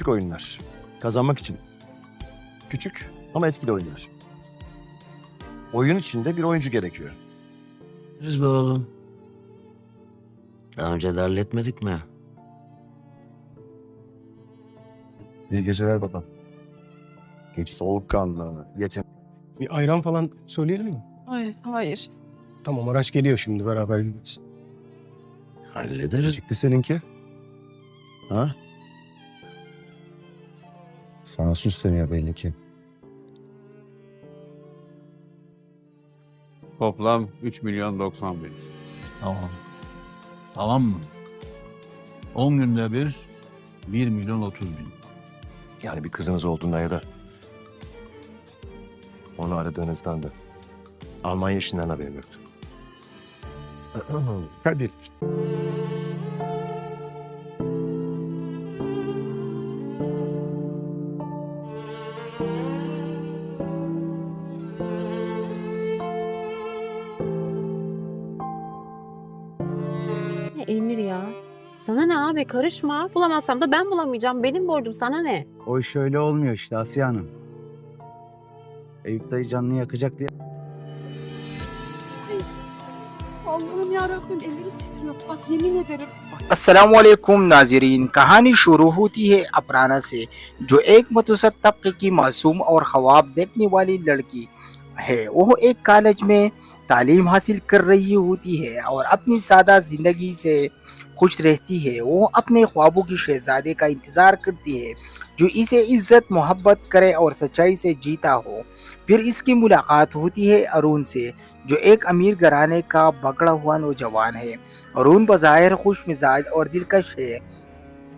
Küçük oyunlar. Kazanmak için. Küçük ama etkili oyunlar. Oyun içinde bir oyuncu gerekiyor. Biz de oğlum. Daha önce de halletmedik mi? İyi geceler babam. Geç soğukkanlı, yetenek. Bir ayran falan söyleyelim mi? Hayır. Tamam, araç geliyor şimdi, beraber gideriz. Hallederiz. Çıktı seninki. Ha? Sana süsleniyor belli ki. Toplam 3.090.000. Tamam. Tamam mı? 10 günde bir 1.030.000. Yani bir kızınız olduğunda ya da onu aradığınızdan da Almanya işinden haberim yoktu. Hadi. Emir ya. Sana ne abi, karışma. Bulamazsam da ben bulamayacağım. Benim borcum, sana ne? O iş öyle olmuyor işte Asiye Hanım. Eyüp dayı canını yakacak diye. Allah'ım yarabbim, ellerim titriyor. Bak yemin ederim. अस्सलामुअलैकुम नाजरीन। कहानी शुरू होती है अफराना से, जो एक मतवसत तबके की मासूम और ख्वाब देखने वाली लड़की है। वो एक कॉलेज में तालीम हासिल कर रही होती है और अपनी सादा ज़िंदगी से खुश रहती है। वो अपने ख्वाबों की शहजादे का इंतज़ार करती है, जो इसे इज़्ज़त मोहब्बत करे और सच्चाई से जीता हो। फिर इसकी मुलाकात होती है अरुण से, जो एक अमीर घराने का बगड़ा हुआ नौजवान है। अरुण बज़ाहिर खुश मिजाज और दिलकश है,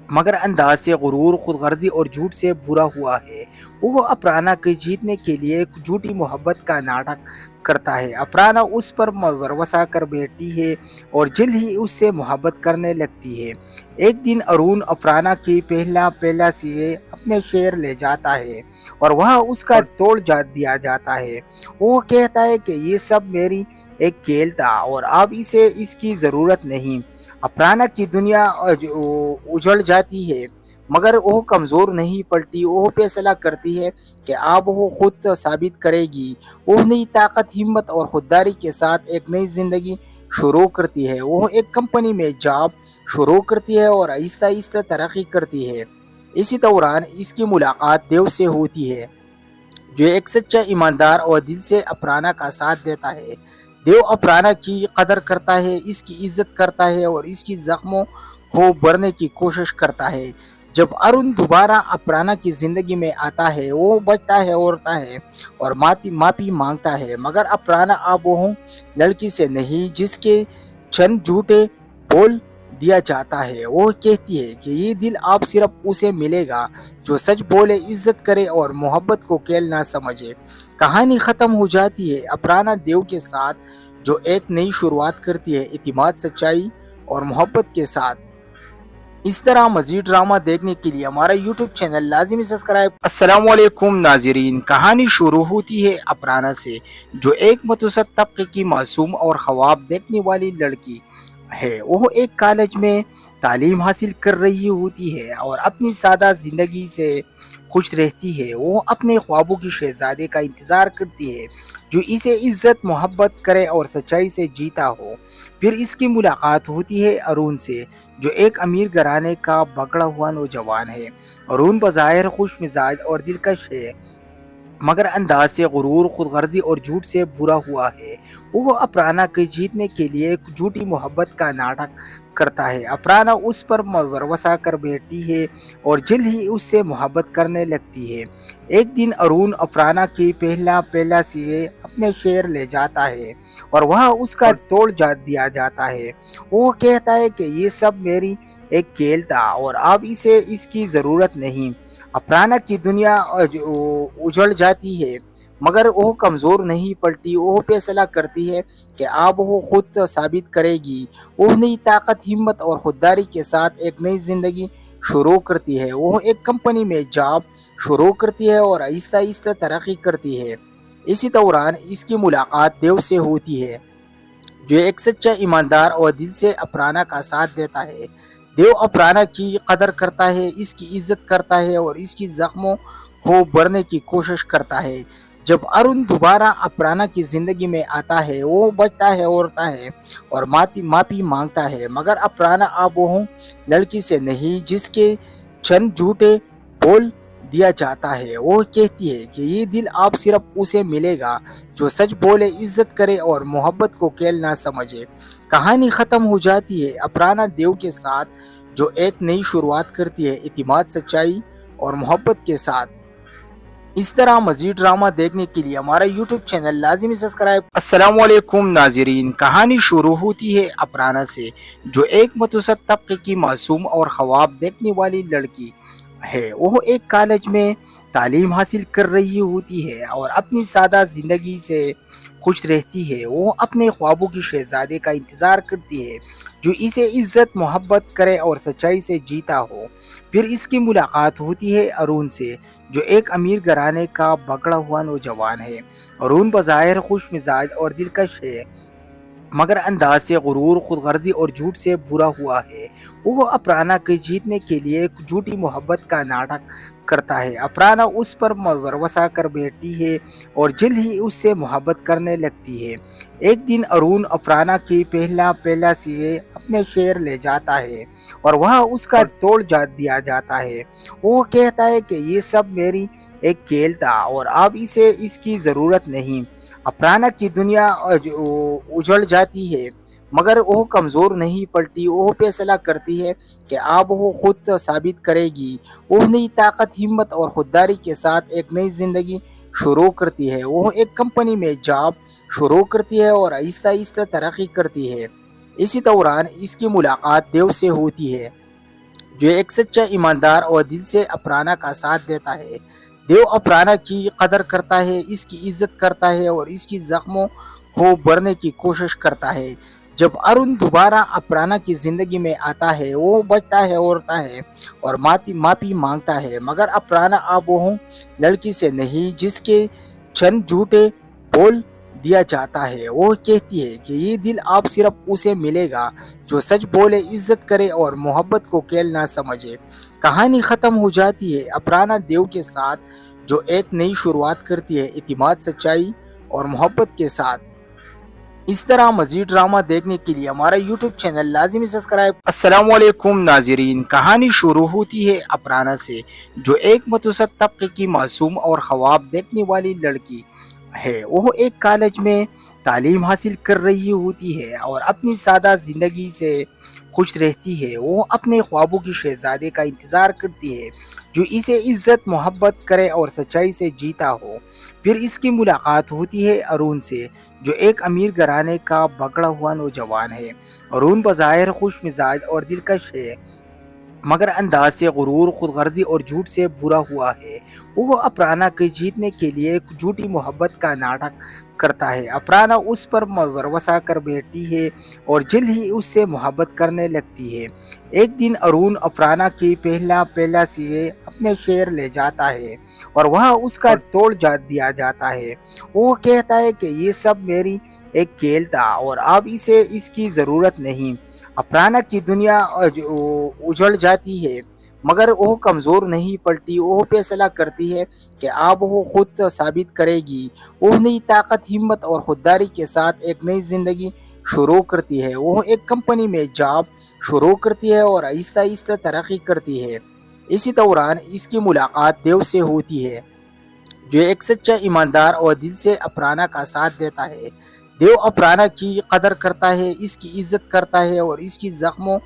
मगर अंदाज से गुरूर, खुदगर्जी और झूठ से बुरा हुआ है। वो अफराना के जीतने के लिए एक झूठी मोहब्बत का नाटक करता है। अफराना उस पर भरोसा कर बैठती है और जल्द ही उससे मोहब्बत करने लगती है। एक दिन अरुण अफराना की पहला से अपने शहर ले जाता है और वह उसका तोड़ दिया जाता है। वो कहता है कि ये सब मेरी एक खेल था और अब इसे इसकी ज़रूरत नहीं। अफराना की दुनिया उजड़ जाती है, मगर वो कमज़ोर नहीं पड़ती। वो फैसला करती है कि अब वो खुद साबित करेगी। वो नई ताकत, हिम्मत और खुददारी के साथ एक नई ज़िंदगी शुरू करती है। वो एक कंपनी में जॉब शुरू करती है और आहिस्ता आहिस्ता तरक्की करती है। इसी दौरान इसकी मुलाकात देव से होती है, जो एक सच्चा ईमानदार और दिल से अफराना का साथ देता है। देव अफराना की कदर करता है, इसकी इज्जत करता है और इसकी जख्मों को भरने की कोशिश करता है। जब अरुण दोबारा अफराना की ज़िंदगी में आता है, वो बचता है, रोता है और माफ़ी मांगता है, मगर अफराना अब वो लड़की से नहीं जिसके चंद झूठे बोल दिया जाता है। वो कहती है कि ये दिल आप सिर्फ उसे मिलेगा जो सच बोले, इज्जत करे और मोहब्बत को खेल ना समझे। कहानी ख़त्म हो जाती है अफराना देव के साथ, जो एक नई शुरुआत करती है इतिमाद, सच्चाई और मोहब्बत के साथ। इस तरह मज़ीद ड्रामा देखने के लिए हमारा यूट्यूब चैनल लाजिमी सब्सक्राइब। अस्सलामुअलैकुम नाजरीन। कहानी शुरू होती है अफराना से, जो एक मतवसत तबके की मासूम और ख्वाब देखने वाली लड़की है। वो एक कॉलेज में तालीम हासिल कर रही होती है और अपनी सादा ज़िंदगी से खुश रहती है। वो अपने ख्वाबों की शहजादे का इंतज़ार करती है, जो इसे इज़्ज़त मोहब्बत करे और सच्चाई से जीता हो। फिर इसकी मुलाकात होती है अरुण से, जो एक अमीर घराने का बगड़ा हुआ नौजवान है। अरुण बज़ाहिर खुश मिजाज और दिलकश है, मगर अंदाज से गुरूर, खुदगर्जी और झूठ से बुरा हुआ है। वो अफराना के जीतने के लिए एक झूठी मोहब्बत का नाटक करता है। अफराना उस पर भरोसा कर बैठती है और जल्द ही उससे मोहब्बत करने लगती है। एक दिन अरुण अफराना की पहला से अपने शहर ले जाता है और वह उसका तोड़ दिया जाता है। वो कहता है कि ये सब मेरी एक खेल था और अब इसे इसकी ज़रूरत नहीं। अफराना की दुनिया उजड़ जाती है, मगर वो कमज़ोर नहीं पड़ती। वो फैसला करती है कि अब वो खुद साबित करेगी। वो नई ताकत, हिम्मत और खुददारी के साथ एक नई ज़िंदगी शुरू करती है। वो एक कंपनी में जॉब शुरू करती है और आहिस्ता आहिस्ता तरक्की करती है। इसी दौरान इसकी मुलाकात देव से होती है, जो एक सच्चा ईमानदार और दिल से अफराना का साथ देता है। देव अफराना की कदर करता है, इसकी इज्जत करता है और इसकी जख्मों को भरने की कोशिश करता है। जब अरुण दोबारा अफराना की जिंदगी में आता है, वो बचता है, रोता है और माफी मांगता है, मगर अफराना अब वो लड़की से नहीं जिसके चंद झूठे बोल दिया जाता है। वो कहती है कि ये दिल आप सिर्फ उसे मिलेगा जो सच बोले, इज्जत करे और मोहब्बत को खेल ना समझे। कहानी खत्म हो जाती है अफराना देव के साथ, जो एक नई शुरुआत करती है इतिमाद, सच्चाई और मोहब्बत के साथ। इस तरह मजीद ड्रामा देखने के लिए हमारा यूट्यूब चैनल लाजिमी सब्सक्राइब। अस्सलाम वालेकुम नाजरीन, कहानी शुरू होती है अफराना से, जो एक मतवसत तबके की मासूम और ख्वाब देखने वाली लड़की है। वो एक कॉलेज में तालीम हासिल कर रही होती है और अपनी सादा जिंदगी से खुश रहती है। वो अपने ख्वाबों की शहजादे का इंतज़ार करती है जो इसे इज्जत मोहब्बत करे और सच्चाई से जीता हो। फिर इसकी मुलाकात होती है अरुण से, जो एक अमीर घराने का बगड़ा हुआ नौजवान है। अरुण बज़ाहिर खुश मिजाज और दिलकश है, मगर अंदाज से गुरूर, खुदगर्जी और झूठ से बुरा हुआ है। वो अफराना के जीतने के लिए एक झूठी मोहब्बत का नाटक करता है। अफराना उस पर भरोसा कर बैठती है और जल्द ही उससे मोहब्बत करने लगती है। एक दिन अरुण अफराना की पहला से अपने शहर ले जाता है और वह उसका तोड़ दिया जाता है। वो कहता है कि ये सब मेरी एक खेल था और अब इसे इसकी ज़रूरत नहीं। अफराना की दुनिया उजड़ जाती है, मगर वो कमज़ोर नहीं पड़ती। वो फैसला करती है कि अब वो खुद साबित करेगी। वो नई ताकत, हिम्मत और खुददारी के साथ एक नई ज़िंदगी शुरू करती है। वो एक कंपनी में जॉब शुरू करती है और आहिस्ता आहिस्ता तरक्की करती है। इसी दौरान इसकी मुलाकात देव से होती है, जो एक सच्चा ईमानदार और दिल से अफराना का साथ देता है। देव अफराना की कदर करता है, इसकी इज्जत करता है और इसकी जख्मों को भरने की कोशिश करता है। जब अरुण दोबारा अफराना की जिंदगी में आता है, वो बचता है, रोता है और माफी मांगता है, मगर अफराना अब वो लड़की से नहीं जिसके चंद झूठे बोल दिया जाता है। वो कहती है कि ये दिल आप सिर्फ उसे मिलेगा जो सच बोले, इज्जत करे और मोहब्बत को खेल ना समझे। कहानी खत्म हो जाती है अफराना देव के साथ, जो एक नई शुरुआत करती है इतिमाद, सच्चाई और मोहब्बत के साथ। इस तरह मजीद ड्रामा देखने के लिए हमारा यूट्यूब चैनल लाजिमी सब्सक्राइब। अस्सलाम वालेकुम नाजरीन, कहानी शुरू होती है अफराना से, जो एक मतवसत तबके की मासूम और ख्वाब देखने वाली लड़की है। वो एक कॉलेज में तालीम हासिल कर रही होती है और अपनी सादा जिंदगी से खुश रहती है। वो अपने ख्वाबों की शहजादे का इंतज़ार करती है जो इसे इज्जत मोहब्बत करे और सच्चाई से जीता हो। फिर इसकी मुलाकात होती है अरुण से, जो एक अमीर घराने का बगड़ा हुआ नौजवान है। अरुण बज़ाहिर खुश मिजाज और दिलकश है, मगर अंदाज से गुरूर, खुदगर्जी और झूठ से बुरा हुआ है। वो अफराना के जीतने के लिए एक झूठी मोहब्बत का नाटक करता है। अफराना उस पर भरोसा कर बैठती है और जल्द ही उससे मोहब्बत करने लगती है। एक दिन अरुण अफराना की पहला से अपने शहर ले जाता है और वह उसका तोड़ दिया जाता है। वो कहता है कि ये सब मेरी एक खेल था और अब इसे इसकी ज़रूरत नहीं। अफराना की दुनिया उजड़ जाती है, मगर वो कमज़ोर नहीं पड़ती। वो फैसला करती है कि अब वो खुद साबित करेगी। वो नई ताकत, हिम्मत और खुददारी के साथ एक नई ज़िंदगी शुरू करती है। वो एक कंपनी में जॉब शुरू करती है और आहिस्ता आहिस्ता तरक्की करती है। इसी दौरान इसकी मुलाकात देव से होती है, जो एक सच्चा ईमानदार और दिल से अफराना का साथ देता है। देव अफराना की कदर करता है, इसकी इज्जत करता है और इसकी जख्मों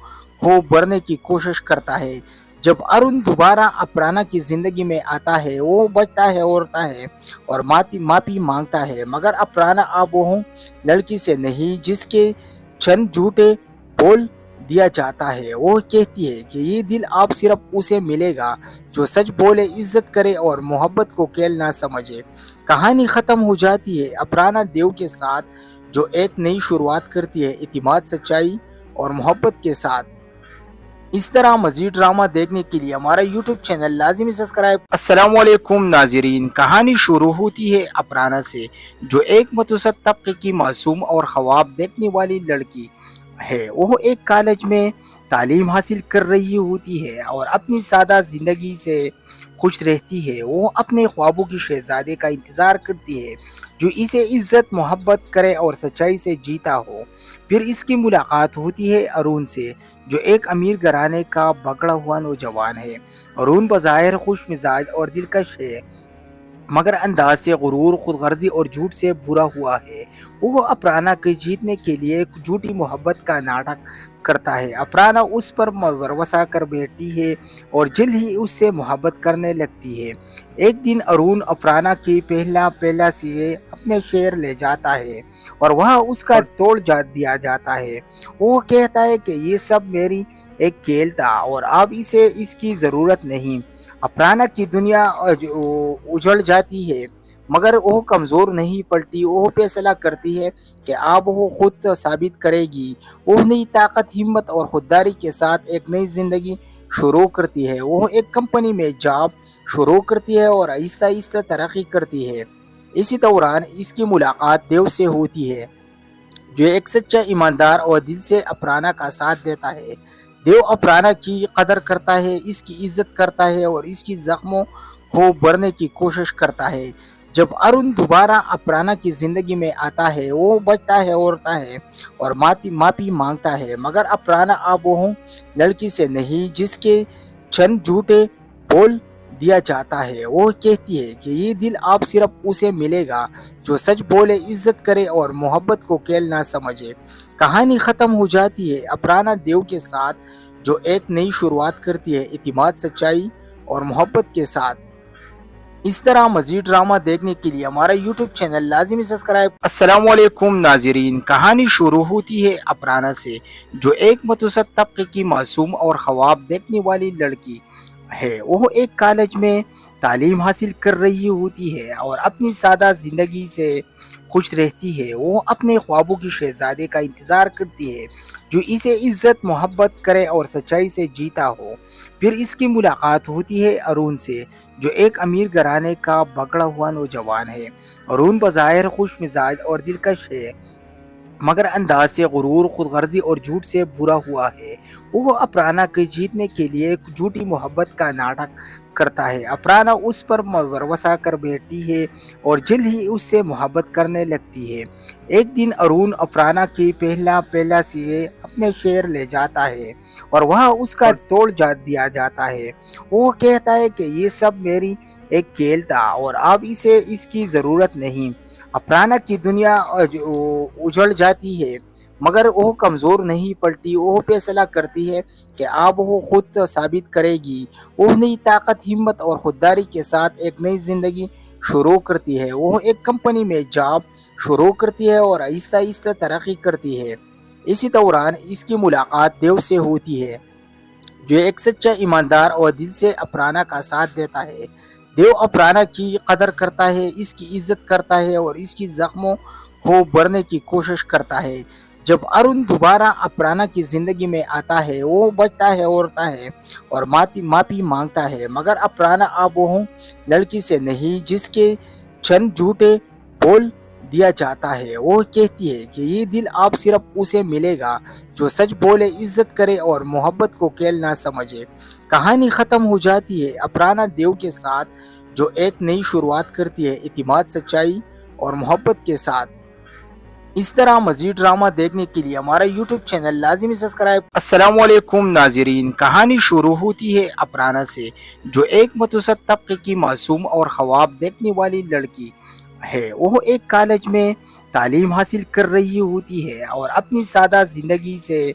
को भरने की कोशिश करता है। जब अरुण दोबारा अफराना की जिंदगी में आता है, वो बचता है, रोता है और माफी मांगता है, मगर अफराना अब वो लड़की से नहीं जिसके चंद झूठे बोल दिया जाता है। वो कहती है कि ये दिल आप सिर्फ उसे मिलेगा जो सच बोले, इज्जत करे और मोहब्बत को खेल ना समझे। कहानी खत्म हो जाती है अफराना देव के साथ, जो एक नई शुरुआत करती है इतिमाद, सच्चाई और मोहब्बत के साथ। इस तरह मजीद ड्रामा देखने के लिए हमारा यूट्यूब चैनल लाजिमी सब्सक्राइब। अस्सलाम वालेकुम नाजरीन, कहानी शुरू होती है अफराना से, जो एक मतवसत तबके की मासूम और ख्वाब देखने वाली लड़की है। वो एक कॉलेज में तालीम हासिल कर रही होती है और अपनी सादा ज़िंदगी से खुश रहती है। वो अपने ख्वाबों की शहजादे का इंतज़ार करती है जो इसे इज़्ज़त मोहब्बत करे और सच्चाई से जीता हो। फिर इसकी मुलाकात होती है अरुण से, जो एक अमीर घराने का बगड़ा हुआ नौजवान है। अरुण बज़ाहिर खुश मिजाज और दिलकश है, मगर अंदाज से गुरूर, खुदगर्जी और झूठ से बुरा हुआ है। वो अफराना के जीतने के लिए एक झूठी मोहब्बत का नाटक करता है। अफराना उस पर वरवसा कर बैठती है और जल्द ही उससे मोहब्बत करने लगती है। एक दिन अरुण अफराना की पहला से अपने शहर ले जाता है और वहाँ उसका तोड़ दिया जाता है। वो कहता है कि ये सब मेरी एक खेल था और अब इसे इसकी ज़रूरत नहीं। अफराना की दुनिया उजड़ जाती है, मगर वो कमज़ोर नहीं पड़ती। वो फैसला करती है कि अब वो खुद साबित करेगी। वो नई ताकत, हिम्मत और खुददारी के साथ एक नई ज़िंदगी शुरू करती है। वो एक कंपनी में जॉब शुरू करती है और आहिस्ता आहिस्ता तरक्की करती है। इसी दौरान इसकी मुलाकात देव से होती है, जो एक सच्चा ईमानदार और दिल से अफराना का साथ देता है। देव अफराना की कदर करता है, इसकी इज्जत करता है और इसकी जख्मों को भरने की कोशिश करता है। जब अरुण दोबारा अफराना की जिंदगी में आता है, वो बचता है, रोता है और माफी मांगता है, मगर अफराना अब वो लड़की से नहीं जिसके चंद झूठे बोल दिया जाता है। वो कहती है कि ये दिल अब सिर्फ उसे मिलेगा जो सच बोले, इज्जत करे और मोहब्बत को खेल ना समझे। कहानी खत्म हो जाती है अफराना देव के साथ, जो एक नई शुरुआत करती है इतिमाद, सच्चाई और मोहब्बत के साथ। इस तरह मजीद ड्रामा देखने के लिए हमारा यूट्यूब चैनल लाजिमी सब्सक्राइब। अस्सलाम वालेकुम नाज़रीन, कहानी शुरू होती है अफराना से, जो एक मतवसत तबके की मासूम और ख्वाब देखने वाली लड़की है। वो एक कॉलेज में तालीम हासिल कर रही होती है और अपनी सादा ज़िंदगी से खुश रहती है। वो अपने ख्वाबों की शहजादे का इंतज़ार करती है जो इसे इज़्ज़त मोहब्बत करे और सच्चाई से जीता हो। फिर इसकी मुलाकात होती है अरुण से, जो एक अमीर घराने का बगड़ा हुआ नौजवान है। अरुण बज़ाहिर खुश मिजाज और दिलकश है, मगर अंदाज से गुरूर, खुदगर्जी और झूठ से बुरा हुआ है। वो अफराना के जीतने के लिए एक झूठी मोहब्बत का नाटक करता है। अफराना उस पर वरवसा कर बैठती है और जल्द ही उससे मोहब्बत करने लगती है। एक दिन अरुण अफराना की पहला से अपने शहर ले जाता है और वहाँ उसका तोड़ दिया जाता है। वो कहता है कि ये सब मेरी एक खेल था और अब इसे इसकी ज़रूरत नहीं। अफराना की दुनिया उजड़ जाती है, मगर वो कमज़ोर नहीं पड़ती। वो फैसला करती है कि अब वो खुद साबित करेगी। वो नई ताकत, हिम्मत और खुददारी के साथ एक नई ज़िंदगी शुरू करती है। वो एक कंपनी में जॉब शुरू करती है और आहिस्ता आहिस्ता तरक्की करती है। इसी दौरान इसकी मुलाकात देव से होती है, जो एक सच्चा ईमानदार और दिल से अफराना का साथ देता है। देव अफराना की कदर करता है, इसकी इज्जत करता है और इसकी जख्मों को भरने की कोशिश करता है। जब अरुण दोबारा अफराना की जिंदगी में आता है, वो बचता है, रोता है और माफी मांगता है, मगर अफराना अब वो लड़की से नहीं जिसके चंद झूठे बोल दिया जाता है। वो कहती है कि ये दिल अब सिर्फ उसे मिलेगा जो सच बोले, इज्जत करे और मोहब्बत को खेल ना समझे। कहानी खत्म हो जाती है अफराना देव के साथ, जो एक नई शुरुआत करती है इतिमाद, सच्चाई और मोहब्बत के साथ। इस तरह मजीद ड्रामा देखने के लिए हमारा यूट्यूब चैनल लाजिमी सब्सक्राइब। अस्सलाम वालेकुम नाज़रीन, कहानी शुरू होती है अफराना से, जो एक मतवसत तबके की मासूम और ख्वाब देखने वाली लड़की है। वो एक कॉलेज में तालीम हासिल कर रही होती है और अपनी सादा ज़िंदगी से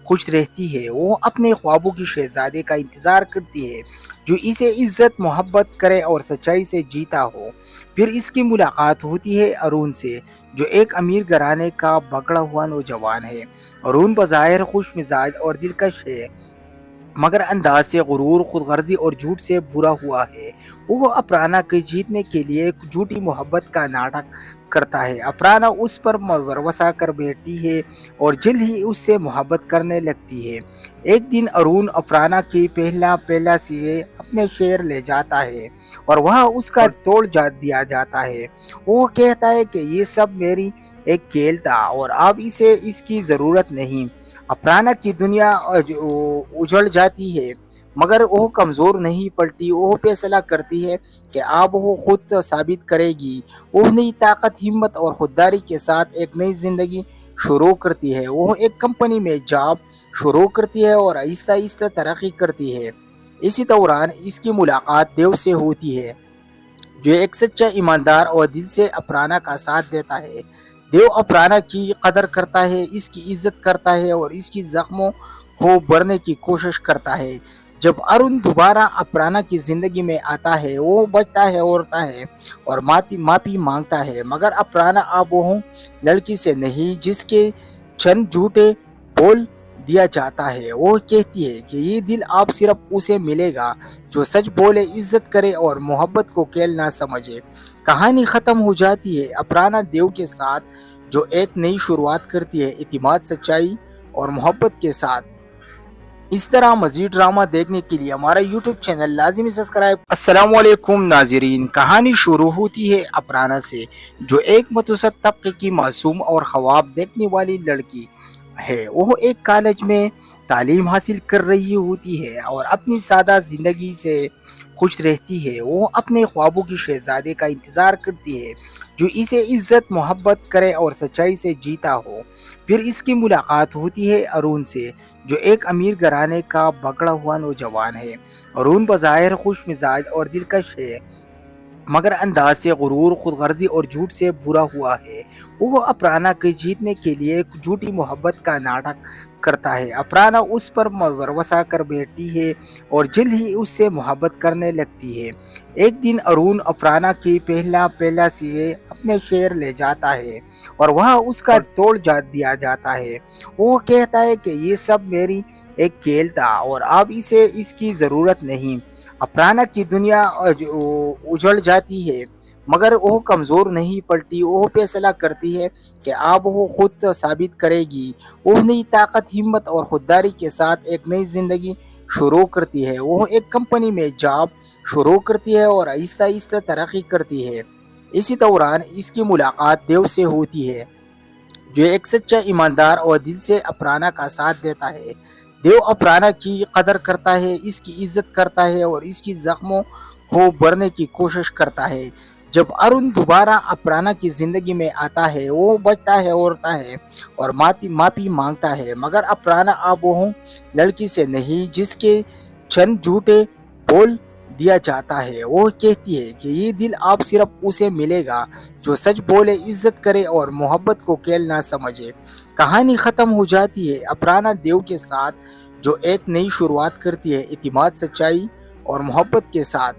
खुश रहती है। वो अपने ख्वाबों की शहजादे का इंतज़ार करती है जो इसे इज़्ज़त मोहब्बत करे और सच्चाई से जीता हो। फिर इसकी मुलाकात होती है अरुण से, जो एक अमीर घराने का बगड़ा हुआ नौजवान है। अरुण बज़ाहिर खुश मिजाज और दिलकश है, मगर अंदाज से गुरूर, खुदगर्जी और झूठ से बुरा हुआ है। वो अफराना के जीतने के लिए एक झूठी मोहब्बत का नाटक करता है। अफराना उस पर वरवसा कर बैठती है और जल्द ही उससे मोहब्बत करने लगती है। एक दिन अरुण अफराना की पहला से अपने शहर ले जाता है और वहाँ उसका तोड़ दिया जाता है। वो कहता है कि ये सब मेरी एक खेल था और अब इसे इसकी ज़रूरत नहीं। अफराना की दुनिया उजड़ जाती है मगर वो कमज़ोर नहीं पड़ती। वो फैसला करती है कि अब वो खुद साबित करेगी। वो नई ताकत, हिम्मत और खुददारी के साथ एक नई ज़िंदगी शुरू करती है। वो एक कंपनी में जॉब शुरू करती है और आहिस्ता आहिस्ता तरक्की करती है। इसी दौरान इसकी मुलाकात देव से होती है, जो एक सच्चा ईमानदार और दिल से अफराना का साथ देता है। देव अफराना की कदर करता है, इसकी इज्जत करता है और इसकी जख्मों को भरने की कोशिश करता है। जब अरुण दोबारा अफराना की जिंदगी में आता है, वो बचता है, रोता है और माफी मांगता है, मगर अफराना अब वो लड़की से नहीं जिसके चंद झूठे बोल दिया जाता है। वो कहती है कि ये दिल आप सिर्फ उसे मिलेगा जो सच बोले, इज्जत करे और मोहब्बत को खेल ना समझे। कहानी खत्म हो जाती है अफराना देव के साथ, जो एक नई शुरुआत करती है इतिमाद, सच्चाई और मोहब्बत के साथ। इस तरह मजीद ड्रामा देखने के लिए हमारा यूट्यूब चैनल लाजिमी सब्सक्राइब। अस्सलामुअलैकुम नाजरीन, कहानी शुरू होती है अफराना से, जो एक मतवसत तबके की मासूम और ख्वाब देखने वाली लड़की है। वो एक कॉलेज में तालीम हासिल कर रही होती है और अपनी सादा जिंदगी से खुश रहती है। वो अपने ख्वाबों की शहजादे का इंतज़ार करती है, जो इसे इज्जत, मोहब्बत करे और सच्चाई से जीता हो। फिर इसकी मुलाकात होती है अरुण से, जो एक अमीर घराने का बगड़ा हुआ नौजवान है। अरुण बज़ाहिर खुश मिजाज और दिलकश है, मगर अंदाज से गुरूर, खुदगर्जी और झूठ से बुरा हुआ है। वो अफराना के जीतने के लिए झूठी मोहब्बत का नाटक करता है। अफराना उस पर भरोसा कर बैठती है और जल्द ही उससे मोहब्बत करने लगती है। एक दिन अरुण अफराना की पहला से अपने शहर ले जाता है और वहाँ उसका तोड़ दिया जाता है। वो कहता है कि ये सब मेरी एक खेल था और अब इसे इसकी ज़रूरत नहीं। अफराना की दुनिया उजड़ जाती है मगर वो कमज़ोर नहीं पड़ती। वो फैसला करती है कि अब वो खुद साबित करेगी। वो नई ताकत, हिम्मत और खुददारी के साथ एक नई ज़िंदगी शुरू करती है। वो एक कंपनी में जॉब शुरू करती है और आहिस्ता आहिस्ता तरक्की करती है। इसी दौरान इसकी मुलाकात देव से होती है, जो एक सच्चा ईमानदार और दिल से अफराना का साथ देता है। देव अफराना की कदर करता है, इसकी इज्जत करता है और इसकी जख्मों को भरने की कोशिश करता है। जब अरुण दोबारा अफराना की जिंदगी में आता है, वो बचता है, रोता है और माफी मांगता है, मगर अफराना अब वो लड़की से नहीं जिसके चंद झूठे बोल दिया जाता है। वो कहती है कि ये दिल आप सिर्फ उसे मिलेगा जो सच बोले, इज्जत करे और मोहब्बत को खेल ना समझे। कहानी खत्म हो जाती है अफराना देव के साथ, जो एक नई शुरुआत करती है इतिमाद, सच्चाई और मोहब्बत के साथ।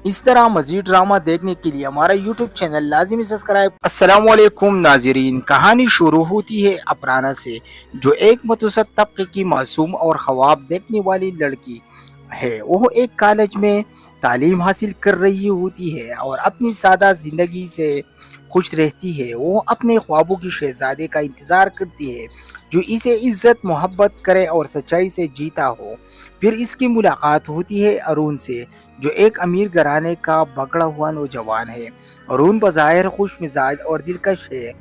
इस तरह मजीद ड्रामा देखने के लिए हमारा यूट्यूब चैनल लाजिमी सब्सक्राइब। अस्सलामुअलैकुम नाजरीन, कहानी शुरू होती है अफराना से, जो एक मतवसत तबके की मासूम और ख्वाब देखने वाली लड़की है। वो एक कॉलेज में तालीम हासिल कर रही होती है और अपनी सादा जिंदगी से खुश रहती है। वो अपने ख्वाबों की शहजादे का इंतज़ार करती है, जो इसे इज्जत, मोहब्बत करे और सच्चाई से जीता हो। फिर इसकी मुलाकात होती है अरुण से, जो एक अमीर घराने का बगड़ा हुआ नौजवान है। अरुण बज़ाहिर खुश मिजाज और दिलकश है,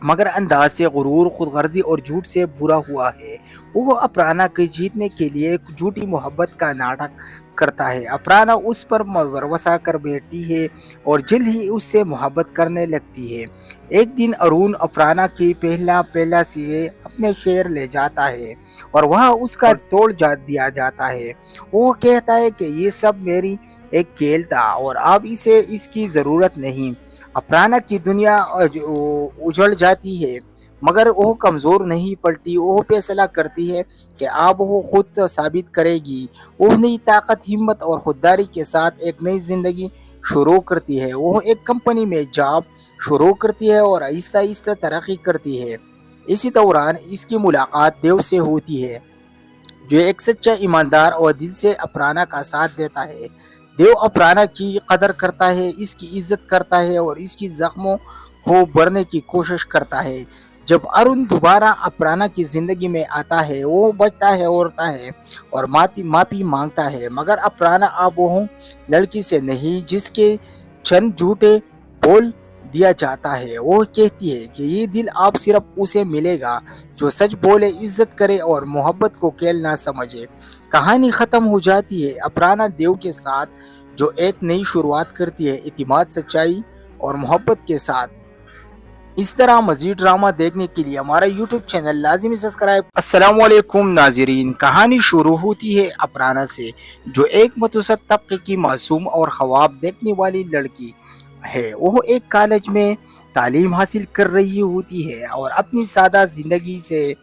मगर अंदाज से गुरूर, खुदगर्जी और झूठ से बुरा हुआ है। वो अफराना के जीतने के लिए झूठी मोहब्बत का नाटक करता है। अफराना उस पर भरोसा कर बैठती है और जल्द ही उससे मोहब्बत करने लगती है। एक दिन अरुण अफराना की पहला से अपने शहर ले जाता है और वहाँ उसका तोड़ दिया जाता है। वो कहता है कि ये सब मेरी एक खेल था और अब इसे इसकी ज़रूरत नहीं। अफराना की दुनिया उजड़ जाती है मगर वो कमज़ोर नहीं पड़ती। वो फैसला करती है कि अब वो खुद साबित करेगी। वो नई ताकत, हिम्मत और खुददारी के साथ एक नई ज़िंदगी शुरू करती है। वो एक कंपनी में जॉब शुरू करती है और आहिस्ता आहिस्ता तरक्की करती है। इसी दौरान इसकी मुलाकात देव से होती है, जो एक सच्चा ईमानदार और दिल से अफराना का साथ देता है। देव अफराना की कदर करता है, इसकी इज्जत करता है और इसकी जख्मों को भरने की कोशिश करता है। जब अरुण दोबारा अफराना की जिंदगी में आता है, वो बचता है, रोता है और माफी मांगता है, मगर अफराना अब वो लड़की से नहीं जिसके चंद झूठे बोल दिया जाता है। वो कहती है कि ये दिल आप सिर्फ उसे मिलेगा जो सच बोले, इज्जत करे और मोहब्बत को खेल ना समझे। कहानी खत्म हो जाती है अपर्णा देव के साथ, जो एक नई शुरुआत करती है इतिमाद, सच्चाई और मोहब्बत के साथ। इस तरह मजीद ड्रामा देखने के लिए हमारा यूट्यूब चैनल लाजिमी सब्सक्राइब। अस्सलाम वालेकुम नाजरीन, कहानी शुरू होती है अपर्णा से, जो एक मतवसत तबके की मासूम और ख्वाब देखने वाली लड़की है। वो एक कॉलेज में तालीम हासिल कर रही होती है और अपनी सादा जिंदगी से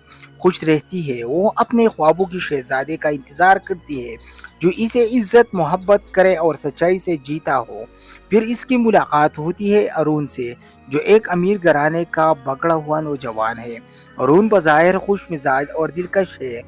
खुश रहती है। वो अपने ख्वाबों की शहजादे का इंतज़ार करती है जो इसे इज्जत, मोहब्बत करे और सच्चाई से जीता हो। फिर इसकी मुलाकात होती है अरुण से, जो एक अमीर घराने का बगड़ा हुआ नौजवान है। अरुण बज़ाहिर खुश मिजाज और दिलकश है,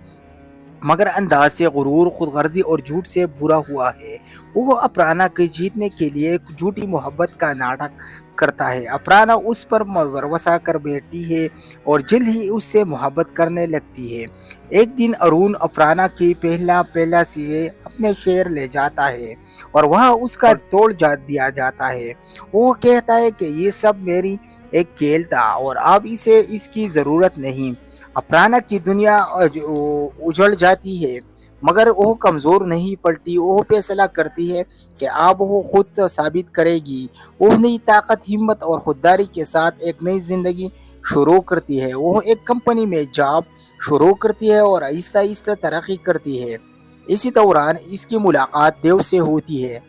मगर अंदाज से गुरूर, खुदगर्जी और झूठ से बुरा हुआ है। वो अपर्णा के जीतने के लिए एक झूठी मोहब्बत का नाटक करता है। अपर्णा उस पर भरोसा कर बैठती है और जल्द ही उससे मोहब्बत करने लगती है। एक दिन अरुण अपर्णा की पहला से अपने शहर ले जाता है और वहाँ उसका तोड़ दिया जाता है। वो कहता है कि ये सब मेरी एक खेल था और अब इसे इसकी ज़रूरत नहीं। अपर्णा की दुनिया उजड़ जाती है, मगर वो कमज़ोर नहीं पड़ती। वो फैसला करती है कि अब वो खुद साबित करेगी। वो नई ताकत, हिम्मत और खुददारी के साथ एक नई ज़िंदगी शुरू करती है। वो एक कंपनी में जॉब शुरू करती है और आहिस्ता आहिस्ता तरक्की करती है। इसी दौरान इसकी मुलाकात देव से होती है,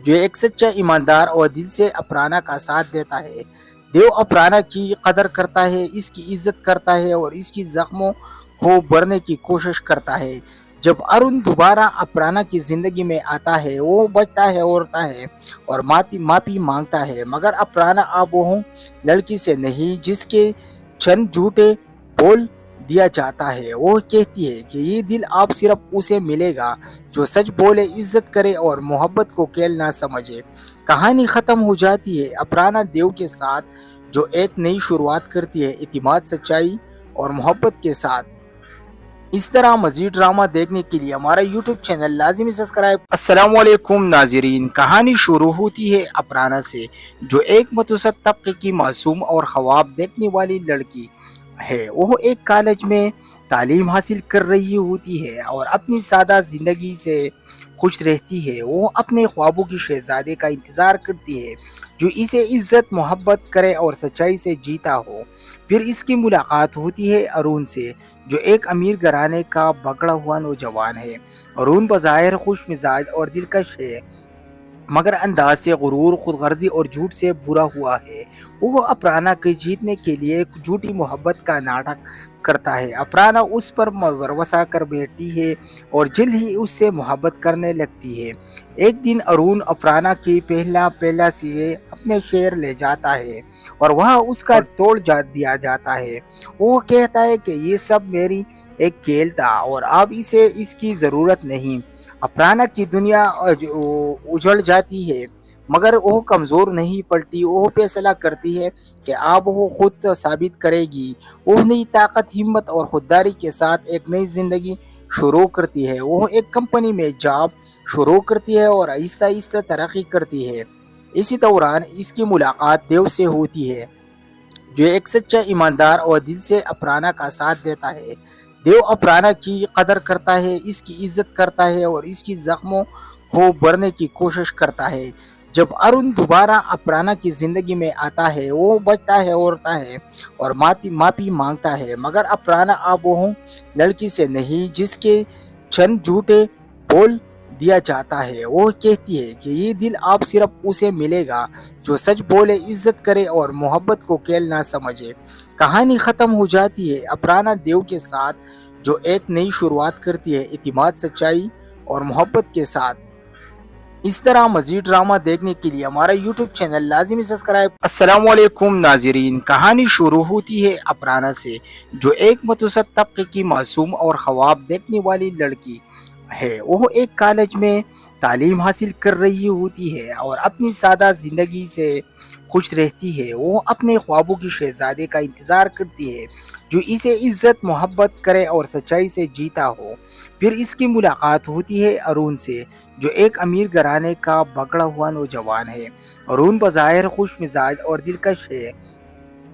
जो एक सच्चा ईमानदार और दिल से अपर्णा का साथ देता है। देव अपर्णा की कदर करता है, इसकी इज्जत करता है और इसकी जख्मों को भरने की कोशिश करता है। जब अरुण दोबारा अपर्णा की जिंदगी में आता है, वो बचता है, रोता है और माफी मांगता है, मगर अपर्णा अब वो लड़की से नहीं जिसके चंद झूठे बोल दिया जाता है। वो कहती है कि ये दिल आप सिर्फ उसे मिलेगा जो सच बोले, इज्जत करे और मोहब्बत को खेल ना समझे। कहानी खत्म हो जाती है अपर्णा देव के साथ, जो एक नई शुरुआत करती है इतिमाद, सच्चाई और मोहब्बत के साथ। इस तरह मजीद ड्रामा देखने के लिए हमारा यूट्यूब चैनल लाजिमी सब्सक्राइब। अस्सलाम वालेकुम नाजरीन, कहानी शुरू होती है अपर्णा से, जो एक मतवसत तबके की मासूम और ख्वाब देखने वाली लड़की है। वो एक कॉलेज में तालीम हासिल कर रही होती है और अपनी सादा जिंदगी से खुश रहती है। वो अपने ख्वाबों की शहजादे का इंतज़ार करती है जो इसे इज्जत, मोहब्बत करे और सच्चाई से जीता हो। फिर इसकी मुलाकात होती है अरुण से, जो एक अमीर घराने का बगड़ा हुआ नौजवान है। अरुण बज़ाहिर खुश मिजाज और दिलकश है, मगर अंदाज से गुरूर, खुदगर्जी और झूठ से बुरा हुआ है। वो अपर्णा के जीतने के लिए एक झूठी मोहब्बत का नाटक करता है। अपर्णा उस पर भरोसा कर बैठती है और जल्द ही उससे मोहब्बत करने लगती है। एक दिन अरुण अपर्णा की पहला से अपने शहर ले जाता है और वहाँ उसका तोड़ दिया जाता है। वो कहता है कि ये सब मेरी एक खेल था और अब इसे इसकी ज़रूरत नहीं। अपर्णा की दुनिया उजड़ जाती है, मगर वो कमज़ोर नहीं पड़ती। वो फैसला करती है कि अब वो खुद साबित करेगी। वो नई ताकत, हिम्मत और खुददारी के साथ एक नई ज़िंदगी शुरू करती है। वो एक कंपनी में जॉब शुरू करती है और आहिस्ता आहिस्ता तरक्की करती है। इसी दौरान इसकी मुलाकात देव से होती है, जो एक सच्चा ईमानदार और दिल से अपर्णा का साथ देता है। देव अपर्णा की कदर करता है, इसकी इज्जत करता है और इसकी जख्मों को भरने की कोशिश करता है। जब अरुण दोबारा अपर्णा की जिंदगी में आता है, वो बचता है, रोता है और माफी मांगता है, मगर अपर्णा अब वो लड़की से नहीं जिसके चंद झूठे बोल दिया जाता है। वो कहती है कि ये दिल आप सिर्फ उसे मिलेगा जो सच बोले, इज्जत करे और मोहब्बत को खेल ना समझे। कहानी खत्म हो जाती है अपर्णा देव के साथ, जो एक नई शुरुआत करती है इतिमाद, सच्चाई और मोहब्बत के साथ। इस तरह मजीद ड्रामा देखने के लिए हमारा यूट्यूब चैनल लाजिमी सब्सक्राइब। अस्सलाम वालेकुम नाजरीन, कहानी शुरू होती है अपर्णा से, जो एक मतवसत तबके की मासूम और ख्वाब देखने वाली लड़की है। वो एक कॉलेज में तालीम हासिल कर रही होती है और अपनी सादा जिंदगी से खुश रहती है। वो अपने ख्वाबों की शहजादे का इंतज़ार करती है जो इसे इज्जत मोहब्बत करे और सच्चाई से जीता हो। फिर इसकी मुलाकात होती है अरुण से, जो एक अमीर घराने का बगड़ा हुआ नौजवान है। अरुण बज़ाहिर खुश मिजाज और दिलकश है,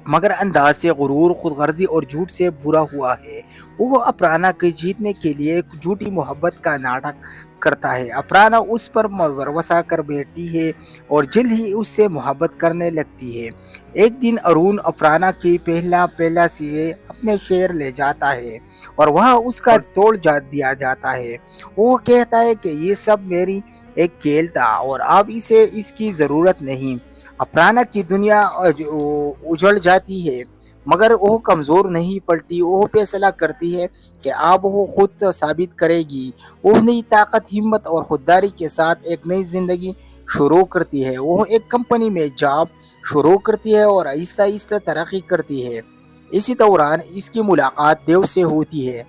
मगर अंदाज से गुरूर, खुदगर्जी और झूठ से बुरा हुआ है। वो अफराना के जीतने के लिए एक झूठी मोहब्बत का नाटक करता है। अफराना उस पर वरवसा कर बैठती है और जल्द ही उससे मोहब्बत करने लगती है। एक दिन अरुण अफराना की पहला से अपने शहर ले जाता है और वह उसका तोड़ दिया जाता है। वो कहता है कि ये सब मेरी एक खेल था और अब इसे इसकी ज़रूरत नहीं। अफराना की दुनिया उजड़ जाती है, मगर वो कमज़ोर नहीं पड़ती। वो फैसला करती है कि अब वो खुद साबित करेगी। वो नई ताकत, हिम्मत और खुददारी के साथ एक नई ज़िंदगी शुरू करती है। वो एक कंपनी में जॉब शुरू करती है और आहिस्ता आहिस्ता तरक्की करती है। इसी दौरान इसकी मुलाकात देव से होती है,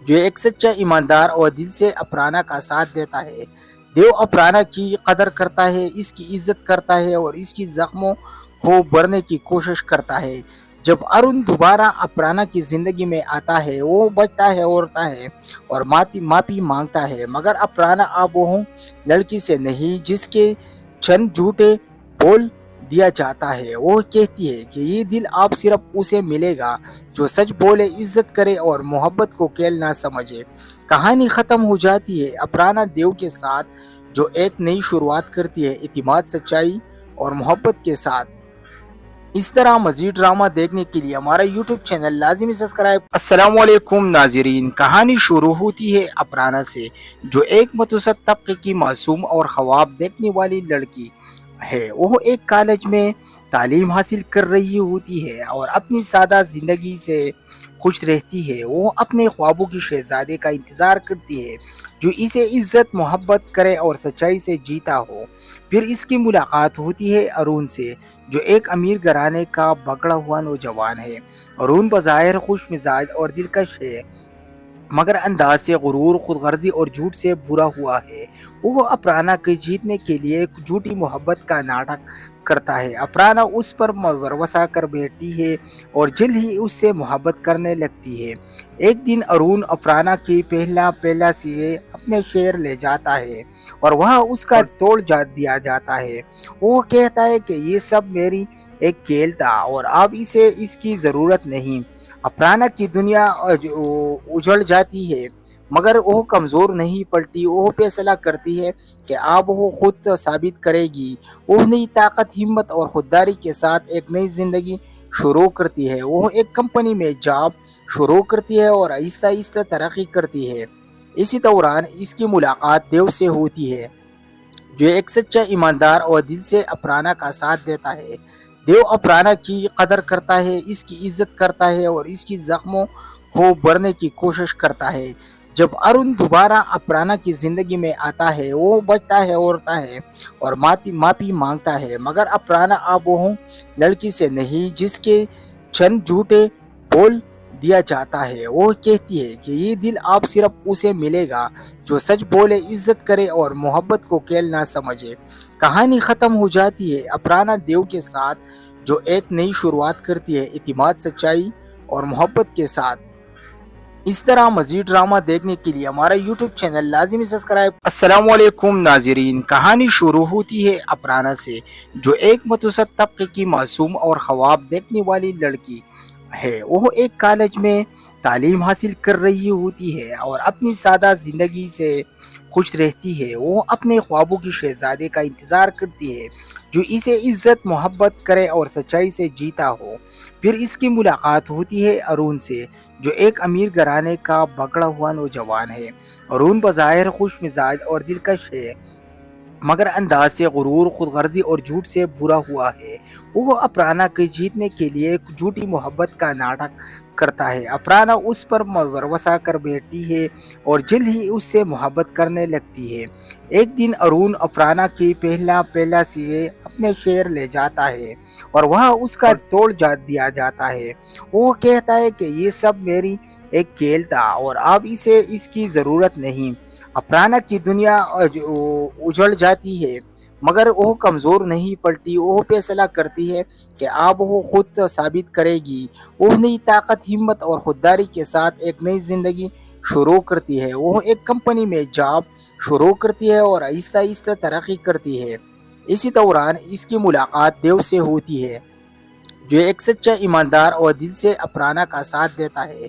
जो एक सच्चा ईमानदार और दिल से अफराना का साथ देता है। देव अफराना की कदर करता है, इसकी इज्जत करता है और इसकी जख्मों को भरने की कोशिश करता है। जब अरुण दोबारा अफराना की जिंदगी में आता है, वो बचता है, औरता है और माफी मांगता है, मगर अफराना अब वो लड़की से नहीं जिसके चंद झूठे बोल दिया जाता है। वो कहती है कि ये दिल अब सिर्फ उसे मिलेगा जो सच बोले, इज्जत करे और मोहब्बत को खेल ना समझे। कहानी खत्म हो जाती है अफराना देव के साथ, जो एक नई शुरुआत करती है इतिमाद, सच्चाई और मोहब्बत के साथ। इस तरह मजीद ड्रामा देखने के लिए हमारा YouTube चैनल लाजिमी सब्सक्राइब। अस्सलामुअलैकुम नाज़रीन, कहानी शुरू होती है अफराना से, जो एक मतवसत तबके की मासूम और ख्वाब देखने वाली लड़की है। वो एक कॉलेज में तालीम हासिल कर रही होती है और अपनी सादा ज़िंदगी से खुश रहती है। वो अपने ख्वाबों की शहजादे का इंतज़ार करती है, जो इसे इज्जत मोहब्बत करे और सच्चाई से जीता हो। फिर इसकी मुलाकात होती है अरुण से, जो एक अमीर घराने का बगड़ा हुआ नौजवान है। अरुण बज़ाहिर खुश मिजाज और दिलकश है, मगर अंदाज से गुरूर, खुदगर्जी और झूठ से बुरा हुआ है। वो अफराना के जीतने के लिए एक झूठी मोहब्बत का नाटक करता है। अफराना उस पर वरवसा कर बैठती है और जल्द ही उससे मोहब्बत करने लगती है। एक दिन अरुण अफराना की पहला से अपने शहर ले जाता है और वह उसका तोड़ दिया जाता है। वो कहता है कि ये सब मेरी एक खेल था और अब इसे इसकी ज़रूरत नहीं। अफराना की दुनिया उजड़ जाती है, मगर वो कमज़ोर नहीं पड़ती। वो फैसला करती है कि अब वो खुद साबित करेगी। वो नई ताकत, हिम्मत और खुददारी के साथ एक नई ज़िंदगी शुरू करती है। वो एक कंपनी में जॉब शुरू करती है और आहिस्ता आहिस्ता तरक्की करती है। इसी दौरान इसकी मुलाकात देव से होती है, जो एक सच्चा ईमानदार और दिल से अफराना का साथ देता है। देव अफराना की कदर करता है, इसकी इज्जत करता है और इसकी जख्मों को भरने की कोशिश करता है। जब अरुण दोबारा अफराना की जिंदगी में आता है, वो बचता है, औरता है और माफी मांगता है, मगर अफराना अब वो लड़की से नहीं जिसके चंद झूठे बोल दिया जाता है। वो कहती है कि ये दिल अब सिर्फ उसे मिलेगा जो सच बोले, इज्जत करे और मोहब्बत को खेल ना समझे। कहानी खत्म हो जाती है अफराना देव के साथ, जो एक नई शुरुआत करती है इतिमाद, सच्चाई और मोहब्बत के साथ। इस तरह मजीद ड्रामा देखने के लिए हमारा YouTube चैनल लाजिमी सब्सक्राइब। अस्सलामुअलैकुम नाज़रीन, कहानी शुरू होती है अफराना से, जो एक मतवसत तबके की मासूम और ख्वाब देखने वाली लड़की है। वो एक कॉलेज में तालीम हासिल कर रही होती है और अपनी सादा ज़िंदगी से खुश रहती है। वो अपने ख्वाबों की शहजादे का इंतज़ार करती है, जो इसे इज्जत मोहब्बत करे और सच्चाई से जीता हो। फिर इसकी मुलाकात होती है अरुण से, जो एक अमीर घराने का बगड़ा हुआ नौजवान है। अरुण बज़ाहिर खुश मिजाज और दिलकश है, मगर अंदाज से गुरूर, खुदगर्जी और झूठ से बुरा हुआ है। वो अफराना के जीतने के लिए एक झूठी मोहब्बत का नाटक करता है। अफराना उस पर वरवसा कर बैठती है और जल्द ही उससे मोहब्बत करने लगती है। एक दिन अरुण अफराना की पहला से अपने शहर ले जाता है और वह उसका तोड़ दिया जाता है। वो कहता है कि ये सब मेरी एक खेल था और अब इसे इसकी ज़रूरत नहीं। अफराना की दुनिया उजड़ जाती है, مگر وہ کمزور نہیں پڑتی، وہ فیصلہ کرتی ہے کہ اب وہ خود ثابت کرے گی۔ وہ نئی طاقت، ہمت اور خودداری کے ساتھ ایک نئی زندگی شروع کرتی ہے۔ وہ ایک کمپنی میں جاب شروع کرتی ہے اور آہستہ آہستہ ترقی کرتی ہے۔ اسی دوران اس کی ملاقات دیو سے ہوتی ہے، جو ایک سچا ایماندار اور دل سے اپرانا کا ساتھ دیتا ہے۔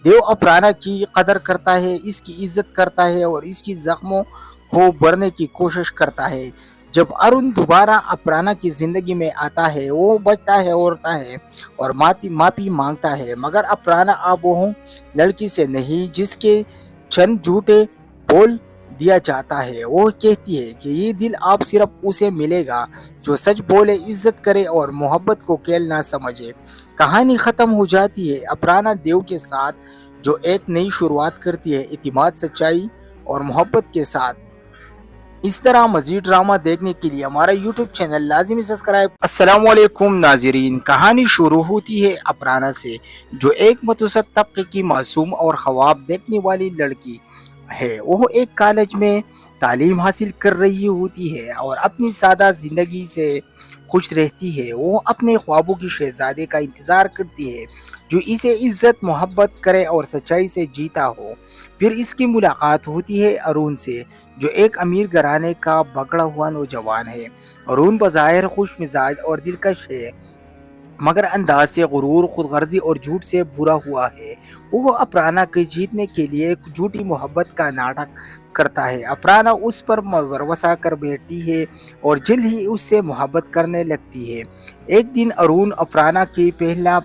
دیو اپرانا کی قدر کرتا ہے، اس کی عزت کرتا ہے اور اس کی زخموں کو بھرنے کی کوشش کرتا ہے۔ جب ارون دوبارہ اپرانا کی زندگی میں آتا ہے، وہ بچتا ہے، روتا ہے اور معافی مانگتا ہے، مگر اپرانا اب وہ لڑکی سے نہیں جس کے چند جھوٹے بول دیا جاتا ہے۔ وہ کہتی ہے کہ یہ دل اب صرف اسے ملے گا جو سچ بولے، عزت کرے اور محبت کو کھیل نہ سمجھے۔ کہانی ختم ہو جاتی ہے اپرانا دیو کے ساتھ، جو ایک نئی شروعات کرتی ہے اعتماد، سچائی اور محبت کے ساتھ۔ اس طرح مزید ڈرامہ دیکھنے کے لیے ہمارا یوٹیوب چینل لازمی سبسکرائب۔ السلام علیکم ناظرین، کہانی شروع ہوتی ہے اپرانا سے، جو ایک متوسط طبقے کی معصوم اور خواب دیکھنے والی لڑکی ہے۔ وہ ایک کالج میں تعلیم حاصل کر رہی ہوتی ہے اور اپنی سادہ زندگی سے خوش رہتی ہے۔ وہ اپنے خوابوں کی شہزادے کا انتظار کرتی ہے جو اسے عزت، محبت کرے اور سچائی سے جیتا ہو۔ پھر اس کی ملاقات ہوتی ہے ارون سے، جو ایک امیر گھرانے کا بگڑا ہوا نوجوان ہے۔ ارون بظاہر خوش مزاج اور دلکش ہے، مگر انداز سے غرور، خود غرضی اور جھوٹ سے بھرا ہوا ہے۔ وہ اپرانا کے جیتنے کے لیے جھوٹی محبت کا ناٹک کرتا ہے۔ اپرانا اس پر بھروسہ کر بیٹھتی ہے اور جلد ہی اس سے محبت کرنے لگتی ہے۔ ایک دن ارون اپرانا کی پہلا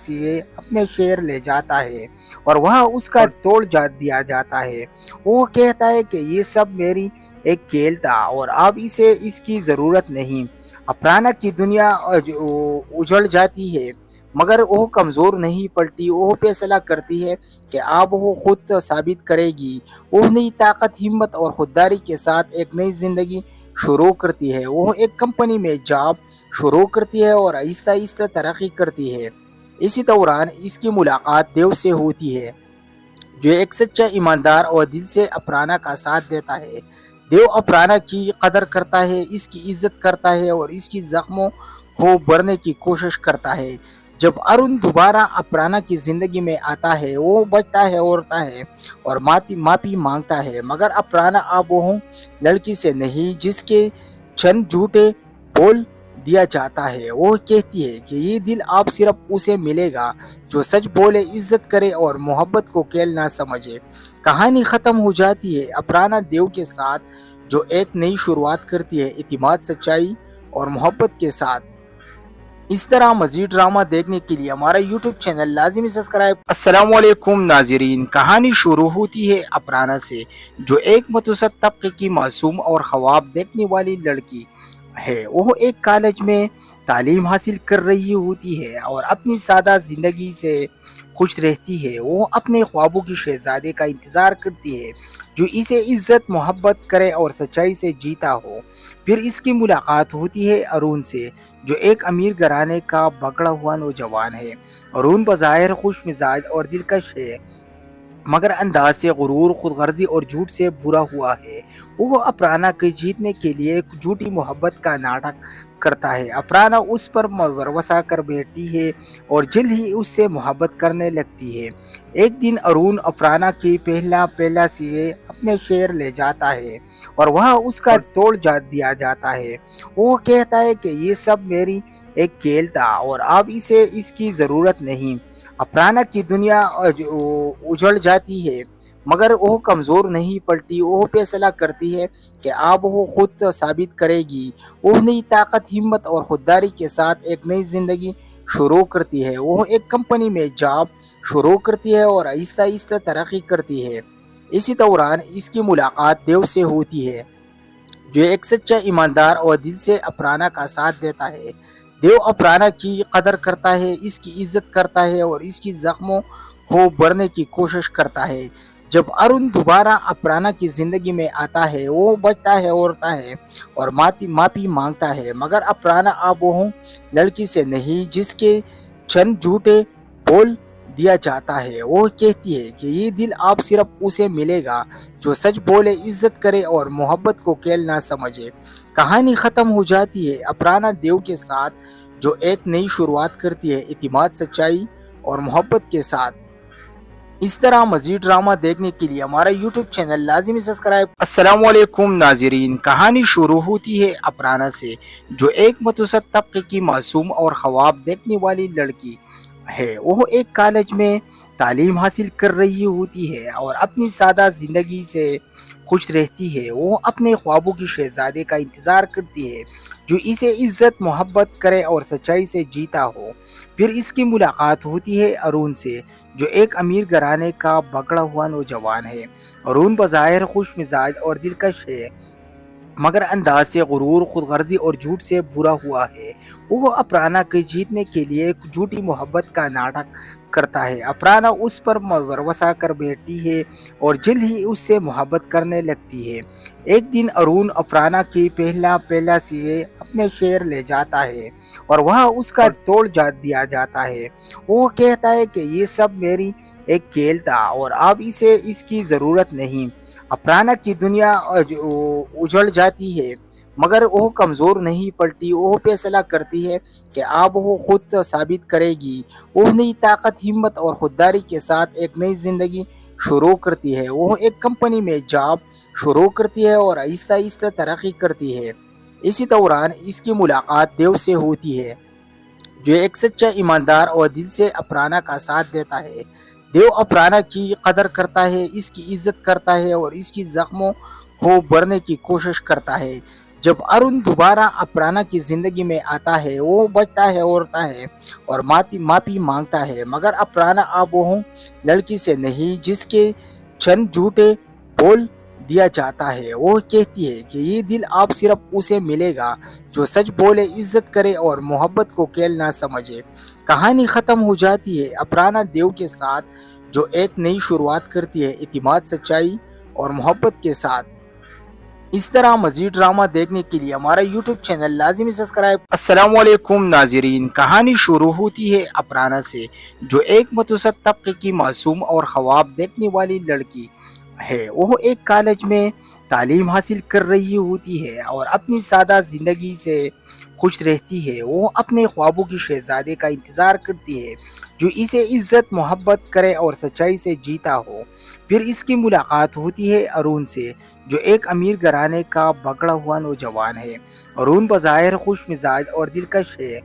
سے اپنے شہر لے جاتا ہے اور وہاں اس کا توڑ دیا جاتا ہے۔ وہ کہتا ہے کہ یہ سب میری ایک کھیل تھا اور اب اسے اس کی ضرورت نہیں۔ اپرانا کی دنیا اجڑ جاتی ہے، مگر وہ کمزور نہیں پڑتی۔ وہ فیصلہ کرتی ہے کہ اب وہ خود ثابت کرے گی۔ وہ نئی طاقت، ہمت اور خودداری کے ساتھ ایک نئی زندگی شروع کرتی ہے۔ وہ ایک کمپنی میں جاب شروع کرتی ہے اور آہستہ آہستہ ترقی کرتی ہے۔ اسی دوران اس کی ملاقات دیو سے ہوتی ہے، جو ایک سچا ایماندار اور دل سے اپرانا کا ساتھ دیتا ہے۔ دیو اپرانا کی قدر کرتا ہے، اس کی عزت کرتا ہے اور اس کی زخموں کو بھرنے کی کوشش کرتا ہے۔ جب ارون دوبارہ اپرانا کی زندگی میں آتا ہے، وہ بچتا ہے، روتا ہے اور معافی مانگتا ہے، مگر اپرانا اب وہ لڑکی سے نہیں جس کے چند جھوٹے بول دیا جاتا ہے۔ وہ کہتی ہے کہ یہ دل اب صرف اسے ملے گا جو سچ بولے، عزت کرے اور محبت کو کھیل نہ سمجھے۔ کہانی ختم ہو جاتی ہے اپرانا دیو کے ساتھ، جو ایک نئی شروعات کرتی ہے اعتماد، سچائی اور محبت کے ساتھ۔ اس طرح مزید ڈرامہ دیکھنے کے لیے ہمارا یوٹیوب چینل لازمی سبسکرائب۔ السلام علیکم ناظرین، کہانی شروع ہوتی ہے اپرانا سے، جو ایک متوسط طبقے کی معصوم اور خواب دیکھنے والی لڑکی ہے۔ وہ ایک کالج میں تعلیم حاصل کر رہی ہوتی ہے اور اپنی سادہ زندگی سے خوش رہتی ہے۔ وہ اپنے خوابوں کی شہزادے کا انتظار کرتی ہے جو اسے عزت، محبت کرے اور سچائی سے جیتا ہو۔ پھر اس کی ملاقات ہوتی ہے ارون سے، جو ایک امیر گھرانے کا بگڑا ہوا نوجوان ہے۔ ارون بظاہر خوش مزاج اور دلکش ہے، مگر انداز سے غرور، خود غرضی اور جھوٹ سے بھرا ہوا ہے۔ وہ اپرانا کے جیتنے کے لیے جھوٹی محبت کا ناٹک کرتا ہے۔ اپرانا اس پر بھروسہ کر بیٹھتی ہے اور جلد ہی اس سے محبت کرنے لگتی ہے۔ ایک دن ارون اپرانا کی پہلا سے اپنے شہر لے جاتا ہے اور وہاں اس کا توڑ دیا جاتا ہے۔ وہ کہتا ہے کہ یہ سب میری ایک کھیل تھا اور اب اسے اس کی ضرورت نہیں۔ اپرانا کی دنیا اجڑ جاتی ہے، مگر وہ کمزور نہیں پڑتی۔ وہ فیصلہ کرتی ہے کہ اب وہ خود ثابت کرے گی۔ وہ نئی طاقت، ہمت اور خودداری کے ساتھ ایک نئی زندگی شروع کرتی ہے۔ وہ ایک کمپنی میں جاب شروع کرتی ہے اور آہستہ آہستہ ترقی کرتی ہے۔ اسی دوران اس کی ملاقات دیو سے ہوتی ہے، جو ایک سچا ایماندار اور دل سے اپرانا کا ساتھ دیتا ہے۔ دیو اپرانا کی قدر کرتا ہے، اس کی عزت کرتا ہے اور اس کی زخموں کو بھرنے کی کوشش کرتا ہے۔ جب ارون دوبارہ اپرانا کی زندگی میں آتا ہے، وہ بچتا ہے، روتا ہے اور معافی مانگتا ہے، مگر اپرانا اب وہ لڑکی سے نہیں جس کے چند جھوٹے بول दिया जाता है। वो कहती है कि ये दिल आप सिर्फ उसे मिलेगा जो सच बोले, इज्जत करे और मोहब्बत को खेल ना समझे। कहानी खत्म हो जाती है अपर्णा देव के साथ, जो एक नई शुरुआत करती है इतिमाद, सच्चाई और मोहब्बत के साथ। इस तरह मजीद ड्रामा देखने के लिए हमारा यूट्यूब चैनल लाजिमी सब्सक्राइब। अस्सलाम वालेकुम नाजरीन, कहानी शुरू होती है अपर्णा से, जो एक मतवसत तबके की मासूम और ख्वाब देखने वाली लड़की है। वो एक कॉलेज में तालीम हासिल कर रही होती है और अपनी सादा जिंदगी से खुश रहती है। वो अपने ख्वाबों की शहजादे का इंतज़ार करती है जो इसे इज्जत मोहब्बत करे और सच्चाई से जीता हो। फिर इसकी मुलाकात होती है अरुण से, जो एक अमीर घराने का बगड़ा हुआ नौजवान है। अरुण बज़ाहिर खुश मिजाज और दिलकश है, मगर अंदाज से गुरूर, खुदगर्जी और झूठ से बुरा हुआ है। वो अपर्णा के जीतने के लिए एक झूठी मोहब्बत का नाटक करता है। अपर्णा उस पर भरोसा कर बैठती है और जल्द ही उससे मोहब्बत करने लगती है। एक दिन अरुण अपर्णा की पहला से अपने शहर ले जाता है और वहाँ उसका तोड़ दिया जाता है। वो कहता है कि ये सब मेरी एक खेल था और अब इसे इसकी ज़रूरत नहीं। अपर्णा की दुनिया उजड़ जाती है, मगर वो कमज़ोर नहीं पड़ती। वो फैसला करती है कि अब वो खुद साबित करेगी। वो नई ताकत, हिम्मत और खुददारी के साथ एक नई ज़िंदगी शुरू करती है। वो एक कंपनी में जॉब शुरू करती है और आहिस्ता आहिस्ता तरक्की करती है। इसी दौरान इसकी मुलाकात देव से होती है, जो एक सच्चा ईमानदार और दिल से अपर्णा का साथ देता है। देव अपर्णा की कदर करता है, इसकी इज्जत करता है और इसकी जख्मों को भरने की कोशिश करता है। जब अरुण दोबारा अपर्णा की जिंदगी में आता है, वो बचता है, रोता है और माफी मांगता है, मगर अपर्णा अब वो लड़की से नहीं जिसके चंद झूठे बोल दिया जाता है। वो कहती है कि ये दिल आप सिर्फ उसे मिलेगा जो सच बोले, इज्जत करे और मोहब्बत को खेल ना समझे। कहानी खत्म हो जाती है अपर्णा देव के साथ, जो एक नई शुरुआत करती है इतिमाद, सच्चाई और मोहब्बत के साथ। इस तरह मजीद ड्रामा देखने के लिए हमारा यूट्यूब चैनल लाजिमी सब्सक्राइब। अस्सलाम वालेकुम नाजरीन, कहानी शुरू होती है अपर्णा से, जो एक मतवसत तबके की मासूम और ख्वाब देखने वाली लड़की है। वो एक कॉलेज में तालीम हासिल कर रही होती है और अपनी सादा जिंदगी से खुश रहती है। वो अपने ख्वाबों की शहजादे का इंतज़ार करती है जो इसे इज्जत मोहब्बत करे और सच्चाई से जीता हो। फिर इसकी मुलाकात होती है अरुण से, जो एक अमीर घराने का बगड़ा हुआ नौजवान है। अरुण बज़ाहिर खुश मिजाज और दिलकश है,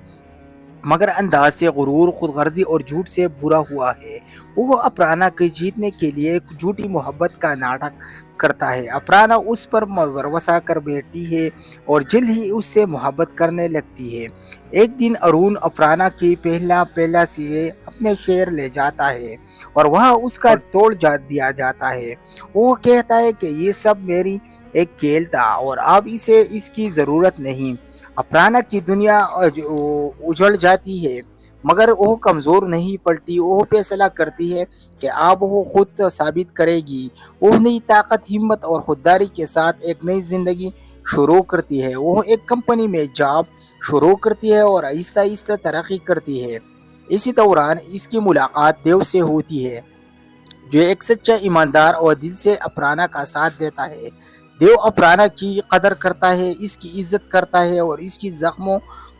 मगर अंदाज से गुरूर, खुदगर्जी और झूठ से बुरा हुआ है। वो अपर्णा के जीतने के लिए एक झूठी मोहब्बत का नाटक करता है। अपर्णा उस पर भरोसा कर बैठती है और जल्द ही उससे मोहब्बत करने लगती है। एक दिन अरुण अपर्णा की पहला से अपने शहर ले जाता है और वहाँ उसका तोड़ दिया जाता है। वो कहता है कि ये सब मेरी एक खेल था और अब इसे इसकी ज़रूरत नहीं। अपर्णा की दुनिया उजड़ जाती है, मगर वो कमज़ोर नहीं पड़ती। वो फैसला करती है कि अब वो खुद साबित करेगी। वो नई ताकत, हिम्मत और खुददारी के साथ एक नई ज़िंदगी शुरू करती है। वो एक कंपनी में जॉब शुरू करती है और आहिस्ता आहिस्ता तरक्की करती है। इसी दौरान इसकी मुलाकात देव से होती है, जो एक सच्चा ईमानदार और दिल से अपर्णा का साथ देता है। देव अपर्णा की कदर करता है, इसकी इज्जत करता है और इसकी जख्मों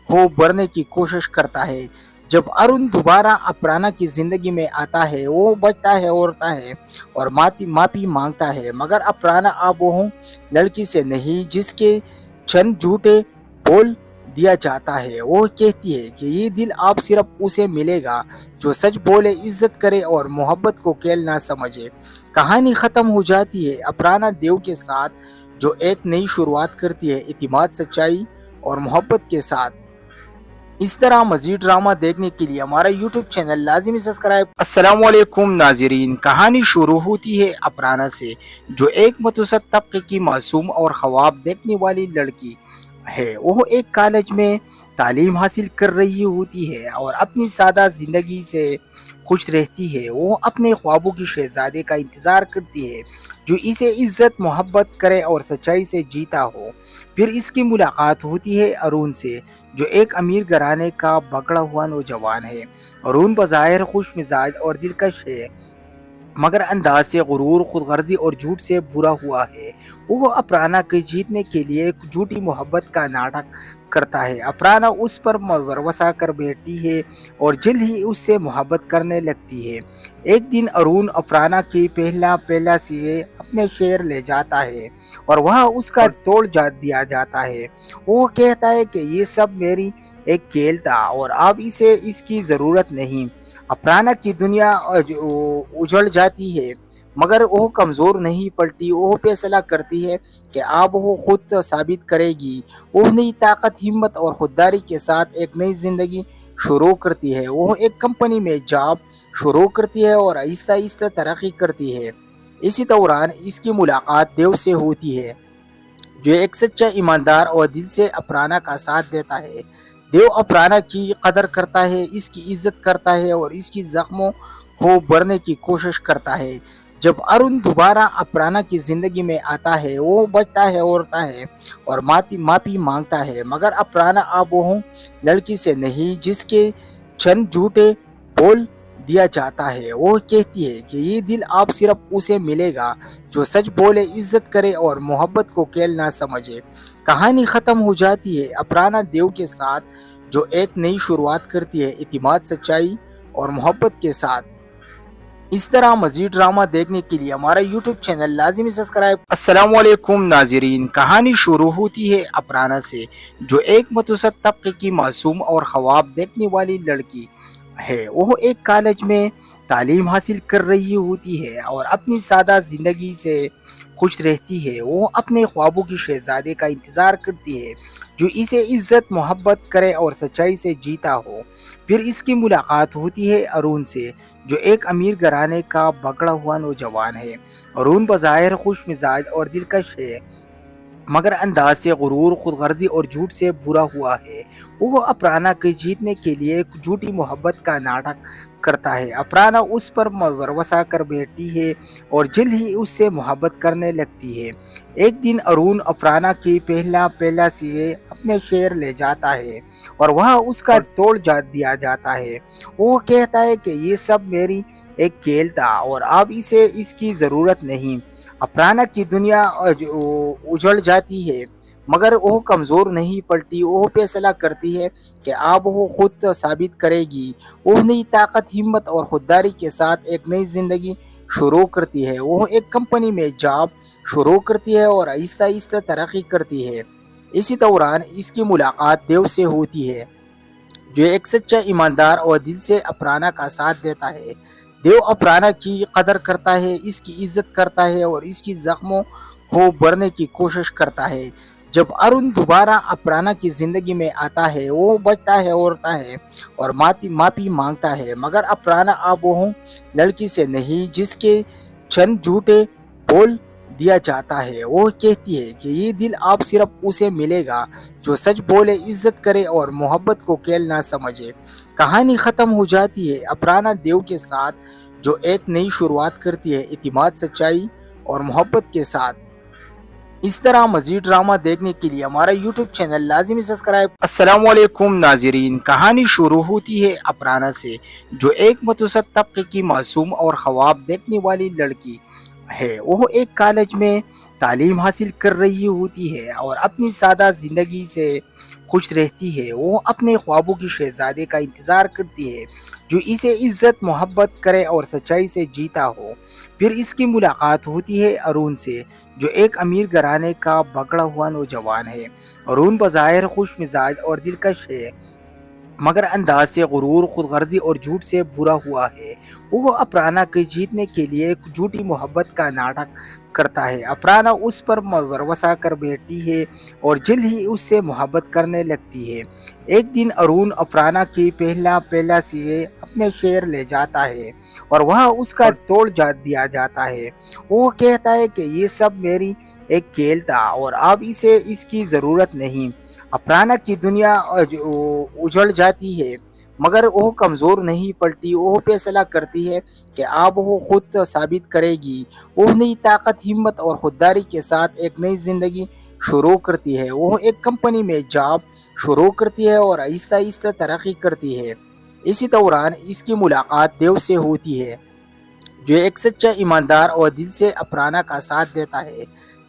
को भरने की कोशिश करता है। जब अरुण दोबारा अपर्णा की जिंदगी में आता है, वो बचता है, रोता है और माफी मांगता है, मगर अपर्णा अब वो लड़की से नहीं जिसके चंद झूठे बोल दिया जाता है। वो कहती है कि ये दिल आप सिर्फ उसे मिलेगा जो सच बोले, इज्जत करे और मोहब्बत को खेल ना समझे। कहानी खत्म हो जाती है अपर्णा देव के साथ, जो एक नई शुरुआत करती है इतिमाद, सच्चाई और मोहब्बत के साथ। इस तरह मजीद ड्रामा देखने के लिए हमारा यूट्यूब चैनल लाजिमी सब्सक्राइब। अस्सलाम वालेकुम नाजरीन, कहानी शुरू होती है अपर्णा से, जो एक मतवसत तबके की मासूम और ख्वाब देखने वाली लड़की है। वो एक कॉलेज में तालीम हासिल कर रही होती है और अपनी सादा जिंदगी से खुश रहती है। वो अपने ख्वाबों की शहजादे का इंतज़ार करती है जो इसे इज्जत मोहब्बत करे और सच्चाई से जीता हो। फिर इसकी मुलाकात होती है अरुण से, जो एक अमीर घराने का बगड़ा हुआ नौजवान है। अरुण बज़ाहिर खुश मिजाज और दिलकश है, मगर अंदाज से गुरूर, खुदगर्जी और झूठ से बुरा हुआ है। वो अफराना के जीतने के लिए एक झूठी मोहब्बत का नाटक करता है। अफराना उस पर वरवसा कर बैठती है और जल्द ही उससे मोहब्बत करने लगती है। एक दिन अरुण अफराना की पहला से अपने शहर ले जाता है और वहाँ उसका तोड़ दिया जाता है। वो कहता है कि ये सब मेरी एक खेल था और अब इसे इसकी ज़रूरत नहीं। अफराना की दुनिया उजड़ जाती है, मगर वो कमज़ोर नहीं पड़ती। वो फैसला करती है कि अब वो खुद साबित करेगी। वो नई ताकत, हिम्मत और खुददारी के साथ एक नई ज़िंदगी शुरू करती है। वो एक कंपनी में जॉब शुरू करती है और आहिस्ता आहिस्ता तरक्की करती है। इसी दौरान इसकी मुलाकात देव से होती है, जो एक सच्चा ईमानदार और दिल से अफराना का साथ देता है। देव अफराना की कदर करता है, इसकी इज्जत करता है और इसकी जख्मों को भरने की कोशिश करता है। जब अरुण दोबारा अफराना की जिंदगी में आता है, वो बचता है, औरता है और माफी मांगता है, मगर अफराना अब वो लड़की से नहीं जिसके चंद झूठे बोल दिया जाता है। वो कहती है कि ये दिल अब सिर्फ उसे मिलेगा जो सच बोले, इज्जत करे और मोहब्बत को खेल ना समझे। कहानी खत्म हो जाती है अफराना देव के साथ, जो एक नई शुरुआत करती है इतिमाद, सच्चाई और मोहब्बत के साथ। इस तरह मजीद ड्रामा देखने के लिए हमारा यूट्यूब चैनल लाजिमी सब्सक्राइब। अस्सलामुअलैकुम नाज़रीन, कहानी शुरू होती है अफराना से, जो एक मतवसत तबके की मासूम और ख्वाब देखने वाली लड़की है। वो एक कॉलेज में तालीम हासिल कर रही होती है और अपनी सादा जिंदगी से खुश रहती है। वो अपने ख्वाबों की शहजादे का इंतज़ार करती है, जो इसे इज्जत मोहब्बत करे और सच्चाई से जीता हो। फिर इसकी मुलाकात होती है अरुण से, जो एक अमीर घराने का बगड़ा हुआ नौजवान है। अरुण बज़ाहिर खुश मिजाज और दिलकश है, मगर अंदाज से गुरूर, खुदगर्जी और झूठ से बुरा हुआ है। वो अफराना के जीतने के लिए एक झूठी मोहब्बत का नाटक करता है। अफराना उस पर वरवसा कर बैठती है और जल्द ही उससे मोहब्बत करने लगती है। एक दिन अरुण अफराना की पहला से अपने शहर ले जाता है और वहाँ उसका तोड़ दिया जाता है। वो कहता है कि ये सब मेरी एक खेल था और अब इसे इसकी ज़रूरत नहीं। अफराना की दुनिया उजड़ जाती है, मगर वो कमज़ोर नहीं पड़ती। वो फैसला करती है कि अब वो खुद साबित करेगी। वो नई ताकत, हिम्मत और खुददारी के साथ एक नई ज़िंदगी शुरू करती है। वो एक कंपनी में जॉब शुरू करती है और आहिस्ता आहिस्ता तरक्की करती है। इसी दौरान इसकी मुलाकात देव से होती है, जो एक सच्चा ईमानदार और दिल से अफराना का साथ देता है। देव अफराना की कदर करता है, इसकी इज्जत करता है और इसकी जख्मों को भरने की कोशिश करता है। जब अरुण दोबारा अफराना की जिंदगी में आता है, वो बचता है, औरता है और माफी मांगता है, मगर अफराना अब वो लड़की से नहीं जिसके चंद झूठे बोल दिया जाता है। वो कहती है कि ये दिल अब सिर्फ उसे मिलेगा जो सच बोले, इज्जत करे और मोहब्बत को खेल ना समझे। कहानी खत्म हो जाती है अफराना देव के साथ, जो एक नई शुरुआत करती है इतिमाद, सच्चाई और मोहब्बत के साथ। इस तरह मजीद ड्रामा देखने के लिए हमारा यूट्यूब चैनल लाजिमी सब्सक्राइब। अस्सलामुअलैकुम नाज़रीन, कहानी शुरू होती है अफराना से, जो एक मतवसत तबके की मासूम और ख्वाब देखने वाली लड़की है। वो एक कॉलेज में तालीम हासिल कर रही होती है और अपनी सादा जिंदगी से खुश रहती है। वो अपने ख्वाबों की शहजादे का इंतज़ार करती है, जो इसे इज्जत मोहब्बत करे और सच्चाई से जीता हो। फिर इसकी मुलाकात होती है अरुण से, जो एक अमीर घराने का बगड़ा हुआ नौजवान है। अरुण बज़ाहिर खुश मिजाज और दिलकश है, मगर अंदाज से गुरूर, खुदगर्जी और झूठ से बुरा हुआ है। वो अफराना के जीतने के लिए एक झूठी मोहब्बत का नाटक करता है। अफराना उस पर वरवसा कर बैठती है और जल्द ही उससे मोहब्बत करने लगती है। एक दिन अरुण अफराना की पहला से अपने शहर ले जाता है और वहाँ उसका तोड़ दिया जाता है। वो कहता है कि ये सब मेरी एक खेल था और अब इसे इसकी ज़रूरत नहीं। अफराना की दुनिया उजड़ जाती है, مگر وہ کمزور نہیں پڑتی، وہ فیصلہ کرتی ہے کہ اب وہ خود ثابت کرے گی۔ وہ نئی طاقت، ہمت اور خودداری کے ساتھ ایک نئی زندگی شروع کرتی ہے۔ وہ ایک کمپنی میں جاب شروع کرتی ہے اور آہستہ آہستہ ترقی کرتی ہے۔ اسی دوران اس کی ملاقات دیو سے ہوتی ہے، جو ایک سچا ایماندار اور دل سے اپرانا کا ساتھ دیتا ہے۔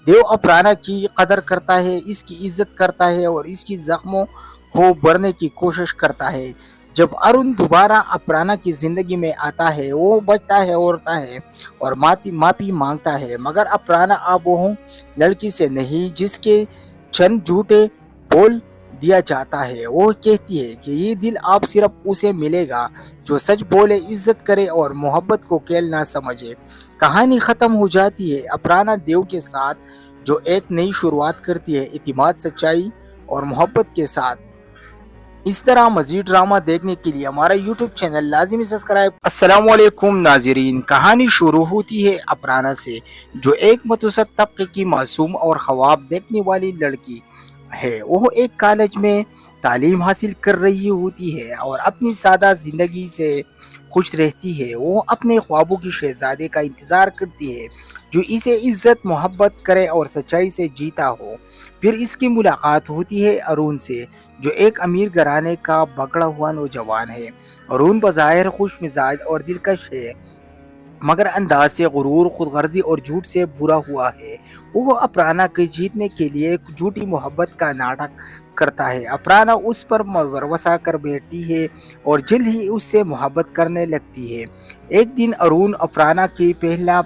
دیو اپرانا کی قدر کرتا ہے، اس کی عزت کرتا ہے اور اس کی زخموں کو بھرنے کی کوشش کرتا ہے۔ جب ارون دوبارہ اپرانا کی زندگی میں آتا ہے، وہ بچتا ہے، روتا ہے اور معافی مانگتا ہے، مگر اپرانا اب وہ لڑکی سے نہیں جس کے چند جھوٹے بول دیا جاتا ہے۔ وہ کہتی ہے کہ یہ دل اب صرف اسے ملے گا جو سچ بولے، عزت کرے اور محبت کو کھیل نہ سمجھے۔ کہانی ختم ہو جاتی ہے اپرانا دیو کے ساتھ، جو ایک نئی شروعات کرتی ہے اعتماد، سچائی اور محبت کے ساتھ۔ اس طرح مزید ڈرامہ دیکھنے کے لیے ہمارا یوٹیوب چینل لازمی سبسکرائب۔ السلام علیکم ناظرین، کہانی شروع ہوتی ہے اپرانا سے، جو ایک متوسط طبقے کی معصوم اور خواب دیکھنے والی لڑکی ہے۔ وہ ایک کالج میں تعلیم حاصل کر رہی ہوتی ہے اور اپنی سادہ زندگی سے خوش رہتی ہے۔ وہ اپنے خوابوں کی شہزادے کا انتظار کرتی ہے جو اسے عزت، محبت کرے اور سچائی سے جیتا ہو۔ پھر اس کی ملاقات ہوتی ہے ارون سے، جو ایک امیر گھرانے کا بگڑا ہوا نوجوان ہے۔ ارون بظاہر خوش مزاج اور دلکش ہے، مگر انداز سے غرور، خود غرضی اور جھوٹ سے برا ہوا ہے۔ وہ اپرانا کے جیتنے کے لیے جھوٹی محبت کا ناٹک کرتا ہے۔ اپرانا اس پر بھروسہ کر بیٹھتی ہے اور جلد ہی اس سے محبت کرنے لگتی ہے۔ ایک دن ارون اپرانا کی پہلا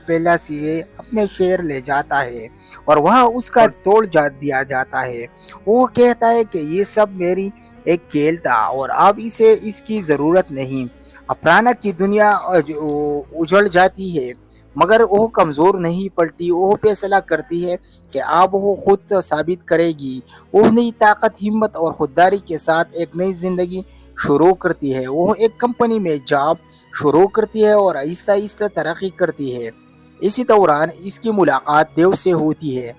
سے اپنے شہر لے جاتا ہے اور وہاں اس کا توڑ دیا جاتا ہے۔ وہ کہتا ہے کہ یہ سب میری ایک کھیل تھا اور اب اسے اس کی ضرورت نہیں۔ اپرانا کی دنیا اجڑ جاتی ہے، مگر وہ کمزور نہیں پڑتی۔ وہ فیصلہ کرتی ہے کہ اب وہ خود ثابت کرے گی۔ وہ نئی طاقت، ہمت اور خودداری کے ساتھ ایک نئی زندگی شروع کرتی ہے۔ وہ ایک کمپنی میں جاب شروع کرتی ہے اور آہستہ آہستہ ترقی کرتی ہے۔ اسی دوران اس کی ملاقات دیو سے ہوتی ہے،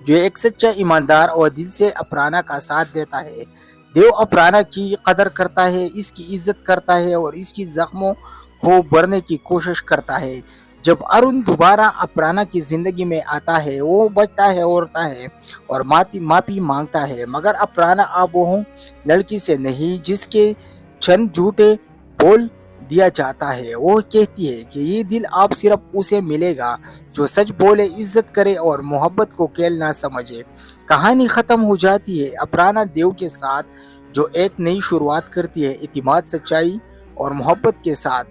جو ایک سچا ایماندار اور دل سے اپرانا کا ساتھ دیتا ہے۔ دیو اپرانا کی قدر کرتا ہے، اس کی عزت کرتا ہے اور اس کی زخموں کو بھرنے کی کوشش کرتا ہے۔ جب ارون دوبارہ اپرانا کی زندگی میں آتا ہے، وہ بچتا ہے، روتا ہے اور معافی مانگتا ہے، مگر اپرانا اب وہ لڑکی سے نہیں جس کے چند جھوٹے بول دیا جاتا ہے۔ وہ کہتی ہے کہ یہ دل اب صرف اسے ملے گا جو سچ بولے، عزت کرے اور محبت کو کھیل نہ سمجھے۔ کہانی ختم ہو جاتی ہے اپرانا دیو کے ساتھ، جو ایک نئی شروعات کرتی ہے اعتماد، سچائی اور محبت کے ساتھ۔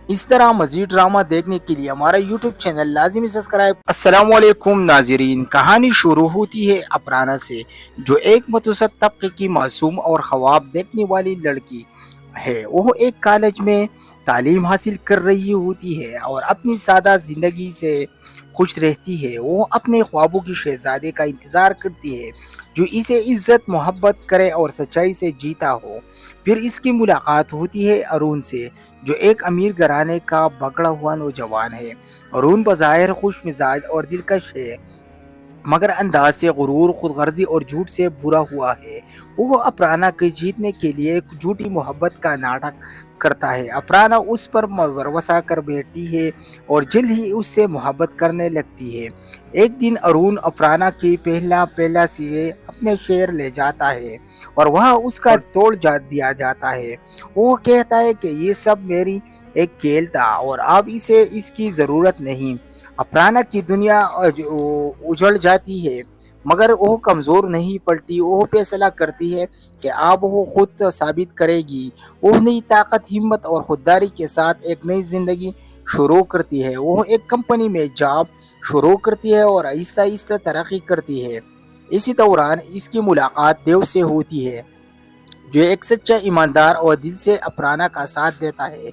اس طرح مزید ڈرامہ دیکھنے کے لیے ہمارا یوٹیوب چینل لازمی سبسکرائب۔ السلام علیکم ناظرین، کہانی شروع ہوتی ہے اپرانا سے، جو ایک متوسط طبقے کی معصوم اور خواب دیکھنے والی لڑکی ہے۔ وہ ایک کالج میں تعلیم حاصل کر رہی ہوتی ہے اور اپنی سادہ زندگی سے خوش رہتی ہے۔ وہ اپنے خوابوں کی شہزادے کا انتظار کرتی ہے جو اسے عزت، محبت کرے اور سچائی سے جیتا ہو۔ پھر اس کی ملاقات ہوتی ہے ارون سے، جو ایک امیر گھرانے کا بگڑا ہوا نوجوان ہے۔ ارون بظاہر خوش مزاج اور دلکش ہے، مگر انداز سے غرور، خود غرضی اور جھوٹ سے برا ہوا ہے۔ وہ اپرانا کے جیتنے کے لیے جھوٹی محبت کا ناٹک کرتا ہے۔ اپرانا اس پر بھروسہ کر بیٹھتی ہے اور جلد ہی اس سے محبت کرنے لگتی ہے۔ ایک دن ارون اپرانا کی پہلا سے اپنے شہر لے جاتا ہے اور وہاں اس کا توڑ دیا جاتا ہے۔ وہ کہتا ہے کہ یہ سب میری ایک کھیل تھا اور اب اسے اس کی ضرورت نہیں۔ اپرانا کی دنیا اجڑ جاتی ہے، مگر وہ کمزور نہیں پڑتی۔ وہ فیصلہ کرتی ہے کہ اب وہ خود ثابت کرے گی۔ وہ نئی طاقت، ہمت اور خودداری کے ساتھ ایک نئی زندگی شروع کرتی ہے۔ وہ ایک کمپنی میں جاب شروع کرتی ہے اور آہستہ آہستہ ترقی کرتی ہے۔ اسی دوران اس کی ملاقات دیو سے ہوتی ہے، جو ایک سچا ایماندار اور دل سے اپرانا کا ساتھ دیتا ہے۔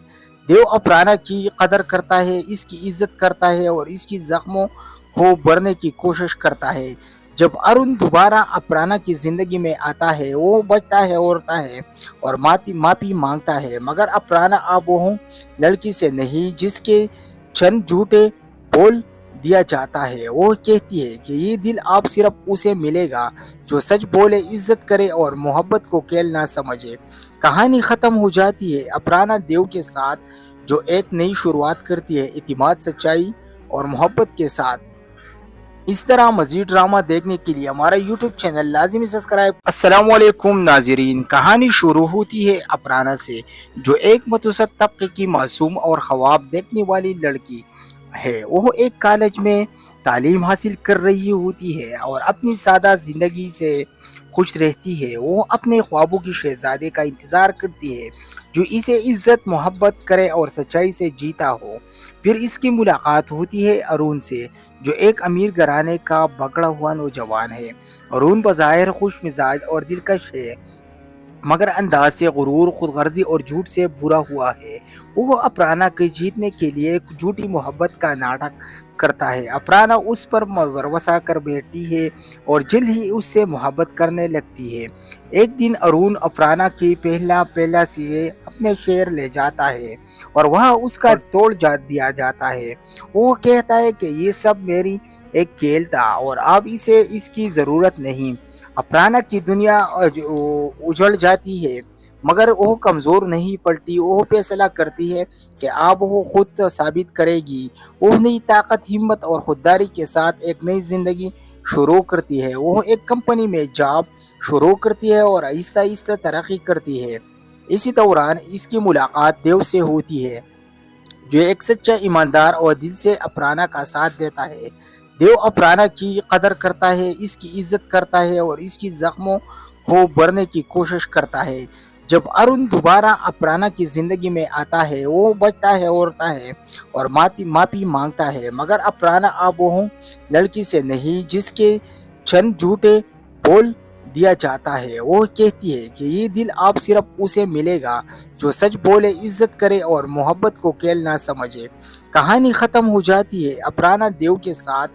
دیو اپرانا کی قدر کرتا ہے، اس کی عزت کرتا ہے اور اس کی زخموں کو بھرنے کی کوشش کرتا ہے۔ جب ارون دوبارہ اپرانا کی زندگی میں آتا ہے، وہ بچتا ہے، روتا ہے اور معافی مانگتا ہے، مگر اپرانا اب وہ لڑکی سے نہیں جس کے چند جھوٹے بول دیا جاتا ہے۔ وہ کہتی ہے کہ یہ دل اب صرف اسے ملے گا جو سچ بولے، عزت کرے اور محبت کو کھیل نہ سمجھے۔ कहानी ख़त्म हो जाती है अपराना देव के साथ, जो एक नई शुरुआत करती है इतिमाद, सच्चाई और मोहब्बत के साथ। इस तरह मजीद ड्रामा देखने के लिए हमारा यूट्यूब चैनल लाजिमी सब्सक्राइब। अस्सलाम वालेकुम नाज़रीन, कहानी शुरू होती है अपराना से, जो एक मतवसत तबके की मासूम और ख्वाब देखने वाली लड़की है। वो एक कॉलेज में तालीम हासिल कर रही होती है और अपनी सादा ज़िंदगी से खुश रहती है। वो अपने ख्वाबों की शहजादे का इंतज़ार करती है, जो इसे इज्जत मोहब्बत करे और सच्चाई से जीता हो। फिर इसकी मुलाकात होती है अरुण से, जो एक अमीर घराने का बगड़ा हुआ नौजवान है। अरुण बज़ाहिर खुश मिजाज और दिलकश है, मगर अंदाज से गुरूर, खुदगर्जी और झूठ से बुरा हुआ है। वो अपराना के जीतने के लिए एक झूठी मोहब्बत का नाटक करता है। अपराना उस पर भरोसा कर बैठती है और जल्द ही उससे मोहब्बत करने लगती है। एक दिन अरुण अपराना की पहला से अपने शहर ले जाता है और वहाँ उसका तोड़ दिया जाता है। वो कहता है कि ये सब मेरी एक खेल था और अब इसे इसकी ज़रूरत नहीं। अपराना की दुनिया उजड़ जाती है, मगर वो कमज़ोर नहीं पड़ती। वो फैसला करती है कि अब वो खुद साबित करेगी। वो नई ताकत, हिम्मत और खुददारी के साथ एक नई ज़िंदगी शुरू करती है। वो एक कंपनी में जॉब शुरू करती है और आहिस्ता आहिस्ता तरक्की करती है। इसी दौरान इसकी मुलाकात देव से होती है, जो एक सच्चा ईमानदार और दिल से अपराना का साथ देता है। देव अपराना की कदर करता है, इसकी इज्जत करता है और इसकी जख्मों को भरने की कोशिश करता है। जब अरुण दोबारा अपराना की जिंदगी में आता है, वो बचता है, रोता है और माफी मांगता है, मगर अपराना अब वो लड़की से नहीं जिसके चंद झूठे बोल दिया जाता है। वो कहती है कि ये दिल आप सिर्फ उसे मिलेगा जो सच बोले, इज्जत करे और मोहब्बत को खेल ना समझे। कहानी ख़त्म हो जाती है अपराना देव के साथ,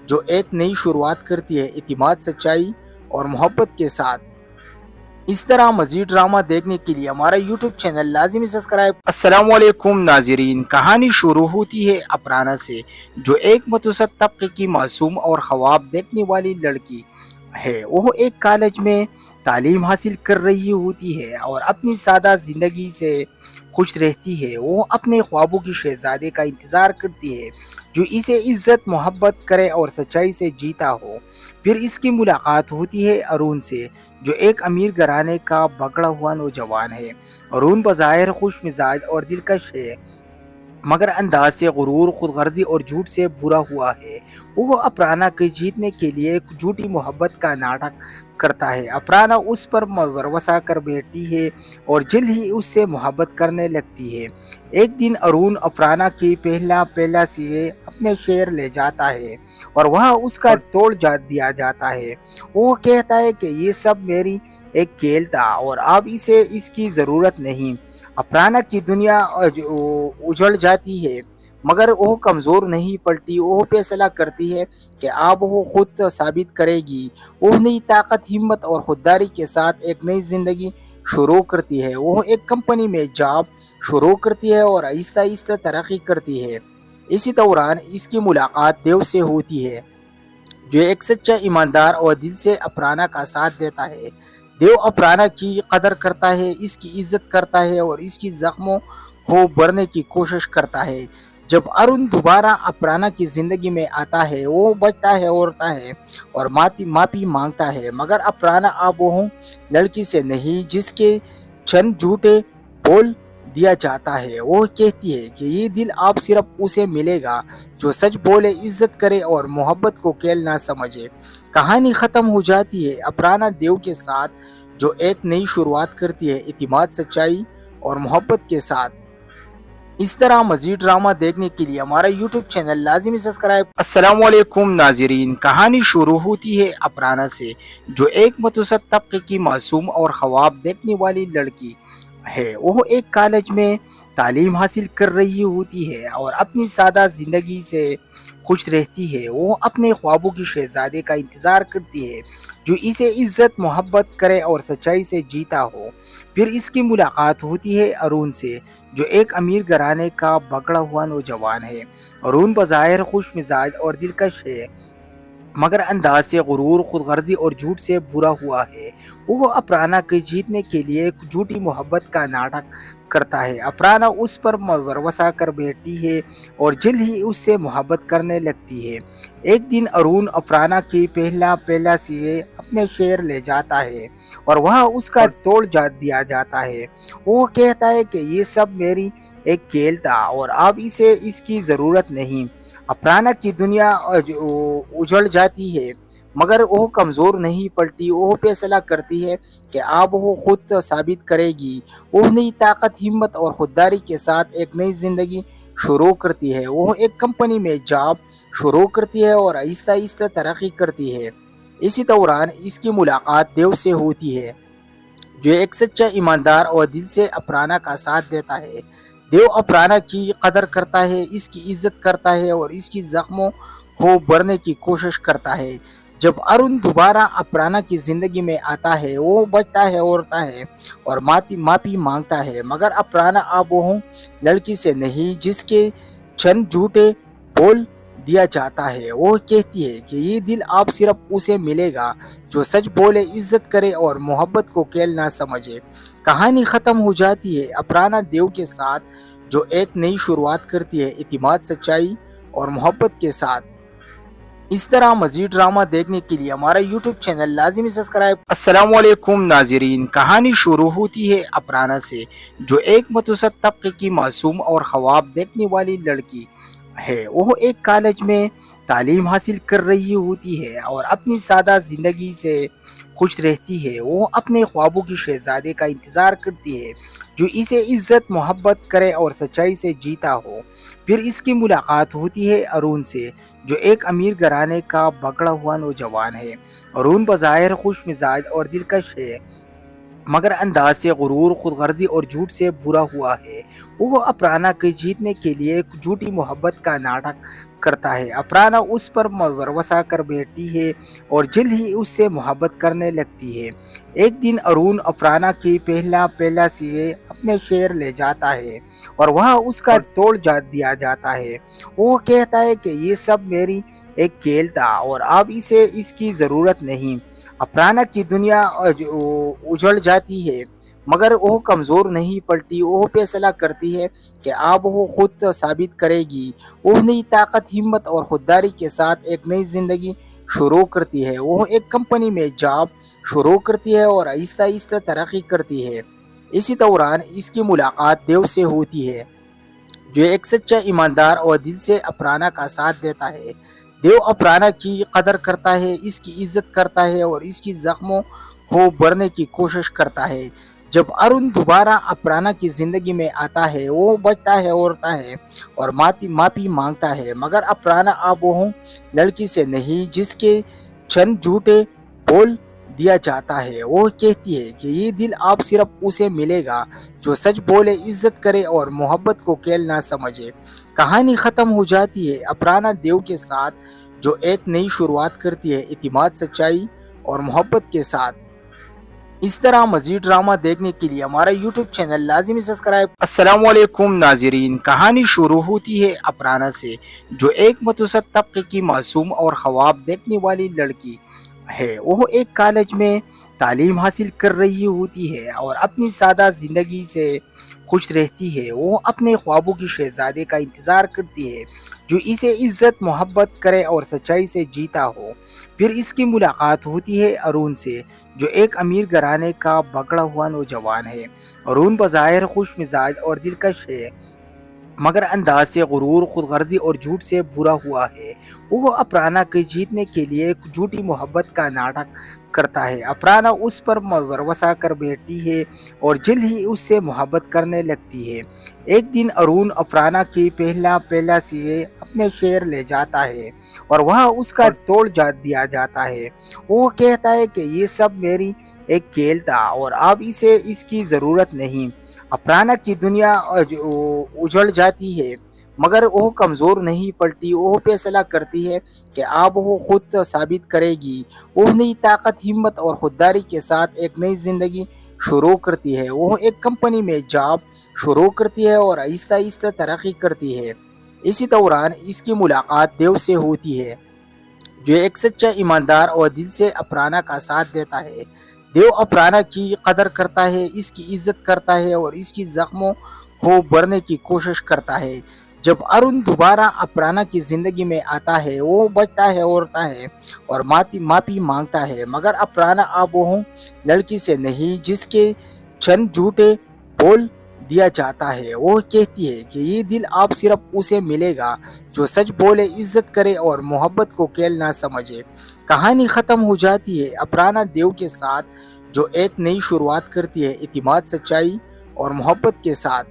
जो एक नई शुरुआत करती है इतिमाद, सच्चाई और मोहब्बत के साथ। इस तरह मजीद ड्रामा देखने के लिए हमारा यूट्यूब चैनल लाजिमी सब्सक्राइब। अस्सलाम वालेकुम नाज़रीन, कहानी शुरू होती है अपराना से, जो एक मतवसत तबके की मासूम और ख्वाब देखने वाली लड़की है। वो एक कॉलेज में तालीम हासिल कर रही होती है और अपनी सादा ज़िंदगी से खुश रहती है। वो अपने ख्वाबों की शहजादे का इंतज़ार करती है, जो इसे इज्जत मोहब्बत करे और सच्चाई से जीता हो। फिर इसकी मुलाकात होती है अरुण से, जो एक अमीर घराने का बगड़ा हुआ नौजवान है। अरुण बज़ाहिर खुश मिजाज और दिलकश है, मगर अंदाज से गुरूर, खुदगर्जी और झूठ से बुरा हुआ है। वो अपराना के जीतने के लिए एक झूठी मोहब्बत का नाटक करता है। अपराना उस पर भरोसा कर बैठती है और जल्द ही उससे मोहब्बत करने लगती है। एक दिन अरुण अपराना की पहला से अपने शहर ले जाता है और वहाँ उसका तोड़ दिया जाता है। वो कहता है कि ये सब मेरी एक खेल था और अब इसे इसकी ज़रूरत नहीं। अपराना की दुनिया उजड़ जाती है, मगर वो कमज़ोर नहीं पड़ती। वो फैसला करती है कि अब वो खुद साबित करेगी। वो नई ताकत, हिम्मत और खुददारी के साथ एक नई ज़िंदगी शुरू करती है। वो एक कंपनी में जॉब शुरू करती है और आहिस्ता आहिस्ता तरक्की करती है। इसी दौरान इसकी मुलाकात देव से होती है, जो एक सच्चा ईमानदार और दिल से अपराना का साथ देता है। देव अपराना की कदर करता है, इसकी इज्जत करता है और इसकी जख्मों को भरने की कोशिश करता है। जब अरुण दोबारा अपराना की जिंदगी में आता है, वो बचता है, रोता है और माफी मांगता है, मगर अपराना अब वो लड़की से नहीं जिसके चंद झूठे बोल दिया जाता है। वो कहती है कि ये दिल आप सिर्फ उसे मिलेगा जो सच बोले, इज्जत करे और मोहब्बत को खेल ना समझे। कहानी ख़त्म हो जाती है अपराना देव के साथ, जो एक नई शुरुआत करती है इतिमाद, सच्चाई और मोहब्बत के साथ। इस तरह मजीद ड्रामा देखने के लिए हमारा यूट्यूब चैनल लाजिमी सब्सक्राइब। अस्सलाम वालेकुम नाज़रीन, कहानी शुरू होती है अपराना से, जो एक मतवसत तबके की मासूम और ख्वाब देखने वाली लड़की है। वो एक कॉलेज में तालीम हासिल कर रही होती है और अपनी सादा ज़िंदगी से खुश रहती है। वो अपने ख्वाबों की शहजादे का इंतज़ार करती है, जो इसे इज्जत मोहब्बत करे और सच्चाई से जीता हो। फिर इसकी मुलाकात होती है अरुण से, जो एक अमीर घराने का बगड़ा हुआ नौजवान है। अरुण बज़ाहिर खुश मिजाज और दिलकश है, मगर अंदाज से गुरूर, खुदगर्जी और झूठ से बुरा हुआ है। वो अफराना के जीतने के लिए एक झूठी मोहब्बत का नाटक करता है। अफराना उस पर भरोसा कर बैठती है और जल्द ही उससे मोहब्बत करने लगती है। एक दिन अरुण अफराना की पहला से अपने शहर ले जाता है और वह उसका तोड़ दिया जाता है। वो कहता है कि ये सब मेरी एक खेल था और अब इसे इसकी ज़रूरत नहीं। अफराना की दुनिया उजड़ जाती है, मगर वो कमज़ोर नहीं पड़ती। वो फैसला करती है कि अब वो खुद साबित करेगी। वो नई ताकत, हिम्मत और खुददारी के साथ एक नई ज़िंदगी शुरू करती है। वो एक कंपनी में जॉब शुरू करती है और आहिस्ता आहिस्ता तरक्की करती है। इसी दौरान इसकी मुलाकात देव से होती है, जो एक सच्चा ईमानदार और दिल से अफराना का साथ देता है। देव अफराना की कदर करता है, इसकी इज्जत करता है और इसकी जख्मों को भरने की कोशिश करता है। जब अरुण दोबारा अफराना की जिंदगी में आता है, वो बचता है, औरता है और माफी मांगता है, मगर अफराना अब वो लड़की से नहीं जिसके चंद झूठे बोल दिया जाता है। वो कहती है कि ये दिल अब सिर्फ उसे मिलेगा जो सच बोले, इज्जत करे और मोहब्बत को खेल ना समझे। कहानी खत्म हो जाती है अफराना देव के साथ, जो एक नई शुरुआत करती है इतिमाद, सच्चाई और मोहब्बत के साथ। इस तरह मजीद ड्रामा देखने के लिए हमारा YouTube चैनल लाजिमी सब्सक्राइब। अस्सलामुअलैकुम नाज़रीन, कहानी शुरू होती है अफराना से, जो एक मतवसत तबके की मासूम और ख्वाब देखने वाली लड़की है। वो एक कॉलेज में तालीम हासिल कर रही होती है और अपनी सादा ज़िंदगी से खुश रहती है। वो अपने ख्वाबों की शहजादे का इंतज़ार करती है, जो इसे इज्जत, मोहब्बत करे और सच्चाई से जीता हो। फिर इसकी मुलाकात होती है अरुण से, जो एक अमीर घराने का बगड़ा हुआ नौजवान है। अरुण बज़ाहिर खुश मिजाज और दिलकश है, मगर अंदाज से गुरूर, खुदगर्जी और झूठ से बुरा हुआ है। वो अफराना के जीतने के लिए एक झूठी मोहब्बत का नाटक करता है। अफराना उस पर भरोसा कर बैठती है और जल्द ही उससे मोहब्बत करने लगती है। एक दिन अरुण अफराना की पहला से अपने शहर ले जाता है और वह उसका तोड़ दिया जाता है। वो कहता है कि ये सब मेरी एक खेल था और अब इसे इसकी ज़रूरत नहीं। अफराना की दुनिया उजड़ जाती है, मगर वो कमज़ोर नहीं पड़ती। वो फैसला करती है कि अब वो खुद साबित करेगी। वो नई ताकत, हिम्मत और खुददारी के साथ एक नई ज़िंदगी शुरू करती है। वो एक कंपनी में जॉब शुरू करती है और आहिस्ता आहिस्ता तरक्की करती है। इसी दौरान इसकी मुलाकात देव से होती है, जो एक सच्चा ईमानदार और दिल से अफराना का साथ देता है। देव अफराना की कदर करता है, इसकी इज्जत करता है और इसकी जख्मों को भरने की कोशिश करता है। जब अरुण दोबारा अफराना की जिंदगी में आता है, वो बचता है, औरता है और माफी मांगता है, मगर अफराना अब वो लड़की से नहीं जिसके चंद झूठे बोल दिया जाता है। वो कहती है कि ये दिल अब सिर्फ उसे मिलेगा जो सच बोले, इज्जत करे और मोहब्बत को खेल ना समझे। कहानी खत्म हो जाती है अफराना देव के साथ, जो एक नई शुरुआत करती है इतिमाद, सच्चाई और मोहब्बत के साथ। इस तरह मजीद ड्रामा देखने के लिए हमारा YouTube चैनल लाजिमी सब्सक्राइब। अस्सलामुअलैकुम नाज़रीन, कहानी शुरू होती है अफराना से, जो एक मतवसत तबके की मासूम और ख्वाब देखने वाली लड़की है। वो एक कॉलेज में तालीम हासिल कर रही होती है और अपनी सादा ज़िंदगी से खुश रहती है। वो अपने ख्वाबों की शहजादे का इंतज़ार करती है, जो इसे इज्जत, मोहब्बत करे और सच्चाई से जीता हो। फिर इसकी मुलाकात होती है अरुण से, जो एक अमीर घराने का बगड़ा हुआ नौजवान है। अरुण बज़ाहिर खुश मिजाज और दिलकश है, मगर अंदाज से गुरूर, खुदगर्जी और झूठ से बुरा हुआ है। वो अफराना के जीतने के लिए एक झूठी मोहब्बत का नाटक करता है। अफराना उस पर भरोसा कर बैठती है और जल्द ही उससे मोहब्बत करने लगती है। एक दिन अरुण अफराना की पहला से अपने शहर ले जाता है और वह उसका तोड़ दिया जाता है। वो कहता है कि ये सब मेरी एक खेल था और अब इसे इसकी ज़रूरत नहीं। अफराना की दुनिया उजड़ जाती है, मगर वो कमज़ोर नहीं पड़ती। वो फैसला करती है कि अब वो खुद साबित करेगी। वो नई ताकत, हिम्मत और खुददारी के साथ एक नई ज़िंदगी शुरू करती है। वो एक कंपनी में जॉब शुरू करती है और आहिस्ता आहिस्ता तरक्की करती है। इसी दौरान इसकी मुलाकात देव से होती है, जो एक सच्चा ईमानदार और दिल से अफराना का साथ देता है। देव अफराना की कदर करता है, इसकी इज्जत करता है और इसकी जख्मों को भरने की कोशिश करता है। जब अरुण दोबारा अफराना की जिंदगी में आता है, वो बचता है, रोता है और माफी मांगता है, मगर अफराना अब वो लड़की से नहीं जिसके चंद झूठे बोल दिया जाता है। वो कहती है कि ये दिल आप सिर्फ उसे मिलेगा जो सच बोले, इज्जत करे और मोहब्बत को खेल ना समझे। कहानी खत्म हो जाती है अफराना देव के साथ, जो एक नई शुरुआत करती है इतिमाद, सच्चाई और मोहब्बत के साथ।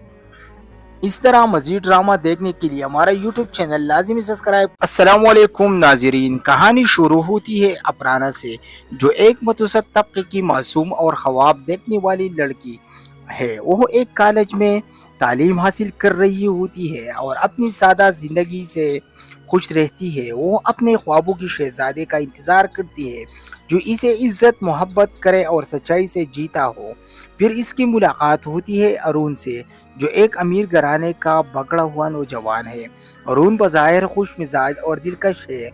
इस तरह मजीद ड्रामा देखने के लिए हमारा यूट्यूब चैनल लाजिमी सब्सक्राइब। अस्सलामुअलैकुम नाजरीन, कहानी शुरू होती है अफराना से, जो एक मतवसत तबके की मासूम और ख्वाब देखने वाली लड़की है। वो एक कॉलेज में तालीम हासिल कर रही होती है और अपनी सादा जिंदगी से खुश रहती है। वो अपने ख्वाबों की शहजादे का इंतज़ार करती है जो इसे इज्जत मोहब्बत करे और सच्चाई से जीता हो। फिर इसकी मुलाकात होती है अरुण से, जो एक अमीर घराने का बगड़ा हुआ नौजवान है। अरुण बज़ाहिर खुश मिजाज और दिलकश है,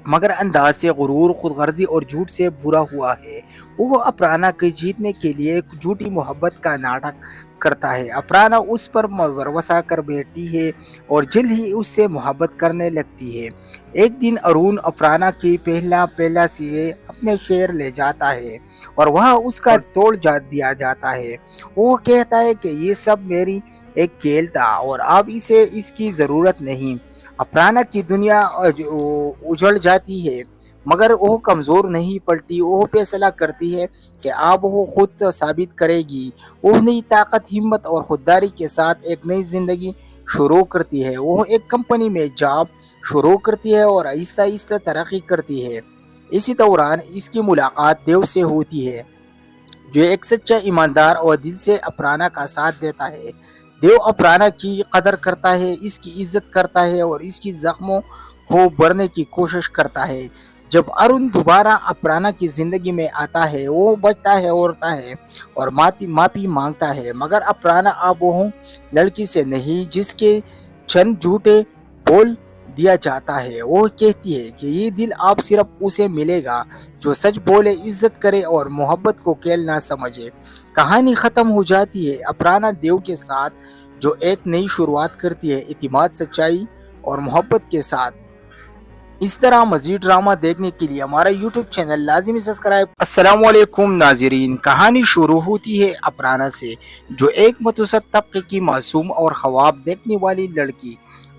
मगर अंदाज से गुरूर, खुदगर्जी और झूठ से बुरा हुआ है। वो अफराना के जीतने के लिए झूठी मोहब्बत का नाटक करता है। अफराना उस पर भरोसा कर बैठती है और जल्द ही उससे मोहब्बत करने लगती है। एक दिन अरुण अफराना की पहला से अपने शहर ले जाता है और वह उसका तोड़ दिया जाता है। वो कहता है कि ये सब मेरी एक खेल था और अब इसे इसकी ज़रूरत नहीं। अफराना की दुनिया उजड़ जाती है, मगर वो कमज़ोर नहीं पड़ती। वो फैसला करती है कि अब वो खुद साबित करेगी। वो नई ताकत, हिम्मत और खुददारी के साथ एक नई ज़िंदगी शुरू करती है। वो एक कंपनी में जॉब शुरू करती है और आहिस्ता आहिस्ता तरक्की करती है। इसी दौरान इसकी मुलाकात देव से होती है, जो एक सच्चा ईमानदार और दिल से अफराना का साथ देता है। देव अफराना की कदर करता है, इसकी इज्जत करता है और इसकी जख्मों को भरने की कोशिश करता है। जब अरुण दोबारा अफराना की जिंदगी में आता है, वो बचता है, रोता है और माफी मांगता है, मगर अफराना अब वो लड़की से नहीं जिसके चंद झूठे बोल दिया जाता है। वो कहती है कि ये दिल आप सिर्फ उसे मिलेगा जो सच बोले, इज्जत करे और मोहब्बत को खेल ना समझे। कहानी खत्म हो जाती है अफराना देव के साथ, जो एक नई शुरुआत करती है इतिमाद, सच्चाई और मोहब्बत के साथ। इस तरह मजीद ड्रामा देखने के लिए हमारा यूट्यूब चैनल लाजिमी सब्सक्राइब। अस्सलामुअलैकुम नाजरीन, कहानी शुरू होती है अफराना से, जो एक मतवसत तबके की मासूम और ख्वाब देखने वाली लड़की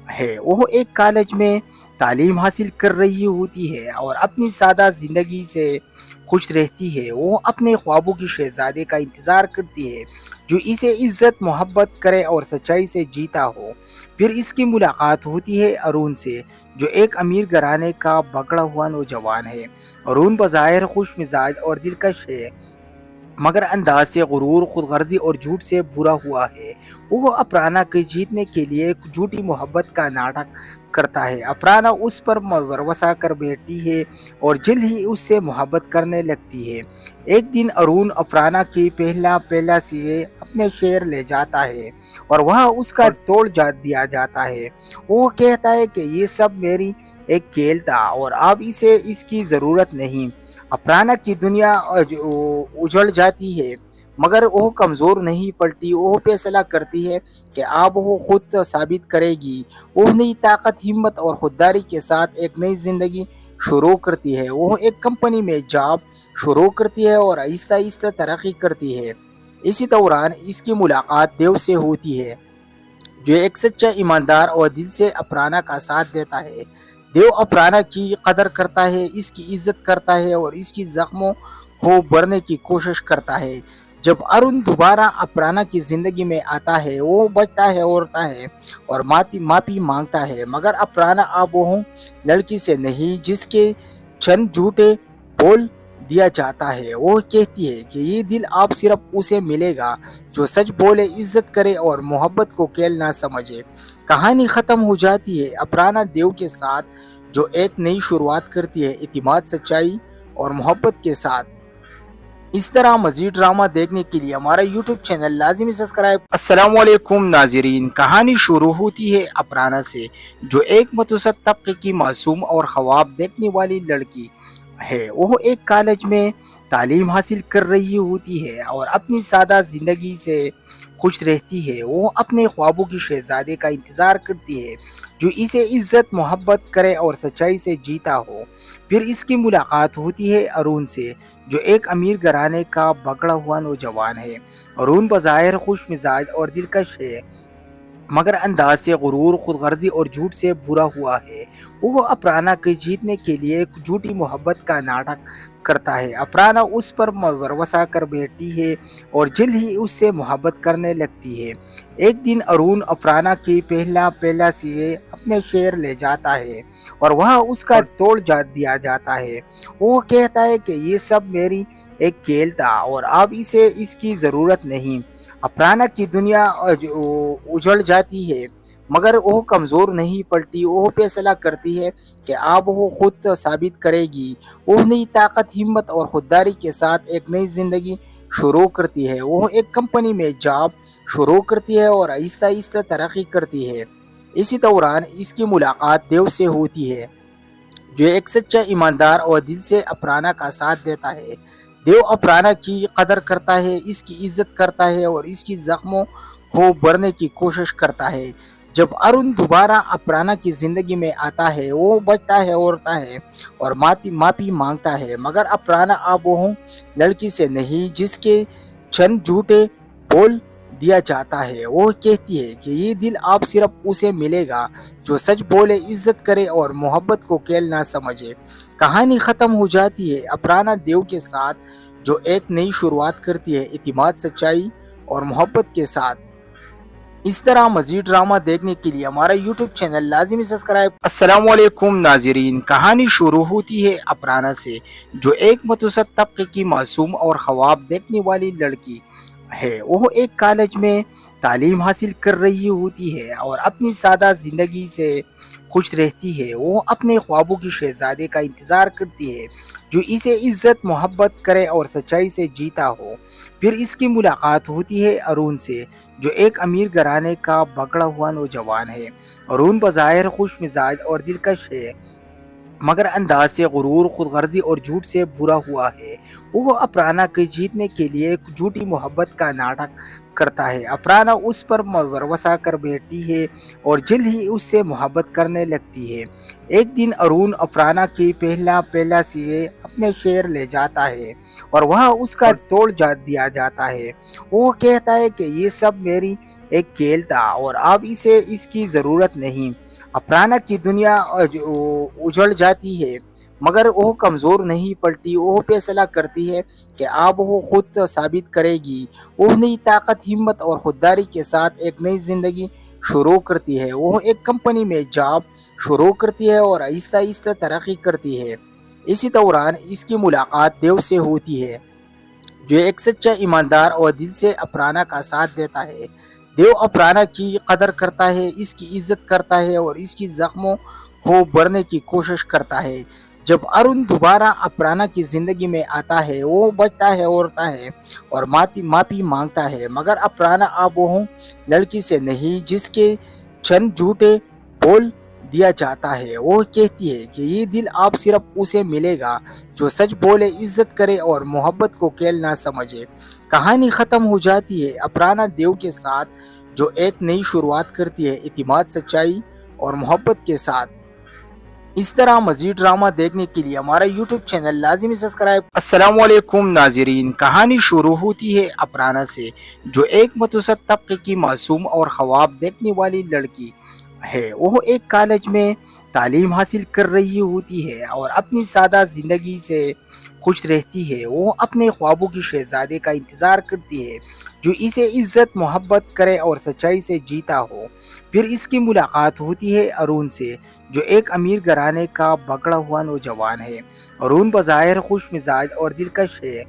है। वो एक कॉलेज में तालीम हासिल कर रही होती है और अपनी सादा जिंदगी से खुश रहती है। वो अपने ख्वाबों की शहजादे का इंतज़ार करती है जो इसे इज्जत मोहब्बत करे और सच्चाई से जीता हो। फिर इसकी मुलाकात होती है अरुण से, जो एक अमीर घराने का बगड़ा हुआ नौजवान है। अरुण बज़ाहिर खुश मिजाज और दिलकश है, मगर अंदाज से गुरूर, खुदगर्जी और झूठ से बुरा हुआ है। वो अफराना के जीतने के लिए झूठी मोहब्बत का नाटक करता है। अफराना उस पर भरोसा कर बैठती है और जल्द ही उससे मोहब्बत करने लगती है। एक दिन अरुण अफराना की पहला से अपने शहर ले जाता है और वह उसका तोड़ दिया जाता है। वो कहता है कि ये सब मेरी एक खेल था और अब इसे इसकी ज़रूरत नहीं। अफराना की दुनिया उजड़ जाती है, मगर वो कमज़ोर नहीं पड़ती। वो फैसला करती है कि अब वो खुद साबित करेगी। वो नई ताकत, हिम्मत और खुददारी के साथ एक नई ज़िंदगी शुरू करती है। वो एक कंपनी में जॉब शुरू करती है और आहिस्ता आहिस्ता तरक्की करती है। इसी दौरान इसकी मुलाकात देव से होती है, जो एक सच्चा ईमानदार और दिल से अफराना का साथ देता है। देव अफराना की कदर करता है, इसकी इज्जत करता है और इसकी जख्मों को भरने की कोशिश करता है। जब अरुण दोबारा अफराना की जिंदगी में आता है, वो बचता है, रोता है और माफी मांगता है, मगर अफराना अब वो लड़की से नहीं जिसके चंद झूठे बोल दिया जाता है। वो कहती है कि ये दिल आप सिर्फ उसे मिलेगा जो सच बोले, इज्जत करे और मोहब्बत को खेल ना समझे। कहानी खत्म हो जाती है अफराना देव के साथ, जो एक नई शुरुआत करती है इतिमाद, सच्चाई और मोहब्बत के साथ। इस तरह मजीद ड्रामा देखने के लिए हमारा यूट्यूब चैनल लाजिमी सब्सक्राइब। अस्सलाम वालेकुम नाजरीन, कहानी शुरू होती है अफराना से, जो एक मतवसत तबके की मासूम और ख्वाब देखने वाली लड़की है। वो एक कॉलेज में तालीम हासिल कर रही होती है और अपनी सादा ज़िंदगी से खुश रहती है। वो अपने ख्वाबों की शहजादे का इंतज़ार करती है जो इसे इज्जत मोहब्बत करे और सच्चाई से जीता हो। फिर इसकी मुलाकात होती है अरुण से, जो एक अमीर घराने का बगड़ा हुआ नौजवान है। अरुण बज़ाहिर खुश मिजाज और दिलकश है, मगर अंदाज से गुरूर, खुदगर्जी और झूठ से बुरा हुआ है। वो अफराना को जीतने के लिए एक झूठी मोहब्बत का नाटक करता है। अफराना उस पर भरोसा कर बैठती है और जल्द ही उससे मोहब्बत करने लगती है। एक दिन अरुण अफराना की पहला से अपने शहर ले जाता है और वहाँ उसका तोड़ दिया जाता है। वो कहता है कि ये सब मेरी एक खेल था और अब इसे इसकी ज़रूरत नहीं। अफराना की दुनिया उजड़ जाती है, मगर वो कमज़ोर नहीं पड़ती। वो फैसला करती है कि अब वो खुद साबित करेगी। वो नई ताकत, हिम्मत और खुददारी के साथ एक नई ज़िंदगी शुरू करती है। वो एक कंपनी में जॉब शुरू करती है और आहिस्ता आहिस्ता तरक्की करती है। इसी दौरान इसकी मुलाकात देव से होती है, जो एक सच्चा ईमानदार और दिल से अफराना का साथ देता है। देव अफराना की कदर करता है, इसकी इज्जत करता है और इसकी जख्मों को भरने की कोशिश करता है। जब अरुण दोबारा अफराना की ज़िंदगी में आता है, वो बचता है, रोता है और माफ़ी मांगता है, मगर अफराना अब वो लड़की से नहीं जिसके चंद झूठे बोल दिया जाता है। वो कहती है कि ये दिल आप सिर्फ उसे मिलेगा जो सच बोले, इज्जत करे और मोहब्बत को खेल ना समझे। कहानी ख़त्म हो जाती है अफराना देव के साथ, जो एक नई शुरुआत करती है इतिमाद, सच्चाई और मोहब्बत के साथ। इस तरह मजीद ड्रामा देखने के लिए हमारा यूट्यूब चैनल लाजिमी सब्सक्राइब। अस्सलाम वालेकुम नाजरीन, कहानी शुरू होती है अफराना से, जो एक मतवसत तबके की मासूम और ख्वाब देखने वाली लड़की है। वो एक कॉलेज में तालीम हासिल कर रही होती है और अपनी सादा ज़िंदगी से खुश रहती है। वो अपने ख्वाबों की शहजादे का इंतज़ार करती है जो इसे इज्जत मोहब्बत करे और सच्चाई से जीता हो। फिर इसकी मुलाकात होती है अरुण से, जो एक अमीर घराने का बगड़ा हुआ नौजवान है। अरुण बज़ाहिर खुश मिजाज और दिलकश है, मगर अंदाज से गुरूर, खुदगर्जी और झूठ से बुरा हुआ है। वो अफराना को जीतने के लिए एक झूठी मोहब्बत का नाटक करता है। अफराना उस पर भरोसा कर बैठती है और जल्द ही उससे मोहब्बत करने लगती है। एक दिन अरुण अफराना की पहला से अपने शहर ले जाता है और वहाँ उसका तोड़ दिया जाता है। वो कहता है कि ये सब मेरी एक खेल था और अब इसे इसकी ज़रूरत नहीं। अफराना की दुनिया उजड़ जाती है, मगर वो कमज़ोर नहीं पड़ती। वो फैसला करती है कि अब वो खुद साबित करेगी। वो नई ताकत, हिम्मत और खुददारी के साथ एक नई ज़िंदगी शुरू करती है। वो एक कंपनी में जॉब शुरू करती है और आहिस्ता आहिस्ता तरक्की करती है। इसी दौरान इसकी मुलाकात देव से होती है, जो एक सच्चा ईमानदार और दिल से अफराना का साथ देता है। देव अफराना की कदर करता है, इसकी इज्जत करता है और इसकी जख्मों को भरने की कोशिश करता है। जब अरुण दोबारा अफराना की ज़िंदगी में आता है, वो बचता है, रोता है और माफ़ी मांगता है, मगर अफराना अब वो लड़की से नहीं जिसके चंद झूठे बोल दिया जाता है। वो कहती है कि ये दिल आप सिर्फ उसे मिलेगा जो सच बोले, इज्जत करे और मोहब्बत को खेल ना समझे। कहानी ख़त्म हो जाती है अफराना देव के साथ, जो एक नई शुरुआत करती है इतिमाद, सच्चाई और मोहब्बत के साथ। इस तरह मजीद ड्रामा देखने के लिए हमारा यूट्यूब चैनल लाजिमी सब्सक्राइब। अस्सलाम वालेकुम नाजरीन, कहानी शुरू होती है अफराना से, जो एक मतवसत तबके की मासूम और ख्वाब देखने वाली लड़की है। वो एक कॉलेज में तालीम हासिल कर रही होती है और अपनी सादा ज़िंदगी से खुश रहती है। वो अपने ख्वाबों की शहजादे का इंतज़ार करती है जो इसे इज्जत मोहब्बत करे और सच्चाई से जीता हो। फिर इसकी मुलाकात होती है अरुण से, जो एक अमीर घराने का बगड़ा हुआ नौजवान है। अरुण बज़ाहिर खुश मिजाज और दिलकश है,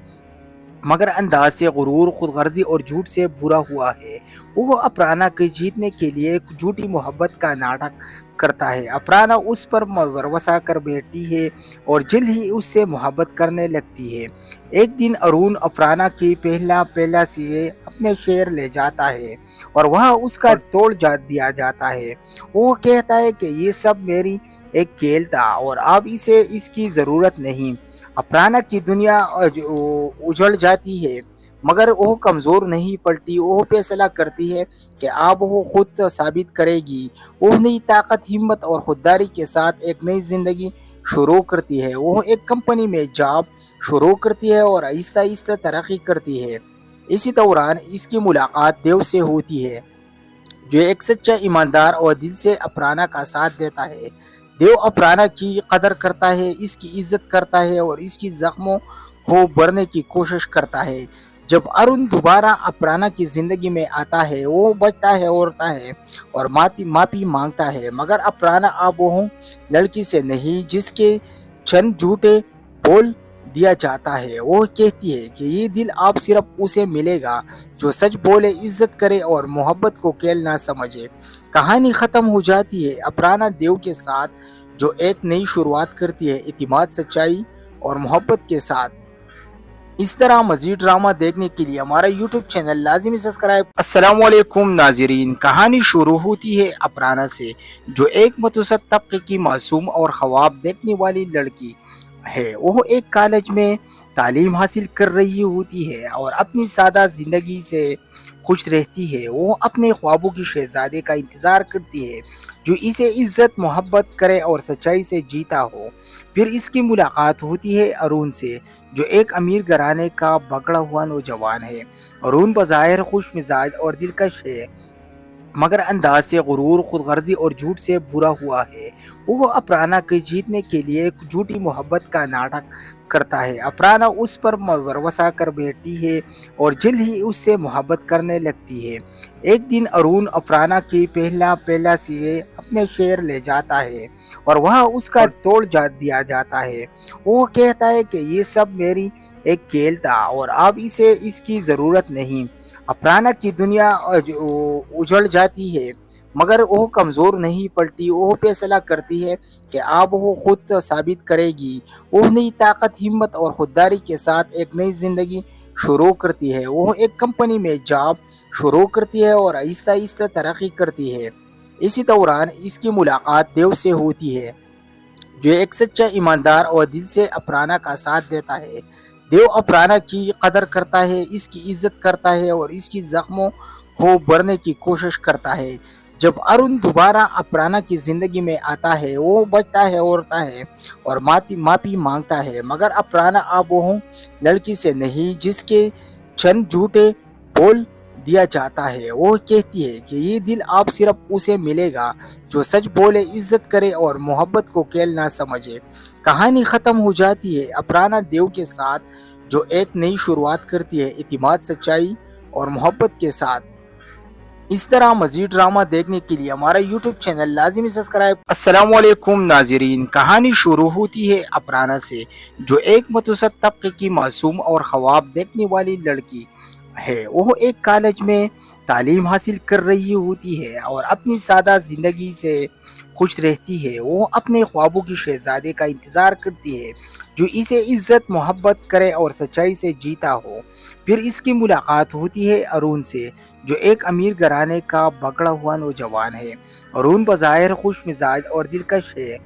मगर अंदाज से गुरूर, खुदगर्जी और झूठ से बुरा हुआ है। वो अफराना को जीतने के लिए एक झूठी मोहब्बत का नाटक करता है। अफराना उस पर भरोसा कर बैठती है और जल्द ही उससे मोहब्बत करने लगती है। एक दिन अरुण अफराना की पहला से अपने शहर ले जाता है और वहाँ उसका तोड़ दिया जाता है। वो कहता है कि ये सब मेरी एक खेल था और अब इसे इसकी ज़रूरत नहीं। अफराना की दुनिया उजड़ जाती है मगर वो कमज़ोर नहीं पड़ती। वो फैसला करती है कि अब वो खुद साबित करेगी। वो नई ताकत, हिम्मत और खुददारी के साथ एक नई ज़िंदगी शुरू करती है। वो एक कंपनी में जॉब शुरू करती है और आहिस्ता आहिस्ता तरक्की करती है। इसी दौरान इसकी मुलाकात देव से होती है, जो एक सच्चा ईमानदार और दिल से अफराना का साथ देता है। देव अफराना की कदर करता है, इसकी इज्जत करता है और इसकी जख्मों को भरने की कोशिश करता है। जब अरुण दोबारा अफराना की जिंदगी में आता है, वो बचता है, रोता है और माफी मांगता है, मगर अफराना अब वो लड़की से नहीं जिसके चंद झूठे बोल दिया जाता है। वो कहती है कि ये दिल अब सिर्फ उसे मिलेगा जो सच बोले, इज्जत करे और मोहब्बत को खेल ना समझे। कहानी खत्म हो जाती है अफराना देव के साथ, जो एक नई शुरुआत करती है इतिमाद, सच्चाई और मोहब्बत के साथ। इस तरह मजीद ड्रामा देखने के लिए हमारा YouTube चैनल लाजिमी सब्सक्राइब। अस्सलामुअलैकुम नाज़रीन, कहानी शुरू होती है अफराना से, जो एक मतवसत तबके की मासूम और ख्वाब देखने वाली लड़की है। वो एक कॉलेज में तालीम हासिल कर रही होती है और अपनी सादा ज़िंदगी से खुश रहती है। वो अपने ख्वाबों की शहजादे का इंतज़ार करती है जो इसे इज्जत, मोहब्बत करे और सच्चाई से जीता हो। फिर इसकी मुलाकात होती है अरुण से, जो एक अमीर घराने का बगड़ा हुआ नौजवान है। अरुण बज़ाहिर खुश मिजाज और दिलकश है, मगर अंदाज से गुरूर, खुदगर्जी और झूठ से बुरा हुआ है। वो अफराना के जीतने के लिए झूठी मोहब्बत का नाटक करता है। अफराना उस पर भरोसा कर बैठती है और जल्द ही उससे मोहब्बत करने लगती है। एक दिन अरुण अफराना की पहला से अपने शहर ले जाता है और वहाँ उसका तोड़ दिया जाता है। वो कहता है कि ये सब मेरी एक खेल था और अब इसे इसकी ज़रूरत नहीं। अफराना की दुनिया उजड़ जाती है मगर वो कमज़ोर नहीं पड़ती। वो फैसला करती है कि अब वो खुद साबित करेगी। वो नई ताकत, हिम्मत और खुददारी के साथ एक नई ज़िंदगी शुरू करती है। वो एक कंपनी में जॉब शुरू करती है और आहिस्ता आहिस्ता तरक्की करती है। इसी दौरान इसकी मुलाकात देव से होती है, जो एक सच्चा ईमानदार और दिल से अफराना का साथ देता है। देव अफराना की कदर करता है, इसकी इज्जत करता है और इसकी जख्मों को भरने की कोशिश करता है। जब अरुण दोबारा अफराना की जिंदगी में आता है, वो बचता है, रोता है और माफी मांगता है, मगर अफराना अब वो लड़की से नहीं जिसके चंद झूठे बोल दिया जाता है। वो कहती है कि ये दिल अब सिर्फ उसे मिलेगा जो सच बोले, इज्जत करे और मोहब्बत को खेल ना समझे। कहानी खत्म हो जाती है अफराना देव के साथ, जो एक नई शुरुआत करती है इतिमाद, सच्चाई और मोहब्बत के साथ। इस तरह मजीद ड्रामा देखने के लिए हमारा YouTube चैनल लाजिमी सब्सक्राइब। अस्सलामुअलैकुम नाज़रीन, कहानी शुरू होती है अफराना से, जो एक मतवसत तबके की मासूम और ख्वाब देखने वाली लड़की है। वो एक कॉलेज में तालीम हासिल कर रही होती है और अपनी सादा ज़िंदगी से खुश रहती है। वो अपने ख्वाबों की शहजादे का इंतज़ार करती है जो इसे इज्जत, मोहब्बत करे और सच्चाई से जीता हो। फिर इसकी मुलाकात होती है अरुण से, जो एक अमीर घराने का बगड़ा हुआ नौजवान है। अरुण बज़ाहिर खुश मिजाज और दिलकश है,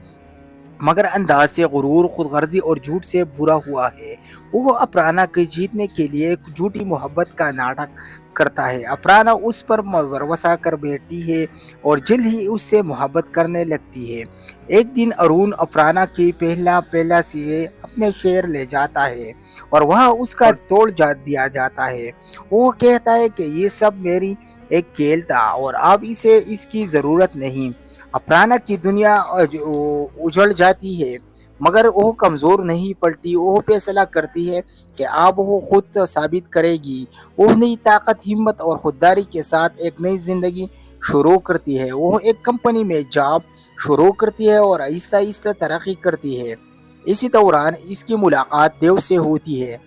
मगर अंदाज से गुरूर, खुदगर्जी और झूठ से बुरा हुआ है। वो अफराना के जीतने के लिए झूठी मोहब्बत का नाटक करता है। अफराना उस पर भरोसा कर बैठती है और जल्द ही उससे मोहब्बत करने लगती है। एक दिन अरुण अफराना की पहला से अपने शहर ले जाता है और वहाँ उसका तोड़ दिया जाता है। वो कहता है कि ये सब मेरी एक खेल था और अब इसे इसकी ज़रूरत नहीं। अफराना की दुनिया उजड़ जाती है मगर वो कमज़ोर नहीं पड़ती। वो फैसला करती है कि अब वो खुद साबित करेगी। वो नई ताकत, हिम्मत और खुददारी के साथ एक नई ज़िंदगी शुरू करती है। वो एक कंपनी में जॉब शुरू करती है और आहिस्ता आहिस्ता तरक्की करती है। इसी दौरान इसकी मुलाकात देव से होती है,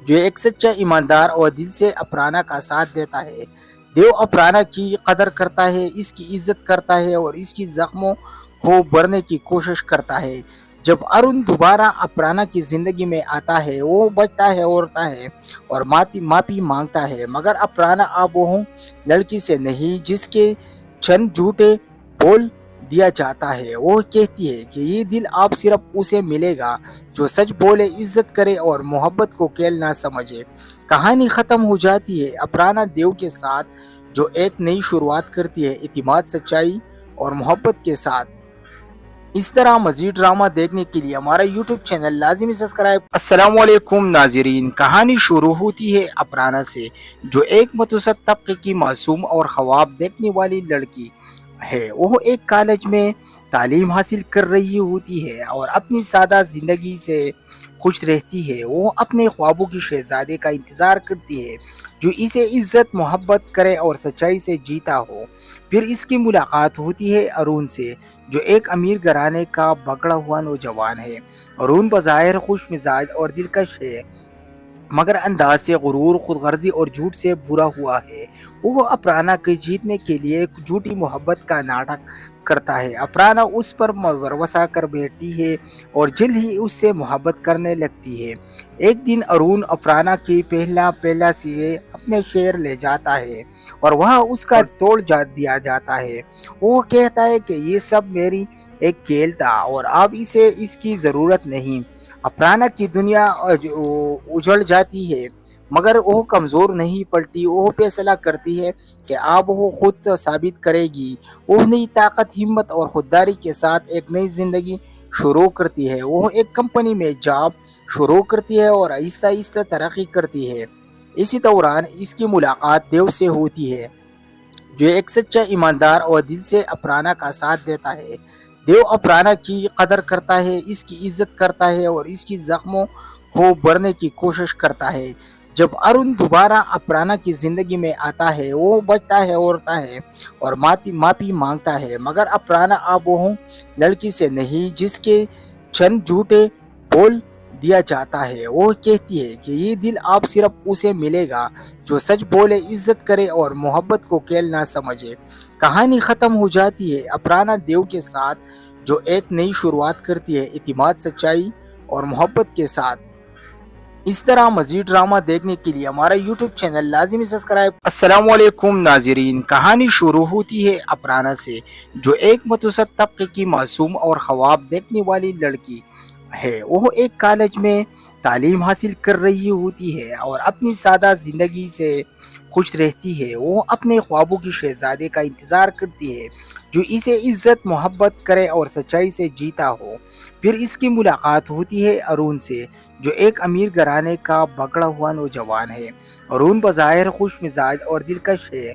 जो एक सच्चा ईमानदार और दिल से अफराना का साथ देता है। देव अफराना की कदर करता है, इसकी इज्जत करता है और इसकी जख्मों को भरने की कोशिश करता है। जब अरुण दोबारा अफराना की जिंदगी में आता है, वो बचता है, रोता है और माफी मांगता है, मगर अफराना अब वो लड़की से नहीं जिसके चंद झूठे बोल दिया जाता है। वो कहती है कि ये दिल आप सिर्फ उसे मिलेगा जो सच बोले, इज्जत करे और मोहब्बत को खेल ना समझे। कहानी खत्म हो जाती है अफराना देव के साथ, जो एक नई शुरुआत करती है इतिमाद, सच्चाई और मोहब्बत के साथ। इस तरह मजीद ड्रामा देखने के लिए हमारा यूट्यूब चैनल लाजिमी सब्सक्राइब। अस्सलामुअलैकुम नाजरीन, कहानी शुरू होती है अफराना से, जो एक मतवसत तबके की मासूम और ख्वाब देखने वाली लड़की है। वो एक कॉलेज में तालीम हासिल कर रही होती है और अपनी सादा जिंदगी से खुश रहती है। वो अपने ख्वाबों की शहजादे का इंतज़ार करती है जो इसे इज्जत मोहब्बत करे और सच्चाई से जीता हो। फिर इसकी मुलाकात होती है अरुण से, जो एक अमीर घराने का बगड़ा हुआ नौजवान है। अरुण बज़ाहिर खुश मिजाज और दिलकश है, मगर अंदाज से गुरूर, खुदगर्जी और झूठ से बुरा हुआ है। वो अफराना के जीतने के लिए झूठी मोहब्बत का नाटक करता है। अफराना उस पर भरोसा कर बैठती है और जल्द ही उससे मोहब्बत करने लगती है। एक दिन अरुण अफराना की पहला से अपने शहर ले जाता है और वह उसका तोड़ दिया जाता है। वो कहता है कि ये सब मेरी एक खेल था और अब इसे इसकी ज़रूरत नहीं। अफराना की दुनिया उजड़ जाती है, मगर वो कमज़ोर नहीं पड़ती। वो फैसला करती है कि अब वो खुद साबित करेगी। वो नई ताकत, हिम्मत और खुददारी के साथ एक नई ज़िंदगी शुरू करती है। वो एक कंपनी में जॉब शुरू करती है और आहिस्ता आहिस्ता तरक्की करती है। इसी दौरान इसकी मुलाकात देव से होती है, जो एक सच्चा ईमानदार और दिल से अफराना का साथ देता है। देव अफराना की कदर करता है, इसकी इज्जत करता है और इसकी जख्मों को भरने की कोशिश करता है। जब अरुण दोबारा अफराना की जिंदगी में आता है, वो बचता है, रोता है और माफी मांगता है, मगर अफराना अब वो लड़की से नहीं जिसके चंद झूठे बोल दिया जाता है। वो कहती है कि ये दिल आप सिर्फ उसे मिलेगा जो सच बोले, इज्जत करे और मोहब्बत को खेल ना समझे। कहानी खत्म हो जाती है अफराना देव के साथ, जो एक नई शुरुआत करती है इतिमाद, सच्चाई और मोहब्बत के साथ। इस तरह मजीद ड्रामा देखने के लिए हमारा यूट्यूब चैनल लाजिमी सब्सक्राइब। अस्सलामुअलैकुम नाजरीन, कहानी शुरू होती है अफराना से, जो एक मतवसत तबके की मासूम और ख्वाब देखने वाली लड़की है। वो एक कॉलेज में तालीम हासिल कर रही होती है और अपनी सादा जिंदगी से खुश रहती है। वो अपने ख्वाबों की शहजादे का इंतज़ार करती है, जो इसे इज्जत मोहब्बत करे और सच्चाई से जीता हो। फिर इसकी मुलाकात होती है अरुण से, जो एक अमीर घराने का बगड़ा हुआ नौजवान है। अरुण बज़ाहिर खुश मिजाज और दिलकश है,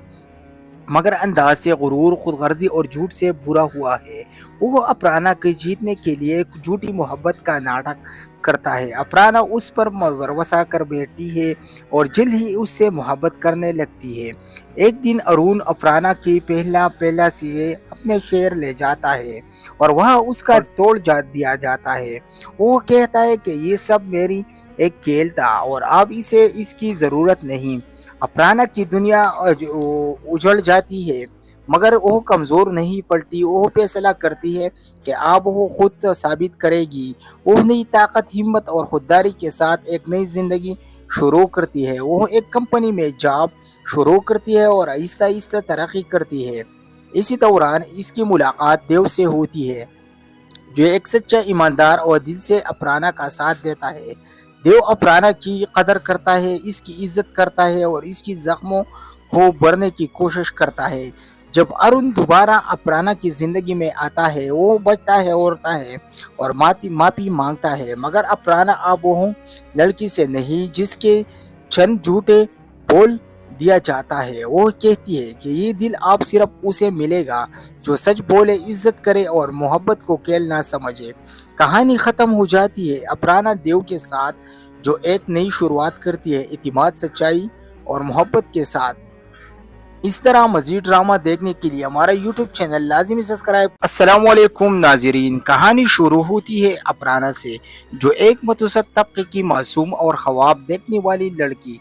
मगर अंदाज से गुरूर, खुदगर्जी और झूठ से बुरा हुआ है। वो अफराना के जीतने के लिए झूठी मोहब्बत का नाटक करता है। अफराना उस पर भरोसा कर बैठती है और जल्द ही उससे मोहब्बत करने लगती है। एक दिन अरुण अफराना की पहला से अपने शहर ले जाता है और वह उसका तोड़ दिया जाता है। वो कहता है कि ये सब मेरी एक खेल था और अब इसे इसकी ज़रूरत नहीं। अफराना की दुनिया उजड़ जाती है, मगर वो कमज़ोर नहीं पड़ती। वो फैसला करती है कि अब वो खुद साबित करेगी। वो नई ताकत, हिम्मत और खुददारी के साथ एक नई ज़िंदगी शुरू करती है। वो एक कंपनी में जॉब शुरू करती है और आहिस्ता आहिस्ता तरक्की करती है। इसी दौरान इसकी मुलाकात देव से होती है, जो एक सच्चा ईमानदार और दिल से अफराना का साथ देता है। देव अफराना की कदर करता है, इसकी इज्जत करता है और इसकी जख्मों को भरने की कोशिश करता है। जब अरुण दोबारा अफराना की जिंदगी में आता है, वो बचता है, रोता है और माफी मांगता है, मगर अफराना अब वो लड़की से नहीं जिसके चंद झूठे बोल दिया जाता है। वो कहती है कि ये दिल आप सिर्फ उसे मिलेगा जो सच बोले, इज्जत करे और मोहब्बत को खेल ना समझे। कहानी खत्म हो जाती है अफराना देव के साथ, जो एक नई शुरुआत करती है इतिमाद, सच्चाई और मोहब्बत के साथ। इस तरह मजीद ड्रामा देखने के लिए हमारा यूट्यूब चैनल लाजिमी सब्सक्राइब। अस्सलामुअलैकुम नाजरीन, कहानी शुरू होती है अफराना से, जो एक मतवसत तबके की मासूम और ख्वाब देखने वाली लड़की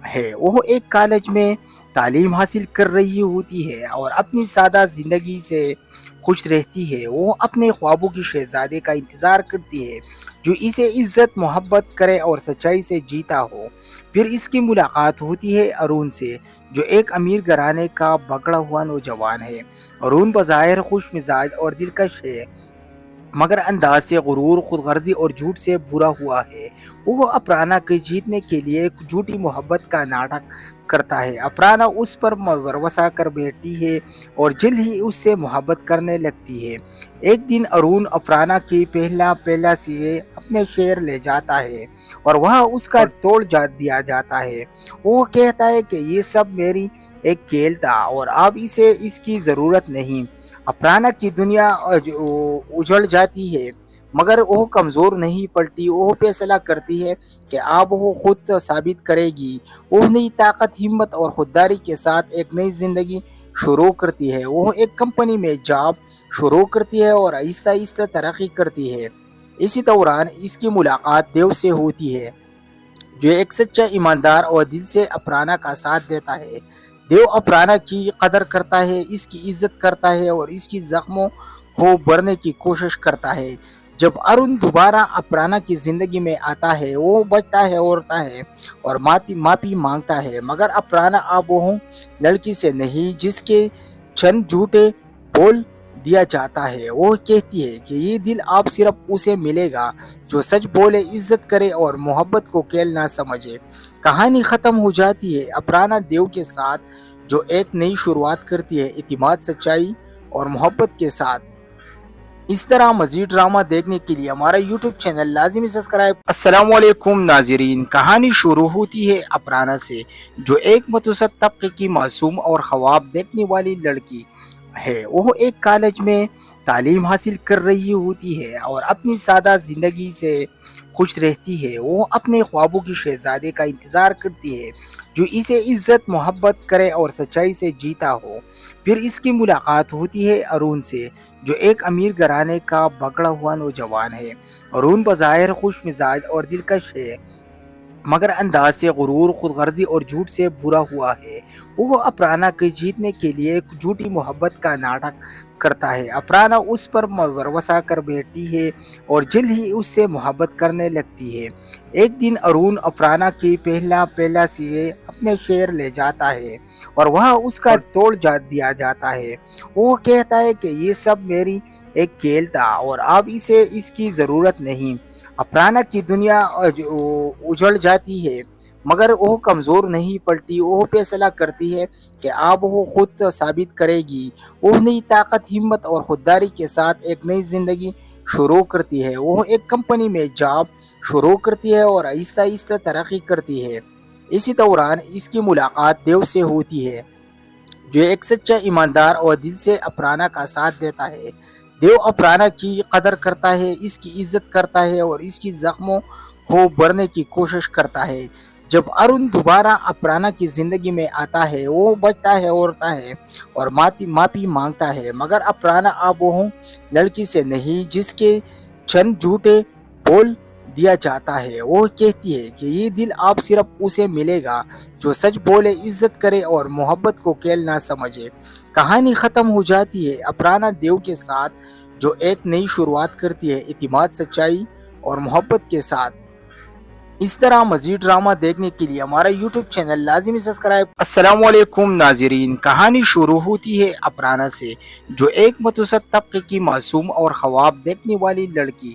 है। वो एक कॉलेज में تعلیم حاصل کر رہی ہوتی ہے اور اپنی سادہ زندگی سے خوش رہتی ہے، وہ اپنے خوابوں کی شہزادے کا انتظار کرتی ہے جو اسے عزت محبت کرے اور سچائی سے جیتا ہو۔ پھر اس کی ملاقات ہوتی ہے ارون سے، جو ایک امیر گھرانے کا بگڑا ہوا نوجوان ہے۔ ارون بظاہر خوش مزاج اور دلکش ہے، مگر انداز سے غرور، خود غرضی اور جھوٹ سے بھرا ہوا ہے۔ وہ اپرانا کو جیتنے کے لیے ایک جھوٹی محبت کا ناٹک کرتا ہے۔ اپرانا اس پر بھروسہ کر بیٹھتی ہے اور جلد ہی اس سے محبت کرنے لگتی ہے۔ ایک دن ارون اپرانا کی پہلا سے اپنے شہر لے جاتا ہے اور وہاں اس کا توڑ دیا جاتا ہے۔ وہ کہتا ہے کہ یہ سب میری ایک کھیل تھا اور اب اسے اس کی ضرورت نہیں۔ اپرانا کی دنیا اجڑ جاتی ہے، مگر وہ کمزور نہیں پڑتی۔ وہ فیصلہ کرتی ہے کہ اب وہ خود ثابت کرے گی۔ وہ نئی طاقت، ہمت اور خودداری کے ساتھ ایک نئی زندگی شروع کرتی ہے۔ وہ ایک کمپنی میں جاب شروع کرتی ہے اور آہستہ آہستہ ترقی کرتی ہے۔ اسی دوران اس کی ملاقات دیو سے ہوتی ہے، جو ایک سچا ایماندار اور دل سے اپرانا کا ساتھ دیتا ہے۔ دیو اپرانا کی قدر کرتا ہے، اس کی عزت کرتا ہے اور اس کی زخموں کو بھرنے کی کوشش کرتا ہے۔ جب ارون دوبارہ اپرانا کی زندگی میں آتا ہے، وہ بچتا ہے اور معافی مانگتا ہے، مگر اپرانا اب وہ لڑکی سے نہیں جس کے چند جھوٹے بول دیا جاتا ہے۔ وہ کہتی ہے کہ یہ دل اب صرف اسے ملے گا جو سچ بولے، عزت کرے اور محبت کو کھیل نہ سمجھے۔ کہانی ختم ہو جاتی ہے اپرانا دیو کے ساتھ، جو ایک نئی شروعات کرتی ہے اعتماد، سچائی اور محبت کے ساتھ۔ اس طرح مزید ڈرامہ دیکھنے کے لیے ہمارا یوٹیوب چینل لازمی سبسکرائب۔ السلام علیکم ناظرین، کہانی شروع ہوتی ہے اپرانا سے، جو ایک متوسط طبقے کی معصوم اور خواب دیکھنے والی لڑکی ہے۔ وہ ایک کالج میں تعلیم حاصل کر رہی ہوتی ہے اور اپنی سادہ زندگی سے خوش رہتی ہے۔ وہ اپنے خوابوں کی شہزادے کا انتظار کرتی ہے جو اسے عزت محبت کرے اور سچائی سے جیتا ہو۔ پھر اس کی ملاقات ہوتی ہے ارون سے، جو ایک امیر گھرانے کا بگڑا ہوا نوجوان ہے۔ ارون بظاہر خوش مزاج اور دلکش ہے، مگر انداز سے غرور، خود غرضی اور جھوٹ سے بھرا ہوا ہے۔ وہ اپرانا کو جیتنے کے لیے ایک جھوٹی محبت کا ناٹک کرتا ہے۔ اپرانا اس پر بھروسہ کر بیٹھتی ہے اور جلد ہی اس سے محبت کرنے لگتی ہے۔ ایک دن ارون اپرانا کی پہلا سے اپنے شہر لے جاتا ہے اور وہاں اس کا توڑ دیا جاتا ہے۔ وہ کہتا ہے کہ یہ سب میری ایک کھیل تھا اور اب اسے اس کی ضرورت نہیں۔ اپرانا کی دنیا اجڑ جاتی ہے، مگر وہ کمزور نہیں پڑتی۔ وہ فیصلہ کرتی ہے کہ اب وہ خود ثابت کرے گی۔ وہ نئی طاقت، ہمت اور خودداری کے ساتھ ایک نئی زندگی شروع کرتی ہے۔ وہ ایک کمپنی میں جاب شروع کرتی ہے اور آہستہ آہستہ ترقی کرتی ہے۔ اسی دوران اس کی ملاقات دیو سے ہوتی ہے، جو ایک سچا ایماندار اور دل سے اپرانا کا ساتھ دیتا ہے۔ دیو اپرانا کی قدر کرتا ہے، اس کی عزت کرتا ہے اور اس کی زخموں کو بھرنے کی کوشش کرتا ہے۔ جب ارون دوبارہ اپرانا کی زندگی میں آتا ہے، وہ بچتا ہے اور معافی مانگتا ہے، مگر اپرانا اب وہ لڑکی سے نہیں جس کے چند جھوٹے بول دیا جاتا ہے۔ وہ کہتی ہے کہ یہ دل اب صرف اسے ملے گا جو سچ بولے، عزت کرے اور محبت کو کھیل نہ سمجھے۔ کہانی ختم ہو جاتی ہے اپرانا دیو کے ساتھ، جو ایک نئی شروعات کرتی ہے اعتماد، سچائی اور محبت کے ساتھ۔ اس طرح مزید ڈرامہ دیکھنے کے لیے ہمارا یوٹیوب چینل لازمی سبسکرائب۔ السلام علیکم ناظرین، کہانی شروع ہوتی ہے اپرانا سے، جو ایک متوسط طبقے کی معصوم اور خواب دیکھنے والی لڑکی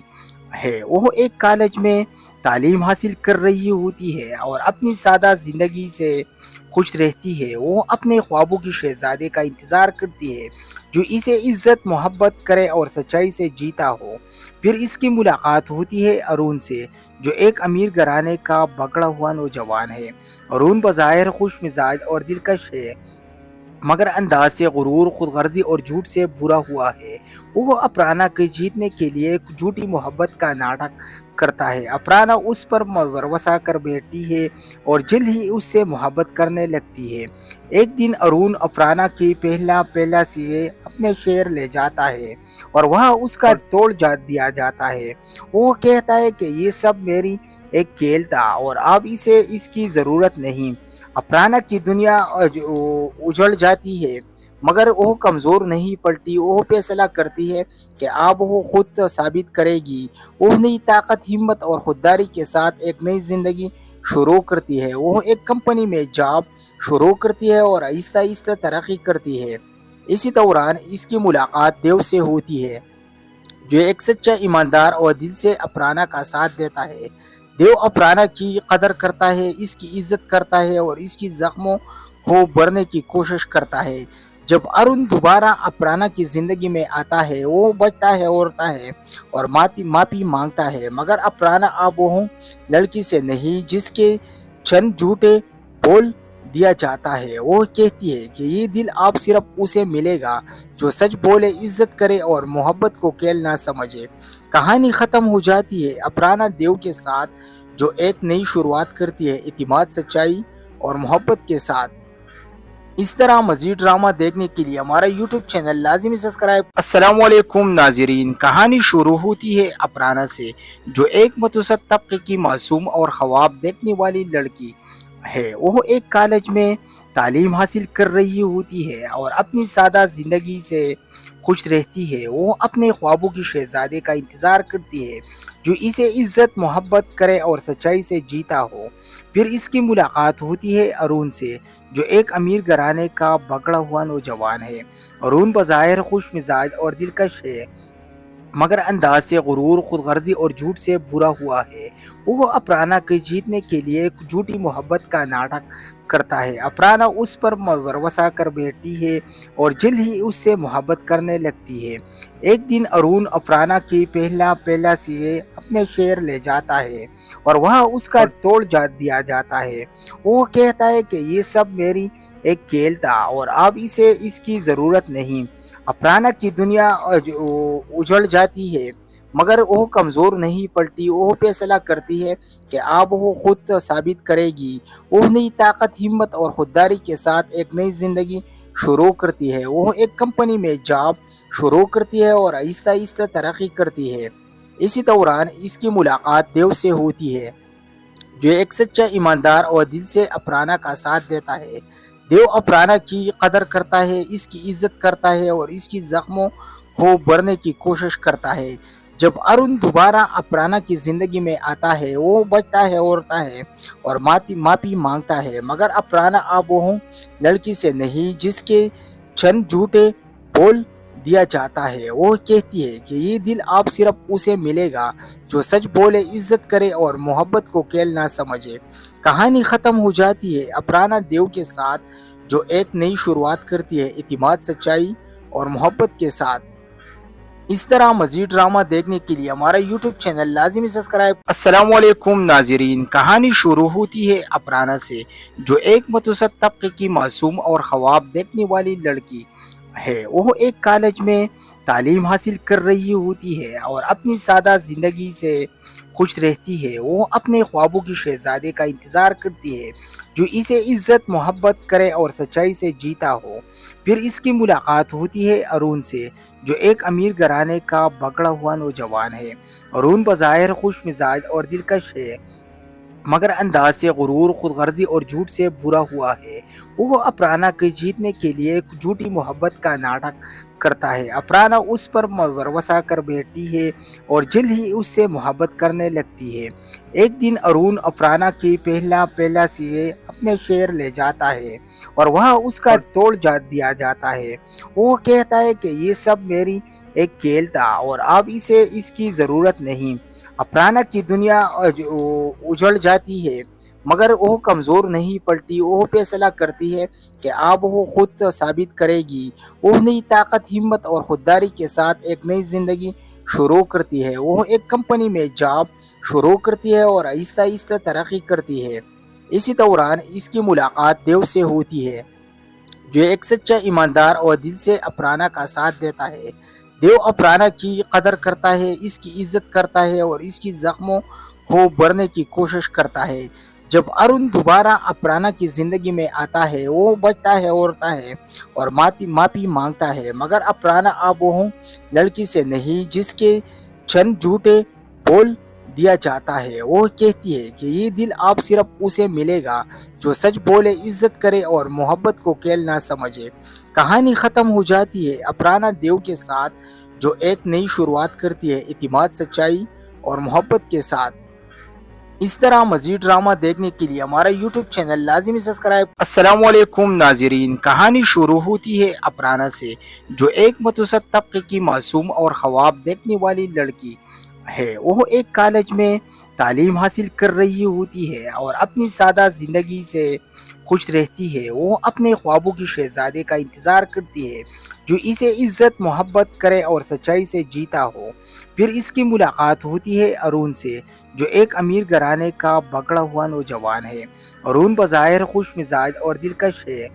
ہے۔ وہ ایک کالج میں تعلیم حاصل کر رہی ہوتی ہے اور اپنی سادہ زندگی سے خوش رہتی ہے۔ وہ اپنے خوابوں کی شہزادے کا انتظار کرتی ہے جو اسے عزت محبت کرے اور سچائی سے جیتا ہو۔ پھر اس کی ملاقات ہوتی ہے ارون سے، جو ایک امیر گھرانے کا بگڑا ہوا نوجوان ہے۔ ارون بظاہر خوش مزاج اور دلکش ہے، مگر انداز سے غرور، خود غرضی اور جھوٹ سے بھرا ہوا ہے۔ وہ اپرانا کو جیتنے کے لیے ایک جھوٹی محبت کا ناٹک کرتا ہے۔ اپرانا اس پر بھروسہ کر بیٹھتی ہے اور جلد ہی اس سے محبت کرنے لگتی ہے۔ ایک دن ارون اپرانا کی پہلا سے اپنے شہر لے جاتا ہے اور وہاں اس کا توڑ دیا جاتا ہے۔ وہ کہتا ہے کہ یہ سب میری ایک کھیل تھا اور اب اسے اس کی ضرورت نہیں۔ अफराना की दुनिया उजड़ जाती है मगर वो कमज़ोर नहीं पड़ती। वो फैसला करती है कि अब वो खुद साबित करेगी। वो नई ताकत, हिम्मत और खुददारी के साथ एक नई ज़िंदगी शुरू करती है। वो एक कंपनी में जॉब शुरू करती है और आहिस्ता आहिस्ता तरक्की करती है। इसी दौरान इसकी मुलाकात देव से होती है, जो एक सच्चा ईमानदार और दिल से अफराना का साथ देता है। देव अफराना की कदर करता है, इसकी इज्जत करता है और इसकी जख्मों को भरने की कोशिश करता है। जब अरुण दोबारा अफराना की जिंदगी में आता है, वो बचता है, रोता है और माफी मांगता है, मगर अफराना अब वो लड़की से नहीं जिसके चंद झूठे बोल दिया जाता है। वो कहती है कि ये दिल अब सिर्फ उसे मिलेगा जो सच बोले, इज्जत करे और मोहब्बत को खेल ना समझे। कहानी खत्म हो जाती है अफराना देव के साथ, जो एक नई शुरुआत करती है इतिमाद, सच्चाई और मोहब्बत के साथ। इस तरह मजीद ड्रामा देखने के लिए हमारा यूट्यूब चैनल लाजिमी सब्सक्राइब। अस्सलामुअलैकुम नाज़रीन, कहानी शुरू होती है अफराना से, जो एक मतवसत तबके की मासूम और ख्वाब देखने वाली लड़की है। वो एक कॉलेज में तालीम हासिल कर रही होती है और अपनी सादा ज़िंदगी से खुश रहती है। वो अपने ख्वाबों की शहजादे का इंतज़ार करती है, जो इसे इज्जत, मोहब्बत करे और सच्चाई से जीता हो। फिर इसकी मुलाकात होती है अरुण से, जो एक अमीर घराने का बगड़ा हुआ नौजवान है। अरुण बज़ाहिर खुश मिजाज और दिलकश है, मगर अंदाज से गुरूर, खुदगर्जी और झूठ से बुरा हुआ है। वो अफराना के जीतने के लिए झूठी मोहब्बत का नाटक करता है। अफराना उस पर भरोसा कर बैठती है और जल्द ही उससे मोहब्बत करने लगती है। एक दिन अरुण अफराना की पहला से अपने शहर ले जाता है और वहाँ उसका तोड़ दिया जाता है। वो कहता है कि ये सब मेरी एक खेल था और अब इसे इसकी ज़रूरत नहीं। अफराना की दुनिया उजड़ जाती है मगर वो कमज़ोर नहीं पड़ती। वो फैसला करती है कि अब वो खुद साबित करेगी। वो नई ताकत, हिम्मत और खुददारी के साथ एक नई ज़िंदगी शुरू करती है। वो एक कंपनी में जॉब शुरू करती है और आहिस्ता आहिस्ता तरक्की करती है। इसी दौरान इसकी मुलाकात देव से होती है, जो एक सच्चा ईमानदार और दिल से अफराना का साथ देता है। देव अफराना की कदर करता है, इसकी इज्जत करता है और इसकी जख्मों को भरने की कोशिश करता है। जब अरुण दोबारा अफराना की जिंदगी में आता है, वो बचता है, रोता है और माफी मांगता है, मगर अफराना अब वो लड़की से नहीं जिसके चंद झूठे बोल दिया जाता है। वो कहती है कि ये दिल अब सिर्फ उसे मिलेगा जो सच बोले, इज्जत करे और मोहब्बत को खेल ना समझे। कहानी खत्म हो जाती है अफराना देव के साथ, जो एक नई शुरुआत करती है इतिमाद, सच्चाई और मोहब्बत के साथ। इस तरह मजीद ड्रामा देखने के लिए हमारा यूट्यूब चैनल लाजिमी सब्सक्राइब। अस्सलामुअलैकुम नाज़रीन, कहानी शुरू होती है अफराना से, जो एक मतवसत तबके की मासूम और ख्वाब देखने वाली लड़की है। वो एक कॉलेज में तालीम हासिल कर रही होती है और अपनी सादा ज़िंदगी से खुश रहती है। वो अपने ख्वाबों की शहजादे का इंतज़ार करती है, जो इसे इज्जत, मोहब्बत करे और सच्चाई से जीता हो। फिर इसकी मुलाकात होती है अरुण से, जो एक अमीर घराने का बगड़ा हुआ नौजवान है। अरुण बज़ाहिर खुश मिजाज और दिलकश है, मगर अंदाज से गुरूर, खुदगर्जी और झूठ से बुरा हुआ है। वो अफराना के जीतने के लिए झूठी मोहब्बत का नाटक करता है। अफराना उस पर भरोसा कर बैठती है और जल्द ही उससे मोहब्बत करने लगती है। एक दिन अरुण अफराना की पहला से अपने शहर ले जाता है और वहाँ उसका तोड़ दिया जाता है। वो कहता है कि ये सब मेरी एक खेल था और अब इसे इसकी ज़रूरत नहीं। अफराना की दुनिया उजड़ जाती है मगर वो कमज़ोर नहीं पड़ती। वो फैसला करती है कि अब वो खुद साबित करेगी। वो नई ताकत, हिम्मत और खुददारी के साथ एक नई ज़िंदगी शुरू करती है। वो एक कंपनी में जॉब शुरू करती है और आहिस्ता आहिस्ता तरक्की करती है। इसी दौरान इसकी मुलाकात देव से होती है, जो एक सच्चा ईमानदार और दिल से अफराना का साथ देता है। देव अफराना की कदर करता है, इसकी इज्जत करता है और इसकी जख्मों को भरने की कोशिश करता है। जब अरुण दोबारा अफराना की जिंदगी में आता है, वो बचता है, रोता है और माफी मांगता है, मगर अफराना अब वो लड़की से नहीं जिसके चंद झूठे बोल دیا جاتا ہے۔ وہ کہتی ہے کہ یہ دل آپ صرف اسے ملے گا جو سچ بولے، عزت کرے اور محبت کو کھیل نہ سمجھے۔ کہانی ختم ہو جاتی ہے اپرانا دیو کے ساتھ، جو ایک نئی شروعات کرتی ہے اعتماد، سچائی اور محبت کے ساتھ۔ اس طرح مزید ڈرامہ دیکھنے کے لیے ہمارا یوٹیوب چینل لازمی سبسکرائب۔ السلام علیکم ناظرین، کہانی شروع ہوتی ہے اپرانا سے، جو ایک متوسط طبقے کی معصوم اور خواب دیکھنے والی لڑکی ہے۔ وہ ایک کالج میں تعلیم حاصل کر رہی ہوتی ہے اور اپنی سادہ زندگی سے خوش رہتی ہے۔ وہ اپنے خوابوں کی شہزادے کا انتظار کرتی ہے جو اسے عزت، محبت کرے اور سچائی سے جیتا ہو۔ پھر اس کی ملاقات ہوتی ہے ارون سے، جو ایک امیر گھرانے کا بگڑا ہوا نوجوان ہے۔ ارون بظاہر خوش مزاج اور دلکش ہے،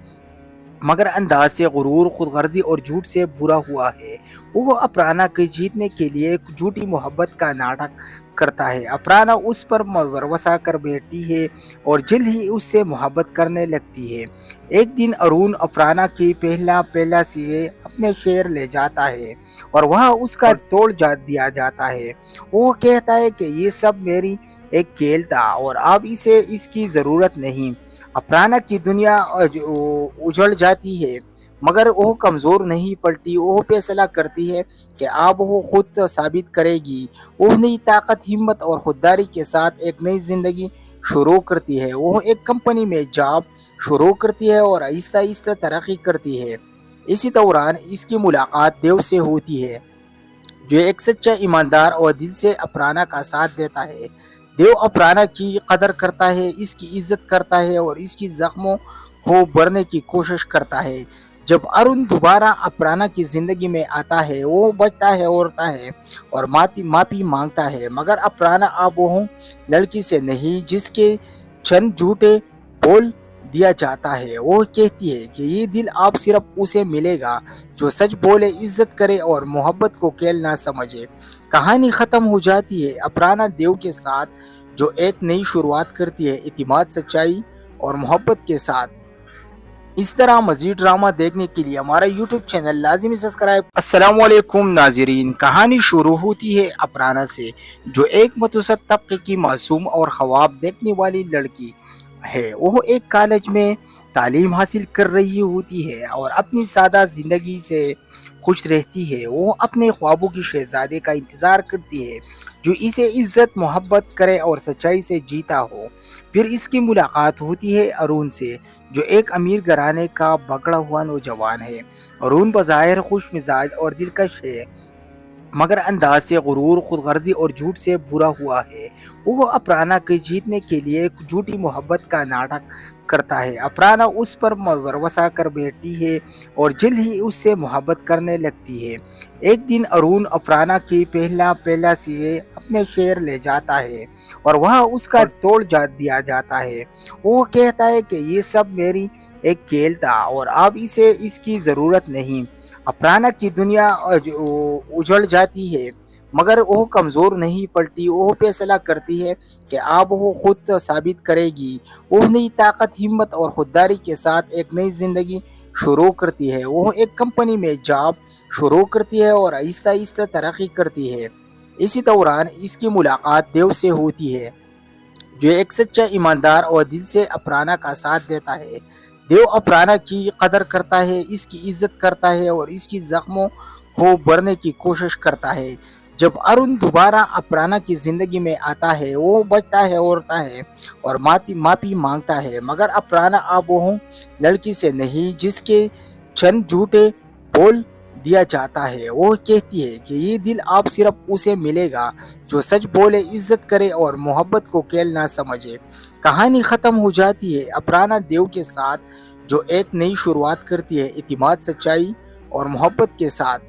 مگر انداز سے غرور، خود غرضی اور جھوٹ سے برا ہوا ہے۔ وہ اپرانا کے جیتنے کے لیے ایک جھوٹی محبت کا ناٹک کرتا ہے۔ اپرانا اس پر بھروسہ کر بیٹھتی ہے اور جلد ہی اس سے محبت کرنے لگتی ہے۔ ایک دن ارون اپرانا کی پہلا سے اپنے شہر لے جاتا ہے اور وہاں اس کا توڑ دیا جاتا ہے۔ وہ کہتا ہے کہ یہ سب میری ایک کھیل تھا اور اب اسے اس کی ضرورت نہیں۔ اپرانا کی دنیا اجڑ جاتی ہے، مگر وہ کمزور نہیں پڑتی۔ وہ فیصلہ کرتی ہے کہ اب وہ خود ثابت کرے گی۔ وہ نئی طاقت، ہمت اور خودداری کے ساتھ ایک نئی زندگی شروع کرتی ہے۔ وہ ایک کمپنی میں جاب شروع کرتی ہے اور آہستہ آہستہ ترقی کرتی ہے۔ اسی دوران اس کی ملاقات دیو سے ہوتی ہے، جو ایک سچا ایماندار اور دل سے اپرانا کا ساتھ دیتا ہے۔ دیو اپرانا کی قدر کرتا ہے، اس کی عزت کرتا ہے اور اس کی زخموں کو بھرنے کی کوشش کرتا ہے۔ جب ارون دوبارہ اپرانا کی زندگی میں آتا ہے، وہ بچتا ہے، روتا ہے اور معافی مانگتا ہے، مگر اپرانا اب وہ لڑکی سے نہیں جس کے چند جھوٹے بول دیا جاتا ہے۔ وہ کہتی ہے کہ یہ دل آپ صرف اسے ملے گا جو سچ بولے، عزت کرے اور محبت کو کھیل نہ سمجھے۔ کہانی ختم ہو جاتی ہے اپرانا دیو کے ساتھ، جو ایک نئی شروعات کرتی ہے اعتماد، سچائی اور محبت کے ساتھ۔ اس طرح مزید ڈرامہ دیکھنے کے لیے ہمارا یوٹیوب چینل لازمی سبسکرائب۔ السلام علیکم ناظرین، کہانی شروع ہوتی ہے اپرانا سے، جو ایک متوسط طبقے کی معصوم اور خواب دیکھنے والی لڑکی ہے۔ وہ ایک کالج میں تعلیم حاصل کر رہی ہوتی ہے اور اپنی سادہ زندگی سے خوش رہتی ہے۔ وہ اپنے خوابوں کی شہزادے کا انتظار کرتی ہے جو اسے عزت، محبت کرے اور سچائی سے جیتا ہو۔ پھر اس کی ملاقات ہوتی ہے ارون سے، جو ایک امیر گھرانے کا بگڑا ہوا نوجوان ہے۔ ارون بظاہر خوش مزاج اور دلکش ہے، مگر انداز سے غرور، خود غرضی اور جھوٹ سے برا ہوا ہے۔ وہ اپرانا کے جیتنے کے لیے ایک جھوٹی محبت کا ناٹک کرتا ہے۔ اپرانا اس پر بھروسہ کر بیٹھتی ہے اور جلد ہی اس سے محبت کرنے لگتی ہے۔ ایک دن ارون اپرانا کی پہلا سے اپنے شہر لے جاتا ہے اور وہاں اس کا توڑ دیا جاتا ہے۔ وہ کہتا ہے کہ یہ سب میری ایک کھیل تھا اور اب اسے اس کی ضرورت نہیں۔ اپرانا کی دنیا اجڑ جاتی ہے، مگر وہ کمزور نہیں پڑتی۔ وہ فیصلہ کرتی ہے کہ اب وہ خود ثابت کرے گی۔ وہ نئی طاقت، ہمت اور خودداری کے ساتھ ایک نئی زندگی شروع کرتی ہے۔ وہ ایک کمپنی میں جاب شروع کرتی ہے اور آہستہ آہستہ ترقی کرتی ہے۔ اسی دوران اس کی ملاقات دیو سے ہوتی ہے، جو ایک سچا ایماندار اور دل سے اپرانا کا ساتھ دیتا ہے۔ دیو اپرانا کی قدر کرتا ہے، اس کی عزت کرتا ہے اور اس کی زخموں کو بھرنے کی کوشش کرتا ہے۔ جب ارون دوبارہ اپرانا کی زندگی میں آتا ہے، وہ بچتا ہے، روتا ہے اور معافی مانگتا ہے، مگر اپرانا اب وہ لڑکی سے نہیں جس کے چند جھوٹے بول دیا جاتا ہے۔ وہ کہتی ہے کہ یہ دل آپ صرف اسے ملے گا جو سچ بولے، عزت کرے اور محبت کو کھیل نہ سمجھے۔ کہانی ختم ہو جاتی ہے اپرانا دیو کے ساتھ، جو ایک نئی شروعات کرتی ہے اعتماد، سچائی اور محبت کے ساتھ۔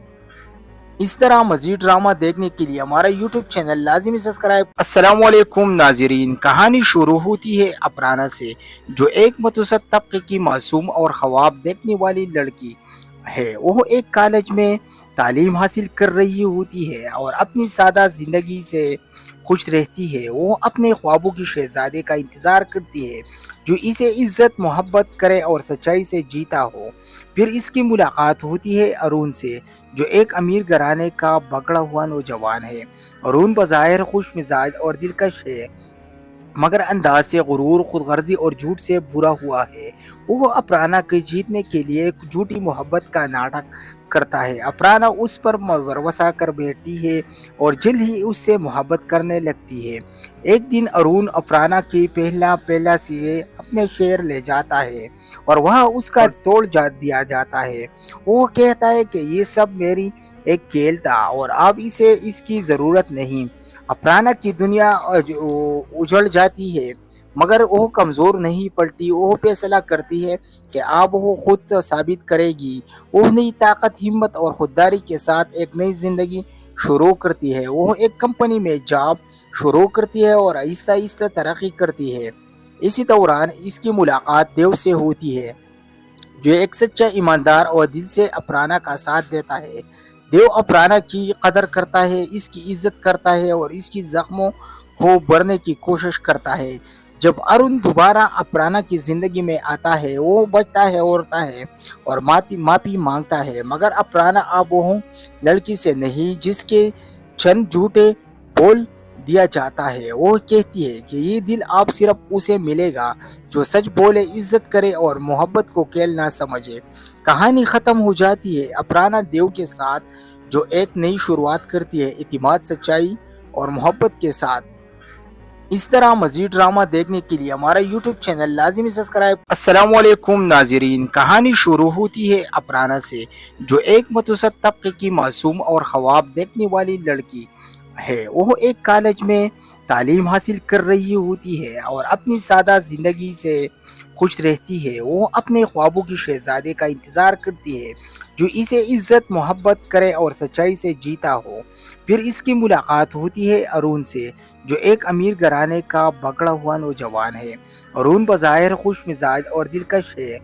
اس طرح مزید ڈرامہ دیکھنے کے لیے ہمارا یوٹیوب چینل لازمی سبسکرائب۔ السلام علیکم ناظرین، کہانی شروع ہوتی ہے اپرانا سے، جو ایک متوسط طبقے کی معصوم اور خواب دیکھنے والی لڑکی ہے۔ وہ ایک کالج میں تعلیم حاصل کر رہی ہوتی ہے اور اپنی سادہ زندگی سے खुश रहती है। वो अपने ख्वाबों की शहजादे का इंतज़ार करती है जो इसे इज्जत मोहब्बत करे और सच्चाई से जीता हो। फिर इसकी मुलाकात होती है अरुण से, जो एक अमीर घराने का बगड़ा हुआ नौजवान है। अरुण बज़ाहिर खुश मिजाज और दिलकश है, मगर अंदाज से गुरूर, खुदगर्जी और झूठ से बुरा हुआ है। वो अफराना को जीतने के लिए एक झूठी मोहब्बत का नाटक करता है। अफराना उस पर भरोसा कर बैठती है और जल्द ही उससे मोहब्बत करने लगती है। एक दिन अरुण अफराना की पहला से अपने शहर ले जाता है और वहाँ उसका तोड़ दिया जाता है। वो कहता है कि ये सब मेरी एक खेल था और अब इसे इसकी ज़रूरत नहीं। अफराना की दुनिया उजड़ जाती है, मगर वो कमज़ोर नहीं पड़ती। वो फैसला करती है कि अब वो खुद साबित करेगी। वो नई ताकत, हिम्मत और खुददारी के साथ एक नई ज़िंदगी शुरू करती है। वो एक कंपनी में जॉब शुरू करती है और आहिस्ता आहिस्ता तरक्की करती है। इसी दौरान इसकी मुलाकात देव से होती है, जो एक सच्चा ईमानदार और दिल से अफराना का साथ देता है। देव अफराना की कदर करता है, इसकी इज्जत करता है और इसकी जख्मों को भरने की कोशिश करता है। जब अरुण दोबारा अफराना की जिंदगी में आता है, वो बचता है, रोता है और माफी मांगता है, मगर अफराना अब वो लड़की से नहीं जिसके चंद झूठे बोल दिया जाता है। वो कहती है कि ये दिल आप सिर्फ उसे मिलेगा जो सच बोले, इज्जत करे और मोहब्बत को खेल ना समझे। कहानी खत्म हो जाती है अफराना देव के साथ, जो एक नई शुरुआत करती है इतिमाद, सच्चाई और मोहब्बत के साथ। इस तरह मजीद ड्रामा देखने के लिए हमारा यूट्यूब चैनल लाजिमी सब्सक्राइब। अस्सलाम वालेकुम नाज़रीन, कहानी शुरू होती है अफराना से, जो एक मतवसत तबके की मासूम और ख्वाब देखने वाली लड़की है। वो एक कॉलेज में तालीम हासिल कर रही होती है और अपनी सादा जिंदगी से खुश रहती है। वो अपने ख्वाबों की शहजादे का इंतज़ार करती है जो इसे इज्जत मोहब्बत करे और सच्चाई से जीता हो। फिर इसकी मुलाकात होती है अरुण से, जो एक अमीर घराने का बगड़ा हुआ नौजवान है। अरुण बज़ाहिर खुश मिजाज और दिलकश है,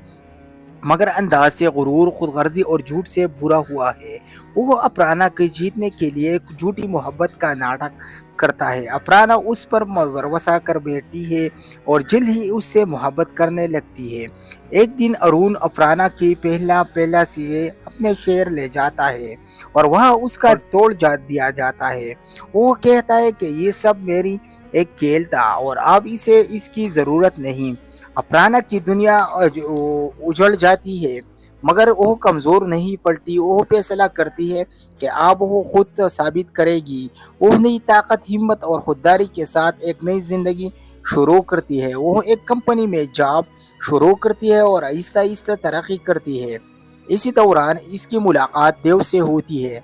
मगर अंदाज से गुरूर, खुदगर्जी और झूठ से बुरा हुआ है। वो अफराना को जीतने के लिए एक झूठी मोहब्बत का नाटक करता है। अफराना उस पर भरोसा कर बैठती है और जल्द ही उससे मोहब्बत करने लगती है। एक दिन अरुण अफराना की पहला से अपने शहर ले जाता है और वहाँ उसका तोड़ दिया जाता है। वो कहता है कि ये सब मेरी एक खेल था और अब इसे इसकी ज़रूरत नहीं। अफराना की दुनिया उजड़ जाती है, मगर वो कमज़ोर नहीं पड़ती। वो फैसला करती है कि अब वो खुद साबित करेगी। वो नई ताकत, हिम्मत और खुददारी के साथ एक नई ज़िंदगी शुरू करती है। वो एक कंपनी में जॉब शुरू करती है और आहिस्ता आहिस्ता तरक्की करती है। इसी दौरान इसकी मुलाकात देव से होती है,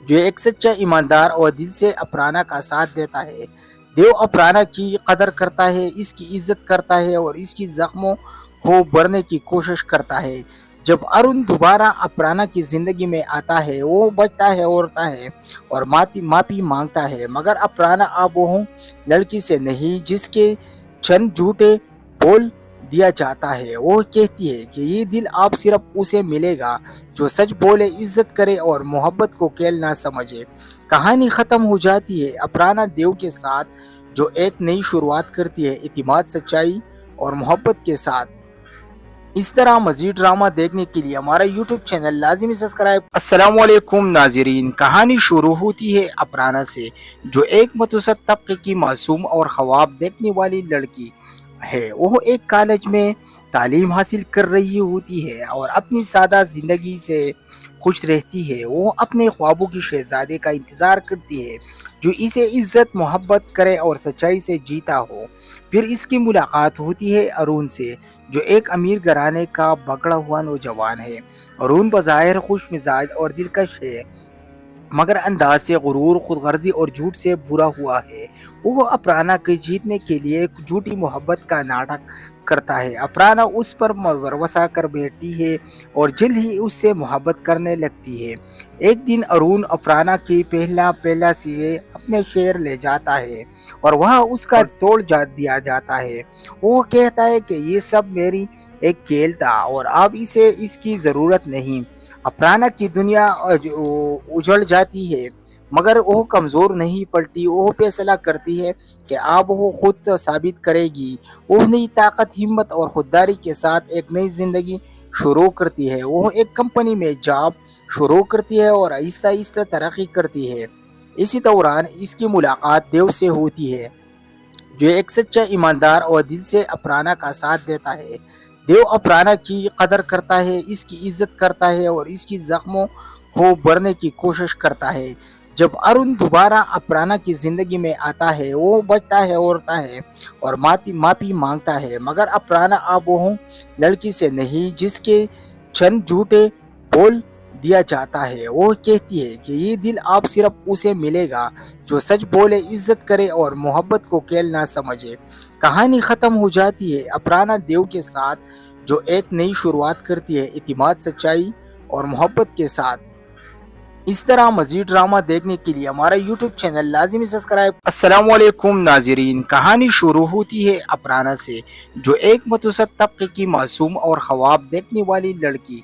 जो एक सच्चा ईमानदार और दिल से अफराना का साथ देता है। देव अफराना की कदर करता है, इसकी इज्जत करता है और इसकी जख्मों को भरने की कोशिश करता है। जब अरुण दोबारा अफराना की जिंदगी में आता है, वो बचता है, रोता है और माफी मांगता है, मगर अफराना अब वो लड़की से नहीं जिसके चंद झूठे बोल दिया जाता है। वो कहती है कि ये दिल आप सिर्फ उसे मिलेगा जो सच बोले, इज्जत करे और मोहब्बत को खेल ना समझे। कहानी खत्म हो जाती है अफराना देव के साथ, जो एक नई शुरुआत करती है इतिमाद, सच्चाई और मोहब्बत के साथ। इस तरह मजीद ड्रामा देखने के लिए हमारा यूट्यूब चैनल लाजिमी सब्सक्राइब। अस्सलाम वालेकुम नाज़रीन, कहानी शुरू होती है अफराना से, जो एक मतवसत तबके की मासूम और ख्वाब देखने वाली लड़की है। वो एक कॉलेज में तालीम हासिल कर रही होती है और अपनी सादा जिंदगी से खुश रहती है। वो अपने ख्वाबों की शहजादे का इंतज़ार करती है जो इसे इज्जत मोहब्बत करे और सच्चाई से जीता हो। फिर इसकी मुलाकात होती है अरुण से, जो एक अमीर घराने का बगड़ा हुआ नौजवान है। अरुण बज़ाहिर खुश मिजाज और दिलकश है, मगर अंदाज से गुरूर, खुदगर्जी और झूठ से बुरा हुआ है। वो अफराना को जीतने के लिए एक झूठी मोहब्बत का नाटक करता है। अफराना उस पर भरोसा कर बैठती है और जल्द ही उससे मोहब्बत करने लगती है। एक दिन अरुण अफराना की पहला से अपने शहर ले जाता है और वहाँ उसका तोड़ दिया जाता है। वो कहता है कि ये सब मेरी एक खेल था और अब इसे इसकी ज़रूरत नहीं। अफराना की दुनिया उजड़ जाती है, مگر وہ کمزور نہیں پڑتی، وہ فیصلہ کرتی ہے کہ اب وہ خود ثابت کرے گی۔ وہ نئی طاقت، ہمت اور خودداری کے ساتھ ایک نئی زندگی شروع کرتی ہے۔ وہ ایک کمپنی میں جاب شروع کرتی ہے اور آہستہ آہستہ ترقی کرتی ہے۔ اسی دوران اس کی ملاقات دیو سے ہوتی ہے، جو ایک سچا ایماندار اور دل سے اپرانا کا ساتھ دیتا ہے۔ دیو اپرانا کی قدر کرتا ہے، اس کی عزت کرتا ہے اور اس کی زخموں کو بھرنے کی کوشش کرتا ہے۔ جب ارون دوبارہ اپرانا کی زندگی میں آتا ہے، وہ بچتا ہے، روتا ہے اور معافی مانگتا ہے، مگر اپرانا اب وہ لڑکی سے نہیں جس کے چند جھوٹے بول دیا جاتا ہے۔ وہ کہتی ہے کہ یہ دل اب صرف اسے ملے گا جو سچ بولے، عزت کرے اور محبت کو کھیل نہ سمجھے۔ کہانی ختم ہو جاتی ہے اپرانا دیو کے ساتھ، جو ایک نئی شروعات کرتی ہے اعتماد، سچائی اور محبت کے ساتھ۔ اس طرح مزید ڈرامہ دیکھنے کے لیے ہمارا یوٹیوب چینل لازمی سبسکرائب۔ السلام علیکم ناظرین، کہانی شروع ہوتی ہے اپرانا سے، جو ایک متوسط طبقے کی معصوم اور خواب دیکھنے والی لڑکی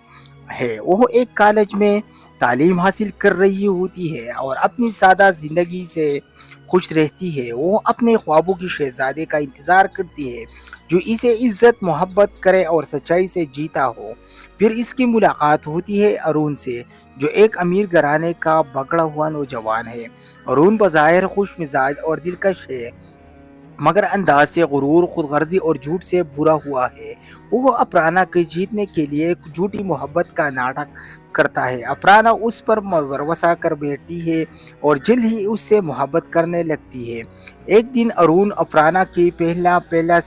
ہے۔ وہ ایک کالج میں تعلیم حاصل کر رہی ہوتی ہے اور اپنی سادہ زندگی سے خوش رہتی ہے۔ وہ اپنے خوابوں کی شہزادے کا انتظار کرتی ہے جو اسے عزت، محبت کرے اور سچائی سے جیتا ہو۔ پھر اس کی ملاقات ہوتی ہے ارون سے، جو ایک امیر گھرانے کا بگڑا ہوا نوجوان ہے۔ ارون بظاہر خوش مزاج اور دلکش ہے، مگر انداز سے غرور، خود غرضی اور جھوٹ سے بھرا ہوا ہے۔ وہ اپرانا کے جیتنے کے لیے جھوٹی محبت کا ناٹک کرتا ہے۔ اپرانا اس پر بھروسہ کر بیٹھتی ہے اور جلد ہی اس سے محبت کرنے لگتی ہے۔ ایک دن ارون اپرانا کی پہلا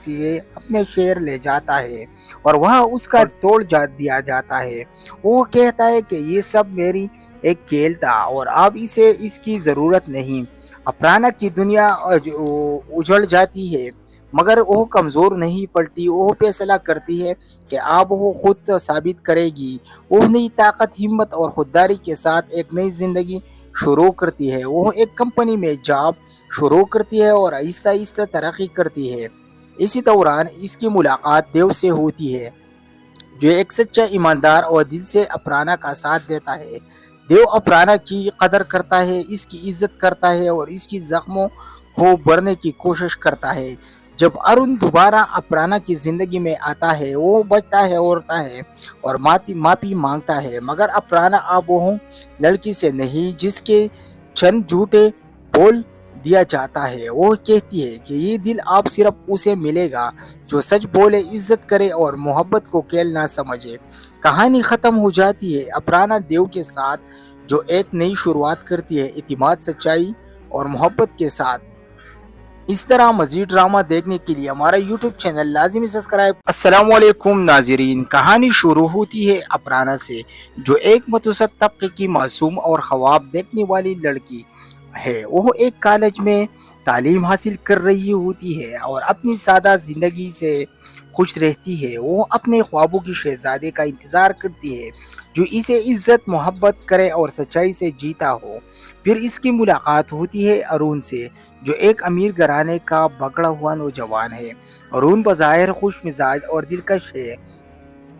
سے اپنے شہر لے جاتا ہے اور وہاں اس کا توڑ دیا جاتا ہے۔ وہ کہتا ہے کہ یہ سب میری ایک کھیل تھا اور اب اسے اس کی ضرورت نہیں۔ اپرانا کی دنیا اجڑ جاتی ہے، مگر وہ کمزور نہیں پڑتی۔ وہ فیصلہ کرتی ہے کہ اب وہ خود ثابت کرے گی۔ وہ نئی طاقت، ہمت اور خودداری کے ساتھ ایک نئی زندگی شروع کرتی ہے۔ وہ ایک کمپنی میں جاب شروع کرتی ہے اور آہستہ آہستہ ترقی کرتی ہے۔ اسی دوران اس کی ملاقات دیو سے ہوتی ہے، جو ایک سچا ایماندار اور دل سے اپرانا کا ساتھ دیتا ہے۔ دیو اپرانا کی قدر کرتا ہے، اس کی عزت کرتا ہے اور اس کی زخموں کو بھرنے کی کوشش کرتا ہے۔ جب ارون دوبارہ اپرانا کی زندگی میں آتا ہے، وہ بچتا ہے، روتا ہے اور معافی مانگتا ہے، مگر اپرانا اب وہ لڑکی سے نہیں جس کے چند جھوٹے بول دیا جاتا ہے۔ وہ کہتی ہے کہ یہ دل اب صرف اسے ملے گا جو سچ بولے، عزت کرے اور محبت کو کھیل نہ سمجھے۔ کہانی ختم ہو جاتی ہے اپرانا دیو کے ساتھ، جو ایک نئی شروعات کرتی ہے اعتماد، سچائی اور محبت کے ساتھ۔ اس طرح مزید ڈرامہ دیکھنے کے لیے ہمارا یوٹیوب چینل لازمی سبسکرائب۔ السلام علیکم ناظرین، کہانی شروع ہوتی ہے اپرانا سے، جو ایک متوسط طبقے کی معصوم اور خواب دیکھنے والی لڑکی ہے۔ وہ ایک کالج میں تعلیم حاصل کر رہی ہوتی ہے اور اپنی سادہ زندگی سے خوش رہتی ہے۔ وہ اپنے خوابوں کی شہزادے کا انتظار کرتی ہے جو اسے عزت، محبت کرے اور سچائی سے جیتا ہو۔ پھر اس کی ملاقات ہوتی ہے ارون سے، جو ایک امیر گھرانے کا بگڑا ہوا نوجوان ہے۔ ارون بظاہر خوش مزاج اور دلکش ہے،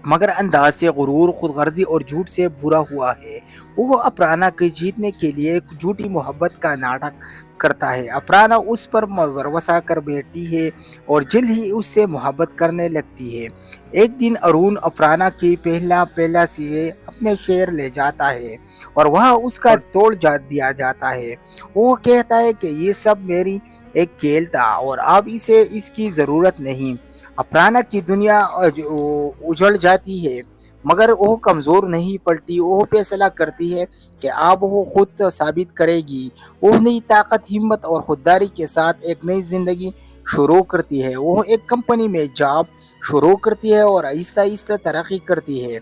مگر انداز سے غرور، خود غرضی اور جھوٹ سے بھرا ہوا ہے۔ وہ اپرانا کے جیتنے کے لیے جھوٹی محبت کا ناٹک کرتا ہے۔ اپرانا اس پر بھروسہ کر بیٹھتی ہے اور جلد ہی اس سے محبت کرنے لگتی ہے۔ ایک دن ارون اپرانا کی پہلا سے اپنے شہر لے جاتا ہے اور وہاں اس کا توڑ دیا جاتا ہے۔ وہ کہتا ہے کہ یہ سب میری ایک کھیل تھا اور اب اسے اس کی ضرورت نہیں۔ اپرانا کی دنیا اجڑ جاتی ہے، مگر وہ کمزور نہیں پڑتی۔ وہ فیصلہ کرتی ہے کہ اب وہ خود ثابت کرے گی۔ وہ نئی طاقت، ہمت اور خودداری کے ساتھ ایک نئی زندگی شروع کرتی ہے۔ وہ ایک کمپنی میں جاب شروع کرتی ہے اور آہستہ آہستہ ترقی کرتی ہے۔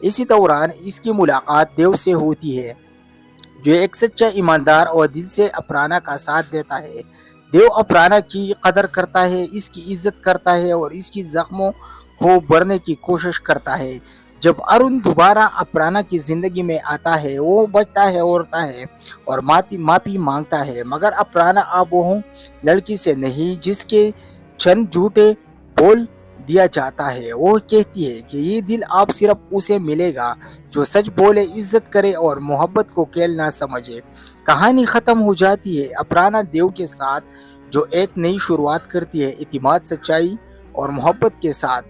اسی دوران اس کی ملاقات دیو سے ہوتی ہے، جو ایک سچا ایماندار اور دل سے اپرانا کا ساتھ دیتا ہے۔ دیو اپرانا کی قدر کرتا ہے، اس کی عزت کرتا ہے اور اس کی زخموں کو بھرنے کی کوشش کرتا ہے۔ جب ارون دوبارہ اپرانا کی زندگی میں آتا ہے، وہ بچتا ہے، روتا ہے اور معافی مانگتا ہے، مگر اپرانا اب وہ لڑکی سے نہیں جس کے چند جھوٹے بول دیا جاتا ہے۔ وہ کہتی ہے کہ یہ دل آپ صرف اسے ملے گا جو سچ بولے، عزت کرے اور محبت کو کھیل نہ سمجھے۔ کہانی ختم ہو جاتی ہے اپرانا دیو کے ساتھ، جو ایک نئی شروعات کرتی ہے اعتماد، سچائی اور محبت کے ساتھ۔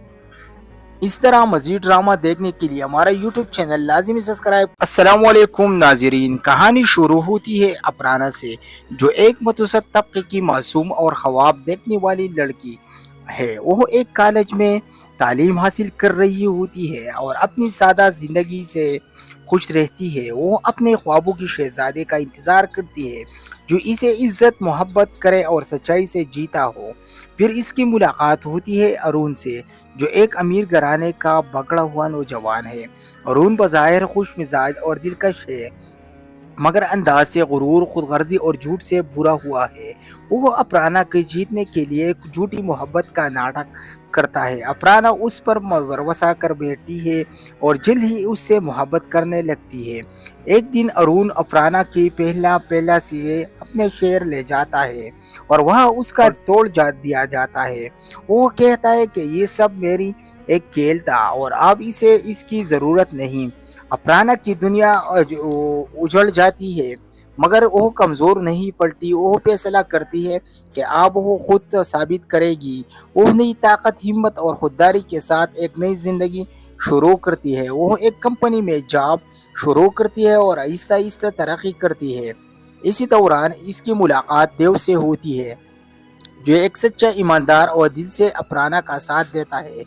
اس طرح مزید ڈرامہ دیکھنے کے لیے ہمارا یوٹیوب چینل لازمی سبسکرائب۔ السلام علیکم ناظرین، کہانی شروع ہوتی ہے اپرانا سے، جو ایک متوسط طبقے کی معصوم اور خواب دیکھنے والی لڑکی ہے۔ وہ ایک کالج میں تعلیم حاصل کر رہی ہوتی ہے اور اپنی سادہ زندگی سے خوش رہتی ہے۔ وہ اپنے خوابوں کی شہزادے کا انتظار کرتی ہے جو اسے عزت، محبت کرے اور سچائی سے جیتا ہو۔ پھر اس کی ملاقات ہوتی ہے ارون سے، جو ایک امیر گھرانے کا بگڑا ہوا نوجوان ہے۔ ارون بظاہر خوش مزاج اور دلکش ہے، مگر انداز سے غرور، خود غرضی اور جھوٹ سے برا ہوا ہے۔ وہ اپرانا کے جیتنے کے لیے ایک جھوٹی محبت کا ناٹک کرتا ہے۔ اپرانا اس پر بھروسہ کر بیٹھتی ہے اور جلد ہی اس سے محبت کرنے لگتی ہے۔ ایک دن ارون اپرانا کی پہلا سے اپنے شہر لے جاتا ہے اور وہاں اس کا توڑ دیا جاتا ہے۔ وہ کہتا ہے کہ یہ سب میری ایک کھیل تھا اور اب اسے اس کی ضرورت نہیں۔ اپرانا کی دنیا اجڑ جاتی ہے، مگر وہ کمزور نہیں پڑتی۔ وہ فیصلہ کرتی ہے کہ اب وہ خود ثابت کرے گی۔ وہ نئی طاقت، ہمت اور خودداری کے ساتھ ایک نئی زندگی شروع کرتی ہے۔ وہ ایک کمپنی میں جاب شروع کرتی ہے اور آہستہ آہستہ ترقی کرتی ہے۔ اسی دوران اس کی ملاقات دیو سے ہوتی ہے، جو ایک سچا ایماندار اور دل سے اپرانا کا ساتھ دیتا ہے۔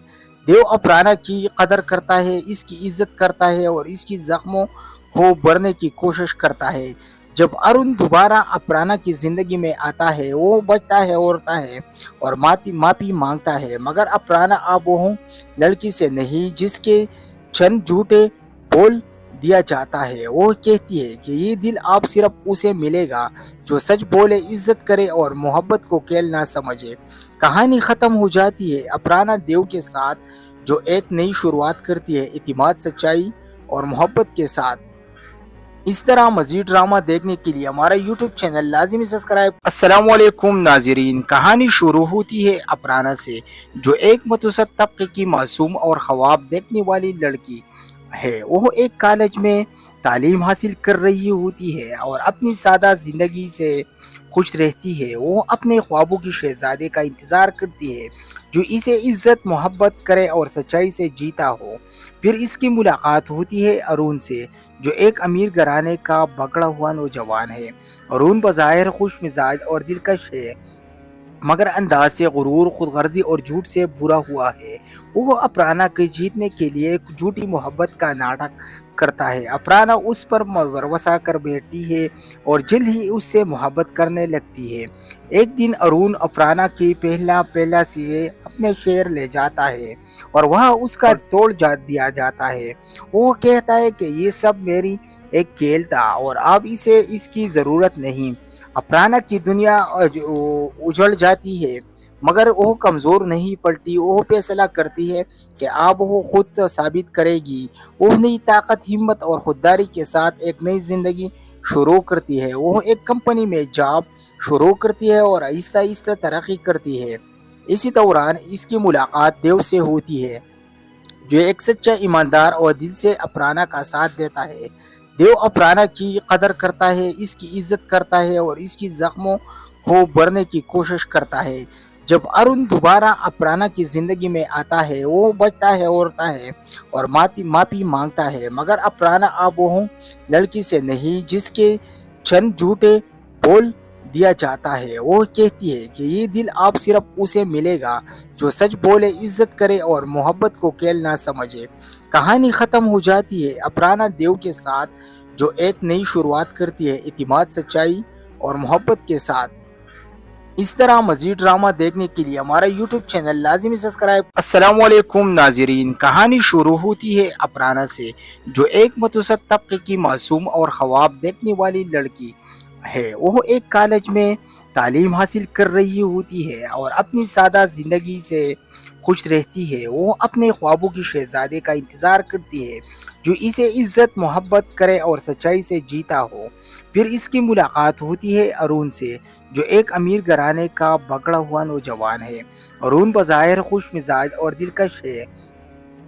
دیو اپرانا کی قدر کرتا ہے، اس کی عزت کرتا ہے اور اس کی زخموں کو بھرنے کی کوشش کرتا ہے۔ جب ارون دوبارہ اپرانا کی زندگی میں آتا ہے، وہ بچتا ہے، روتا ہے اور معافی مانگتا ہے، مگر اپرانا اب وہ لڑکی سے نہیں جس کے چند جھوٹے بول دیا جاتا ہے۔ وہ کہتی ہے کہ یہ دل آپ صرف اسے ملے گا جو سچ بولے، عزت کرے اور محبت کو کھیل نہ سمجھے۔ کہانی ختم ہو جاتی ہے اپرانا دیو کے ساتھ، جو ایک نئی شروعات کرتی ہے اعتماد، سچائی اور محبت کے ساتھ۔ اس طرح مزید ڈرامہ دیکھنے کے لیے ہمارا یوٹیوب چینل لازمی سبسکرائب۔ السلام علیکم ناظرین، کہانی شروع ہوتی ہے اپرانا سے، جو ایک متوسط طبقے کی معصوم اور خواب دیکھنے والی لڑکی ہے۔ وہ ایک کالج میں تعلیم حاصل کر رہی ہوتی ہے اور اپنی سادہ زندگی سے خوش رہتی ہے۔ وہ اپنے خوابوں کی شہزادے کا انتظار کرتی ہے جو اسے عزت، محبت کرے اور سچائی سے جیتا ہو۔ پھر اس کی ملاقات ہوتی ہے ارون سے، جو ایک امیر گھرانے کا بگڑا ہوا نوجوان ہے۔ ارون بظاہر خوش مزاج اور دلکش ہے، مگر انداز سے غرور، خود غرضی اور جھوٹ سے برا ہوا ہے۔ وہ اپرانا کے جیتنے کے لیے ایک جھوٹی محبت کا ناٹک کرتا ہے۔ اپرانا اس پر بھروسہ کر بیٹھتی ہے اور جلد ہی اس سے محبت کرنے لگتی ہے۔ ایک دن ارون اپرانا کی پہلا سے اپنے شہر لے جاتا ہے اور وہاں اس کا توڑ دیا جاتا ہے۔ وہ کہتا ہے کہ یہ سب میری ایک کھیل تھا اور اب اسے اس کی ضرورت نہیں۔ اپرانا کی دنیا اجڑ جاتی ہے، مگر وہ کمزور نہیں پڑتی۔ وہ فیصلہ کرتی ہے کہ اب وہ خود ثابت کرے گی۔ وہ نئی طاقت، ہمت اور خودداری کے ساتھ ایک نئی زندگی شروع کرتی ہے۔ وہ ایک کمپنی میں جاب شروع کرتی ہے اور آہستہ آہستہ ترقی کرتی ہے۔ اسی دوران اس کی ملاقات دیو سے ہوتی ہے، جو ایک سچا ایماندار اور دل سے اپرانا کا ساتھ دیتا ہے۔ دیو اپرانا کی قدر کرتا ہے، اس کی عزت کرتا ہے اور اس کی زخموں کو بھرنے کی کوشش کرتا ہے۔ جب ارون دوبارہ اپرانا کی زندگی میں آتا ہے، وہ بچتا ہے، روتا ہے اور معافی مانگتا ہے، مگر اپرانا اب وہ لڑکی سے نہیں جس کے چند جھوٹے بول دیا جاتا ہے۔ وہ کہتی ہے کہ یہ دل آپ صرف اسے ملے گا جو سچ بولے، عزت کرے اور محبت کو کھیل نہ سمجھے۔ کہانی ختم ہو جاتی ہے اپرانا دیو کے ساتھ، جو ایک نئی شروعات کرتی ہے اعتماد، سچائی اور محبت کے ساتھ۔ اس طرح مزید ڈرامہ دیکھنے کے لیے ہمارا یوٹیوب چینل لازمی سبسکرائب۔ السلام علیکم ناظرین، کہانی شروع ہوتی ہے اپرانا سے، جو ایک متوسط طبقے کی معصوم اور خواب دیکھنے والی لڑکی ہے۔ وہ ایک کالج میں تعلیم حاصل کر رہی ہوتی ہے اور اپنی سادہ زندگی سے خوش رہتی ہے۔ وہ اپنے خوابوں کی شہزادے کا انتظار کرتی ہے जो इसे इज्जत मोहब्बत करे और सच्चाई से जीता हो। फिर इसकी मुलाकात होती है अरुण से, जो एक अमीर घराने का बगड़ा हुआ नौजवान है। अरुण बज़ाहिर खुश मिजाज और दिलकश है,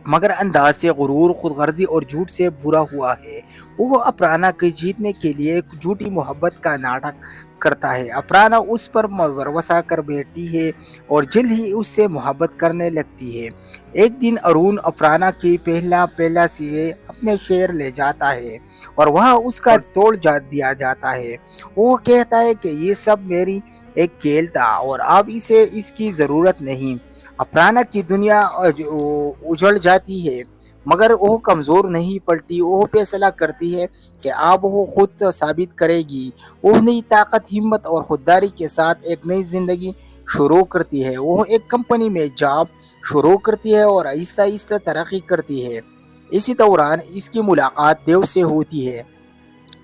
मगर अंदाज से गुरूर, खुदगर्जी और झूठ से बुरा हुआ है। वो अफराना को जीतने के लिए एक झूठी मोहब्बत का नाटक करता है। अफराना उस पर भरोसा कर बैठती है और जल्द ही उससे मोहब्बत करने लगती है। एक दिन अरुण अफराना की पहला से अपने शहर ले जाता है और वहाँ उसका तोड़ दिया जाता है। वो कहता है कि ये सब मेरी एक खेल था और अब इसे इसकी ज़रूरत नहीं। अफराना की दुनिया उजड़ जाती है, मगर वो कमज़ोर नहीं पड़ती। वो फैसला करती है कि अब वो खुद साबित करेगी। वो नई ताकत, हिम्मत और खुददारी के साथ एक नई ज़िंदगी शुरू करती है। वो एक कंपनी में जॉब शुरू करती है और आहिस्ता आहिस्ता तरक्की करती है। इसी दौरान इसकी मुलाकात देव से होती है,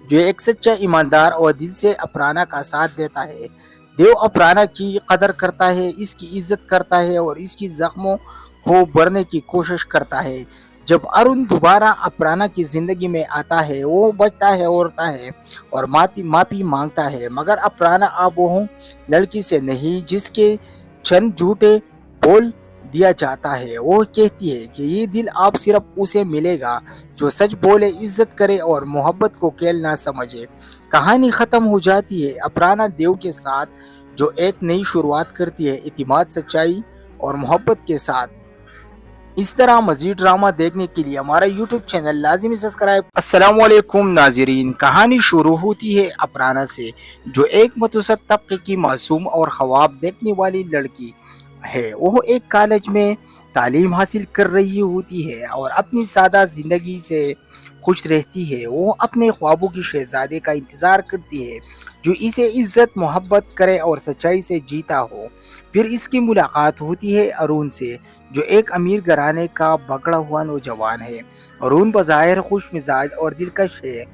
जो एक सच्चा ईमानदार और दिल से अफराना का साथ देता है। देव अफराना की कदर करता है, इसकी इज्जत करता है और इसकी जख्मों को भरने की कोशिश करता है। जब अरुण दोबारा अफराना की जिंदगी में आता है, वो बचता है, रोता है और माफी मांगता है, मगर अफराना अब वो लड़की से नहीं जिसके चंद झूठे बोल दिया जाता है। वो कहती है कि ये दिल आप सिर्फ उसे मिलेगा जो सच बोले, इज्जत करे और मोहब्बत को खेल ना समझे। कहानी खत्म हो जाती है अफराना देव के साथ, जो एक नई शुरुआत करती है इतिमाद, सच्चाई और मोहब्बत के साथ। इस तरह मजीद ड्रामा देखने के लिए हमारा यूट्यूब चैनल लाजिमी सब्सक्राइब। अस्सलाम वालेकुम नाज़रीन, कहानी शुरू होती है अफराना से, जो एक मतवसत तबके की मासूम और ख्वाब देखने वाली लड़की है। वो एक कॉलेज में तालीम हासिल कर रही होती है और अपनी सादा जिंदगी से खुश रहती है। वो अपने ख्वाबों की शहजादे का इंतज़ार करती है, जो इसे इज्जत मोहब्बत करे और सच्चाई से जीता हो। फिर इसकी मुलाकात होती है अरुण से, जो एक अमीर घराने का बगड़ा हुआ नौजवान है। अरुण बज़ाहिर खुश मिजाज और दिलकश है,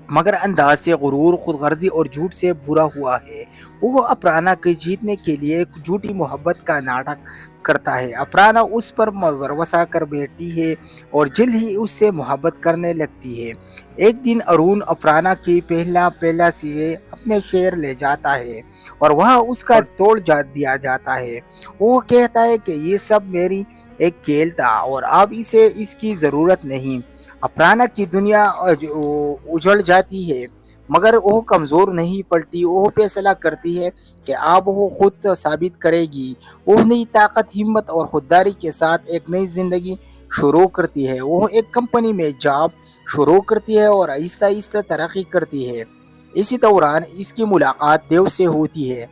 मगर अंदाज से गुरूर, खुदगर्जी और झूठ से बुरा हुआ है। वो अफराना को जीतने के लिए एक झूठी मोहब्बत का नाटक करता है। अफराना उस पर भरोसा कर बैठती है और जल्द ही उससे मोहब्बत करने लगती है। एक दिन अरुण अफराना की पहला से अपने शहर ले जाता है और वहाँ उसका तोड़ दिया जाता है। वो कहता है कि ये सब मेरी एक खेल था और अब इसे इसकी ज़रूरत नहीं। अफराना की दुनिया उजड़ जाती है, मगर वो कमज़ोर नहीं पड़ती। वो फैसला करती है कि अब वो खुद साबित करेगी। वो नई ताकत, हिम्मत और खुददारी के साथ एक नई ज़िंदगी शुरू करती है। वो एक कंपनी में जॉब शुरू करती है और आहिस्ता आहिस्ता तरक्की करती है। इसी दौरान इसकी मुलाकात देव से होती है,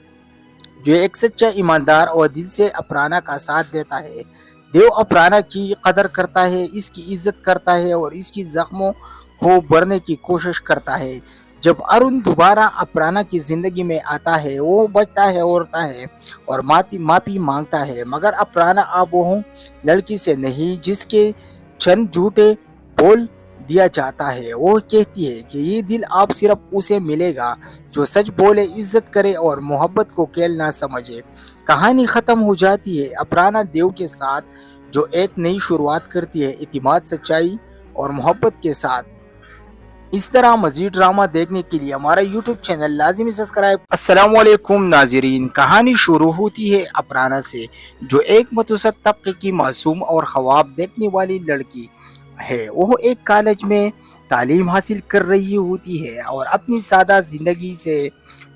जो एक सच्चा ईमानदार और दिल से अफराना का साथ देता है। देव अफराना की कदर करता है, इसकी इज्जत करता है और इसकी जख्मों को भरने की कोशिश करता है। जब अरुण दोबारा अफराना की जिंदगी में आता है, वो बचता है, रोता है और माफी मांगता है, मगर अफराना अब वो लड़की से नहीं जिसके चंद झूठे बोल दिया जाता है। वो कहती है कि ये दिल आप सिर्फ उसे मिलेगा जो सच बोले, इज्जत करे और मोहब्बत को खेल ना समझे। कहानी खत्म हो जाती है अफराना देव के साथ, जो एक नई शुरुआत करती है इतिमाद, सच्चाई और मोहब्बत के साथ। इस तरह मजीद ड्रामा देखने के लिए हमारा यूट्यूब चैनल लाजिमी सब्सक्राइब। अस्सलाम वालेकुम नाज़रीन, कहानी शुरू होती है अफराना से, जो एक मतवसत तबके की मासूम और ख्वाब देखने वाली लड़की है। वो एक कॉलेज में तालीम हासिल कर रही होती है और अपनी सादा जिंदगी से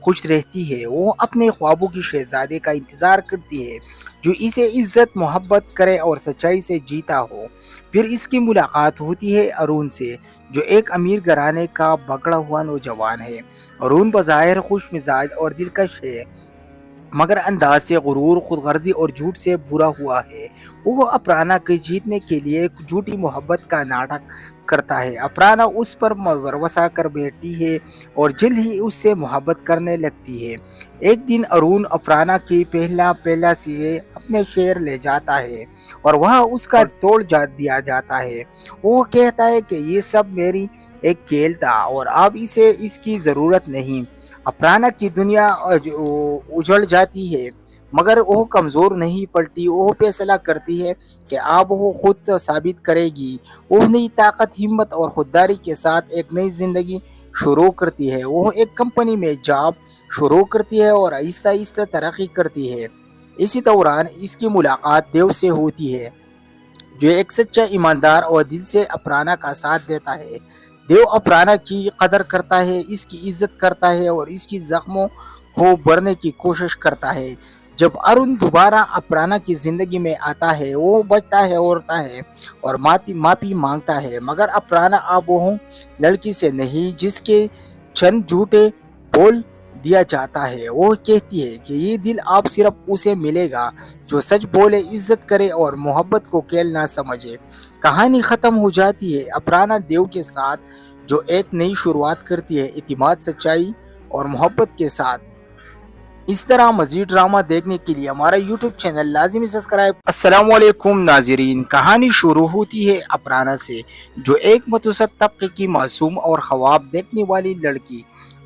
खुश रहती है। वो अपने ख्वाबों की शहजादे का इंतज़ार करती है, जो इसे इज्जत मोहब्बत करे और सच्चाई से जीता हो। फिर इसकी मुलाकात होती है अरुण से, जो एक अमीर घराने का बगड़ा हुआ नौजवान है। अरुण बज़ाहिर खुश मिजाज और दिलकश है, मगर अंदाज से गुरूर, खुदगर्जी और झूठ से बुरा हुआ है। वो अफराना को जीतने के लिए एक झूठी मोहब्बत का नाटक करता है। अफराना उस पर भरोसा कर बैठती है और जल्द ही उससे मोहब्बत करने लगती है। एक दिन अरुण अफराना की पहला से अपने शहर ले जाता है और वहाँ उसका तोड़ दिया जाता है। वो कहता है कि ये सब मेरी एक खेल था और अब इसे इसकी ज़रूरत नहीं। अफराना की दुनिया उजड़ जाती है, مگر وہ کمزور نہیں پڑتی، وہ فیصلہ کرتی ہے کہ اب وہ خود ثابت کرے گی۔ وہ نئی طاقت، ہمت اور خودداری کے ساتھ ایک نئی زندگی شروع کرتی ہے۔ وہ ایک کمپنی میں جاب شروع کرتی ہے اور آہستہ آہستہ ترقی کرتی ہے۔ اسی دوران اس کی ملاقات دیو سے ہوتی ہے، جو ایک سچا ایماندار اور دل سے اپرانا کا ساتھ دیتا ہے۔ دیو اپرانا کی قدر کرتا ہے، اس کی عزت کرتا ہے اور اس کی زخموں کو بھرنے کی کوشش کرتا ہے۔ جب ارون دوبارہ اپرانا کی زندگی میں آتا ہے، وہ بچتا ہے، روتا ہے اور معافی مانگتا ہے، مگر اپرانا اب وہ لڑکی سے نہیں جس کے چند جھوٹے بول دیا جاتا ہے۔ وہ کہتی ہے کہ یہ دل اب صرف اسے ملے گا جو سچ بولے، عزت کرے اور محبت کو کھیل نہ سمجھے۔ کہانی ختم ہو جاتی ہے اپرانا دیو کے ساتھ، جو ایک نئی شروعات کرتی ہے اعتماد، سچائی اور محبت کے ساتھ۔ اس طرح مزید ڈرامہ دیکھنے کے لیے ہمارا یوٹیوب چینل لازمی سبسکرائب۔ السلام علیکم ناظرین، کہانی شروع ہوتی ہے اپرانا سے، جو ایک متوسط طبقے کی معصوم اور خواب دیکھنے والی لڑکی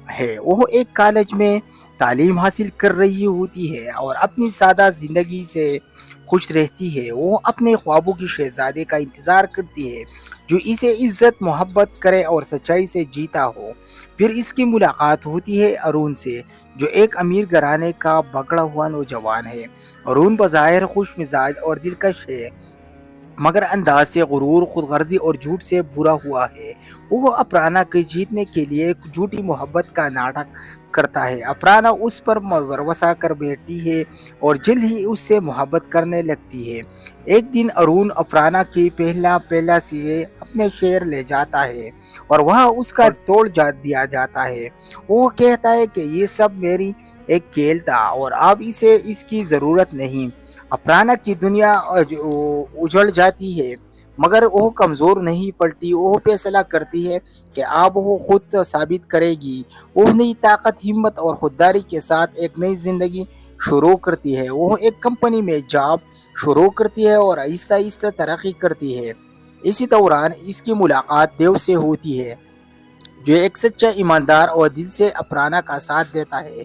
ہے۔ وہ ایک کالج میں تعلیم حاصل کر رہی ہوتی ہے اور اپنی سادہ زندگی سے خوش رہتی ہے۔ وہ اپنے خوابوں کی شہزادے کا انتظار کرتی ہے جو اسے عزت، محبت کرے اور سچائی سے جیتا ہو۔ پھر اس کی ملاقات ہوتی ہے ارون سے، جو ایک امیر گھرانے کا بگڑا ہوا نوجوان ہے۔ ارون بظاہر خوش مزاج اور دلکش ہے، مگر انداز سے غرور، خود غرضی اور جھوٹ سے بھرا ہوا ہے۔ وہ اپرانا کے جیتنے کے لیے جھوٹی محبت کا ناٹک کرتا ہے۔ اپرانا اس پر بھروسہ کر بیٹھتی ہے اور جلد ہی اس سے محبت کرنے لگتی ہے۔ ایک دن ارون اپرانا کی پہلا سے اپنے شہر لے جاتا ہے اور وہاں اس کا توڑ دیا جاتا ہے۔ وہ کہتا ہے کہ یہ سب میری ایک کھیل تھا اور اب اسے اس کی ضرورت نہیں۔ اپرانا کی دنیا اجڑ جاتی ہے، مگر وہ کمزور نہیں پڑتی۔ وہ فیصلہ کرتی ہے کہ اب وہ خود ثابت کرے گی۔ وہ نئی طاقت، ہمت اور خودداری کے ساتھ ایک نئی زندگی شروع کرتی ہے۔ وہ ایک کمپنی میں جاب شروع کرتی ہے اور آہستہ آہستہ ترقی کرتی ہے۔ اسی دوران اس کی ملاقات دیو سے ہوتی ہے، جو ایک سچا ایماندار اور دل سے اپرانا کا ساتھ دیتا ہے۔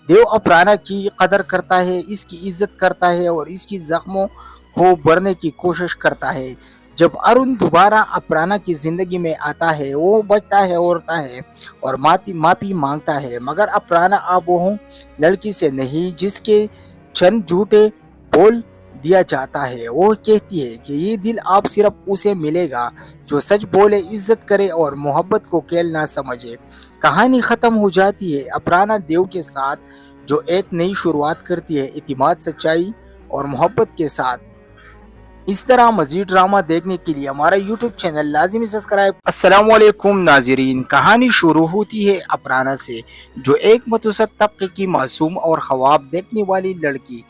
دیو اپرانا کی قدر کرتا ہے، اس کی عزت کرتا ہے اور اس کی زخموں کو بھرنے کی کوشش کرتا ہے۔ جب ارون دوبارہ اپرانا کی زندگی میں آتا ہے، وہ بچتا ہے، روتا ہے اور معافی مانگتا ہے، مگر اپرانا اب وہ لڑکی سے نہیں جس کے چند جھوٹے بول دیا جاتا ہے۔ وہ کہتی ہے کہ یہ دل اب صرف اسے ملے گا جو سچ بولے، عزت کرے اور محبت کو کھیل نہ سمجھے۔ کہانی ختم ہو جاتی ہے اپرانا دیو کے ساتھ، جو ایک نئی شروعات کرتی ہے اعتماد، سچائی اور محبت کے ساتھ۔ اس طرح مزید ڈرامہ دیکھنے کے لیے ہمارا یوٹیوب چینل لازمی سبسکرائب۔ السلام علیکم ناظرین، کہانی شروع ہوتی ہے اپرانا سے، جو ایک متوسط طبقے کی معصوم اور خواب دیکھنے والی لڑکی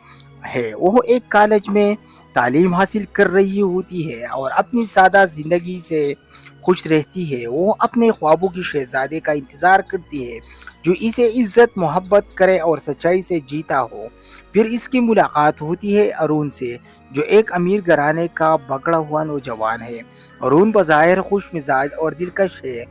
ہے۔ وہ ایک کالج میں تعلیم حاصل کر رہی ہوتی ہے اور اپنی سادہ زندگی سے خوش رہتی ہے۔ وہ اپنے خوابوں کی شہزادے کا انتظار کرتی ہے جو اسے عزت، محبت کرے اور سچائی سے جیتا ہو۔ پھر اس کی ملاقات ہوتی ہے ارون سے، جو ایک امیر گھرانے کا بگڑا ہوا نوجوان ہے۔ ارون بظاہر خوش مزاج اور دلکش ہے،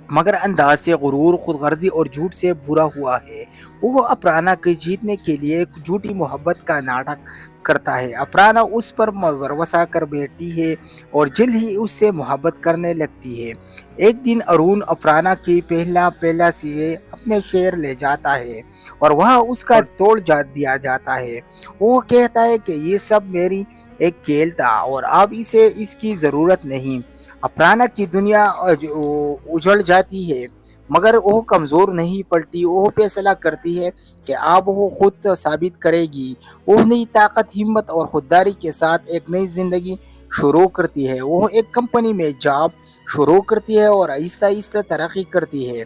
مگر انداز سے غرور، خود غرضی اور جھوٹ سے بھرا ہوا ہے۔ وہ اپرانا کے جیتنے کے لیے جھوٹی محبت کا ناٹک کرتا ہے۔ اپرانا اس پر بھروسہ کر بیٹھتی ہے اور جلد ہی اس سے محبت کرنے لگتی ہے۔ ایک دن ارون اپرانا کی پہلا سے اپنے شہر لے جاتا ہے اور وہاں اس کا توڑ دیا جاتا ہے۔ وہ کہتا ہے کہ یہ سب میری ایک کھیل تھا اور اب اسے اس کی ضرورت نہیں۔ اپرانا کی دنیا اجڑ جاتی ہے، مگر وہ کمزور نہیں پڑتی۔ وہ فیصلہ کرتی ہے کہ اب وہ خود ثابت کرے گی۔ وہ نئی طاقت، ہمت اور خودداری کے ساتھ ایک نئی زندگی شروع کرتی ہے۔ وہ ایک کمپنی میں جاب شروع کرتی ہے اور آہستہ آہستہ ترقی کرتی ہے۔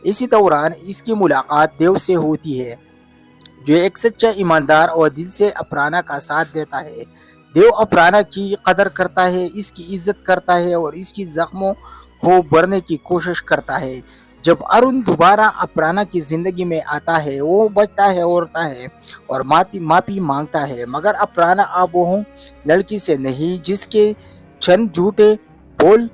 اسی دوران اس کی ملاقات دیو سے ہوتی ہے، جو ایک سچا ایماندار اور دل سے اپرانا کا ساتھ دیتا ہے۔ دیو اپرانا کی قدر کرتا ہے، اس کی عزت کرتا ہے اور اس کی زخموں کو بھرنے کی کوشش کرتا ہے۔ جب ارون دوبارہ اپرانا کی زندگی میں آتا ہے، وہ بچتا ہے، روتا ہے اور معافی مانگتا ہے، مگر اپرانا اب وہ لڑکی سے نہیں جس کے چند جھوٹے بول